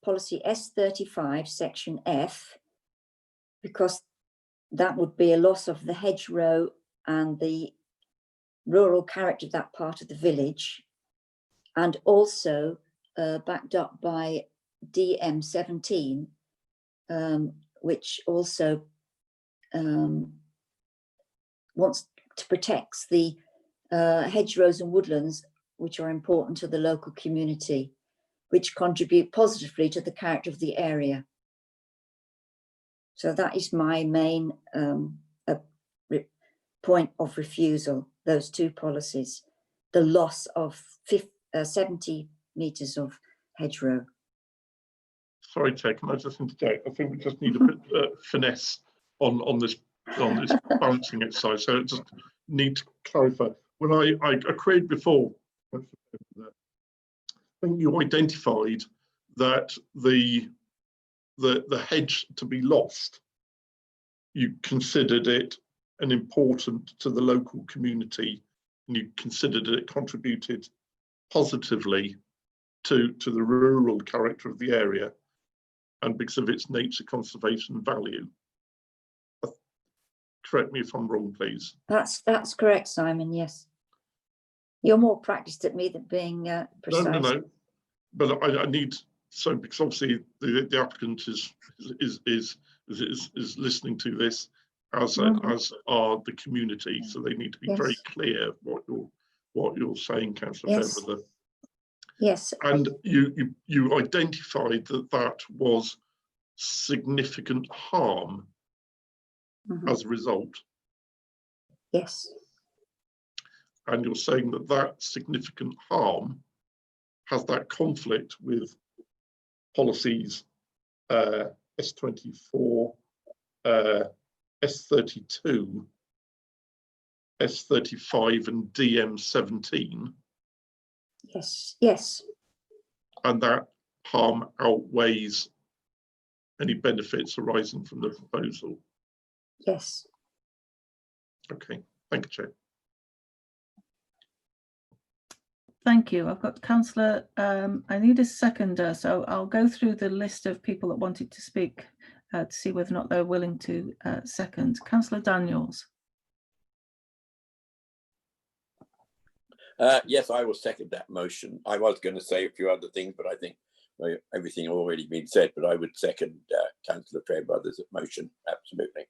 policy S35 section F, because that would be a loss of the hedgerow and the rural character of that part of the village, and also backed up by DM17, which also wants to protect the hedgerows and woodlands, which are important to the local community, which contribute positively to the character of the area. So that is my main point of refusal, those two policies, the loss of 70 metres of hedgerow. Sorry, Chair, can I just interject? I think we just need a bit finesse on this balancing exercise. So I just need to clarify. When I queried before, I think you identified that the hedge to be lost, you considered it an important to the local community, and you considered it contributed positively to the rural character of the area, and because of its nature conservation value. Correct me if I'm wrong, please. That's correct, Simon. Yes, you're more practiced at me than being precise. No. But I need, so because obviously the applicant is listening to this, as are the community, so they need to be very clear what you're saying, Councillor Fairbrother. Yes. And you identified that was significant harm as a result. Yes. And you're saying that that significant harm has that conflict with policies S24, S32, S35 and DM17. Yes, yes. And that harm outweighs any benefits arising from the proposal. Yes. Okay, thank you, Chair. Thank you. I've got Councillor, I need a seconder, so I'll go through the list of people that wanted to speak to see whether or not they're willing to second. Councillor Daniels. Yes, I will second that motion. I was going to say a few other things, but I think everything already been said, but I would second Councillor Fairbrother's motion, absolutely.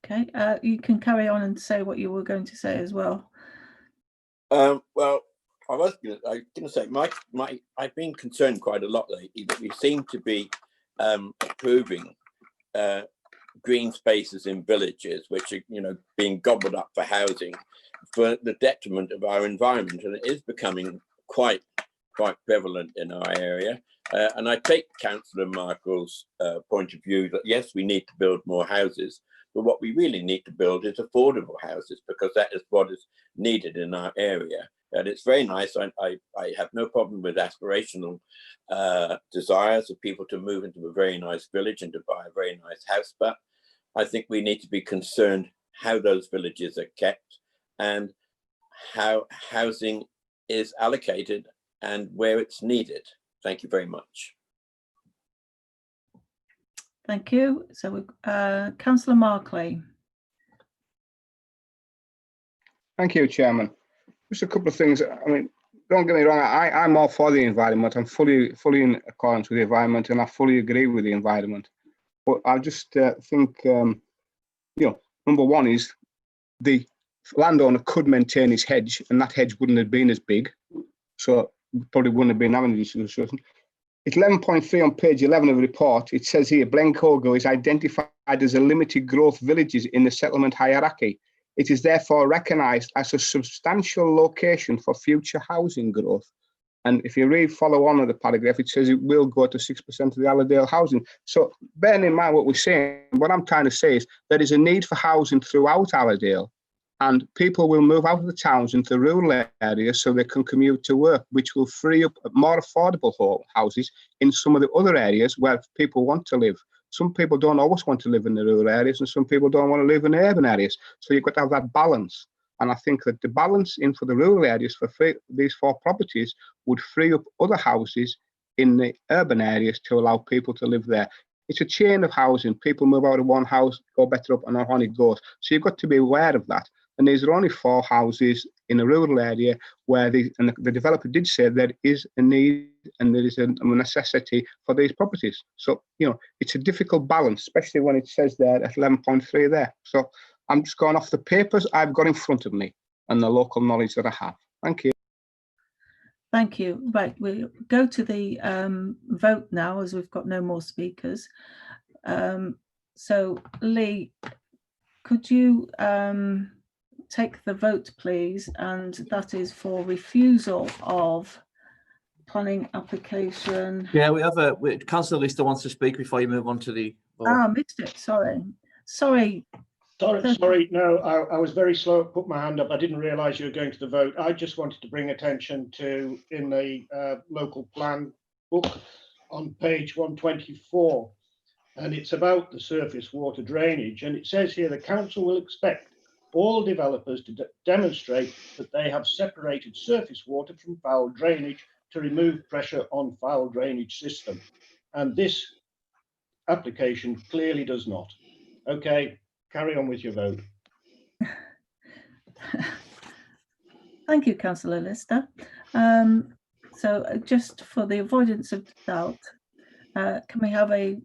Okay, you can carry on and say what you were going to say as well. Well, I was going to say, I've been concerned quite a lot lately that we seem to be approving green spaces in villages, which are, being gobbled up for housing, for the detriment of our environment, and it is becoming quite prevalent in our area. And I take Councillor Markle's point of view that yes, we need to build more houses, but what we really need to build is affordable houses, because that is what is needed in our area. And it's very nice. I have no problem with aspirational desires of people to move into a very nice village and to buy a very nice house, but I think we need to be concerned how those villages are kept and how housing is allocated and where it's needed. Thank you very much. Thank you. So Councillor Markley. Thank you, Chairman. Just a couple of things. I mean, don't get me wrong, I'm all for the environment. I'm fully in accordance with the environment, and I fully agree with the environment. But I just think, number one is the landowner could maintain his hedge, and that hedge wouldn't have been as big, so probably wouldn't have been having this discussion. It's 11.3 on page 11 of the report. It says here, Blencogo is identified as a limited growth villages in the settlement hierarchy. It is therefore recognised as a substantial location for future housing growth. And if you follow on of the paragraph, it says it will go to 6% of the Allerdale housing. So bearing in mind what we're saying, what I'm trying to say is there is a need for housing throughout Allerdale, and people will move out of the towns into rural areas so they can commute to work, which will free up more affordable houses in some of the other areas where people want to live. Some people don't always want to live in the rural areas, and some people don't want to live in the urban areas. So you've got to have that balance. And I think that the balance in for the rural areas for these 4 properties would free up other houses in the urban areas to allow people to live there. It's a chain of housing. People move out of one house, go better up, and on it goes. So you've got to be aware of that. And these are only 4 houses in a rural area where the developer did say there is a need and there is a necessity for these properties. So, it's a difficult balance, especially when it says there at 11.3 there. So I'm just going off the papers I've got in front of me and the local knowledge that I have. Thank you. Thank you. Right, we'll go to the vote now, as we've got no more speakers. So Lee, could you take the vote, please? And that is for refusal of planning application. Yeah, we have Councillor Lister wants to speak before you move on to the vote. Ah, missed it. Sorry. Sorry. No, I was very slow to put my hand up. I didn't realise you were going to the vote. I just wanted to bring attention to, in the local plan book on page 124, and it's about the surface water drainage. And it says here, the council will expect all developers to demonstrate that they have separated surface water from foul drainage to remove pressure on foul drainage system. And this application clearly does not. Okay, carry on with your vote. Thank you, Councillor Lister. So just for the avoidance of doubt, can we have a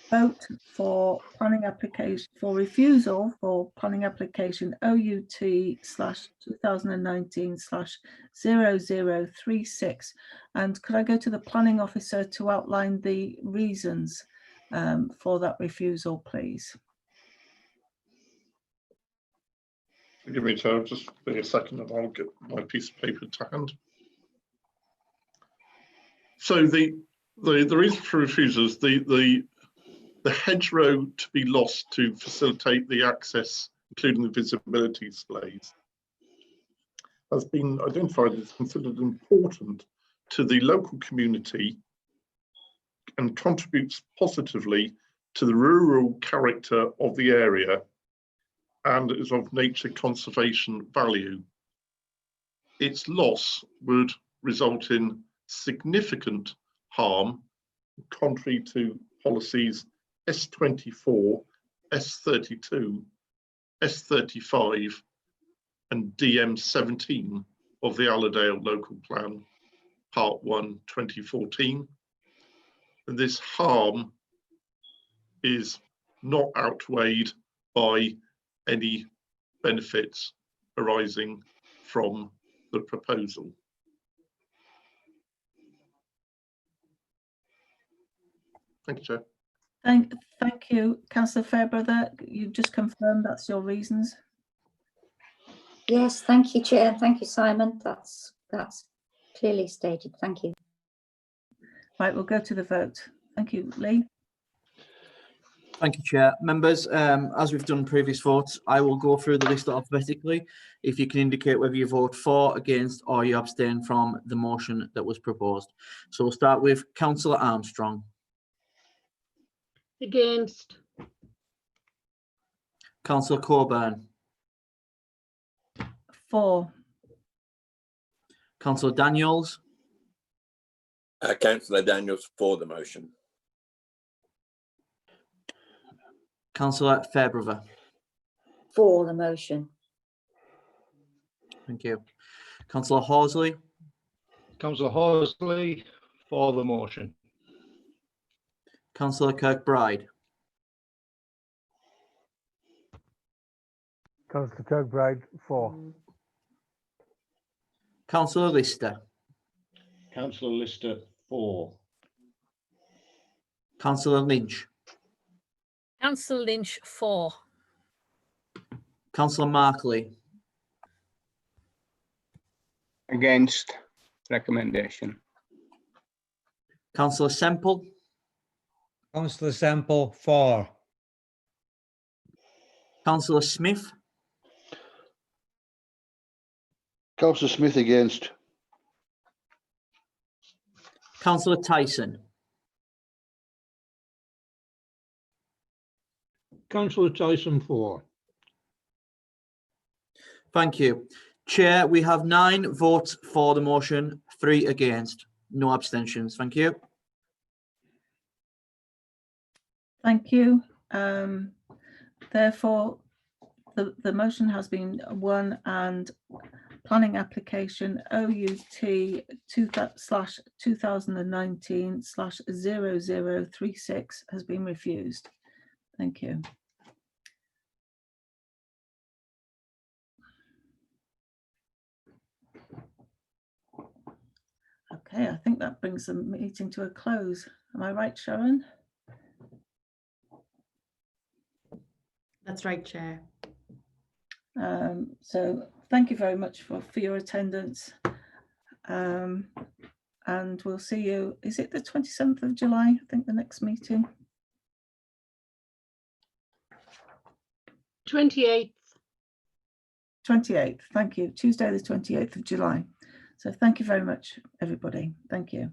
vote for planning application, for refusal for planning application OUT/2019/0036? And could I go to the planning officer to outline the reasons for that refusal, please? Forgive me, Chair, just be a second and I'll get my piece of paper to hand. So the reason for refusals, the hedgerow to be lost to facilitate the access, including the visibility displays, has been identified as considered important to the local community and contributes positively to the rural character of the area and is of nature conservation value. Its loss would result in significant harm, contrary to policies S24, S32, S35 and DM17 of the Allerdale Local Plan, Part 1, 2014. And this harm is not outweighed by any benefits arising from the proposal. Thank you, Chair. Thank you, Councillor Fairbrother. You just confirmed that's your reasons. Yes, thank you, Chair. Thank you, Simon. That's clearly stated. Thank you. Right, we'll go to the vote. Thank you, Lee. Thank you, Chair. Members, as we've done previous votes, I will go through the list alphabetically. If you can indicate whether you vote for, against, or you abstain from the motion that was proposed. So we'll start with Councillor Armstrong. Against. Councillor Coburn. For. Councillor Daniels. Councillor Daniels for the motion. Councillor Fairbrother. For the motion. Thank you. Councillor Horsley. Councillor Horsley for the motion. Councillor Kirkbride. Councillor Kirkbride for. Councillor Lister. Councillor Lister for. Councillor Lynch. Councillor Lynch for. Councillor Markley. Against recommendation. Councillor Semple. Councillor Semple for. Councillor Smith. Councillor Smith against. Councillor Tyson. Councillor Tyson for. Thank you. Chair, we have 9 votes for the motion, 3 against, no abstentions. Thank you. Thank you. Therefore, the motion has been won and planning application OUT/2019/0036 has been refused. Thank you. Okay, I think that brings the meeting to a close. Am I right, Sharon? That's right, Chair. So thank you very much for your attendance. And we'll see you, is it the 27th of July? I think the next meeting. 28th. 28th, thank you. Tuesday the 28th of July. So thank you very much, everybody. Thank you.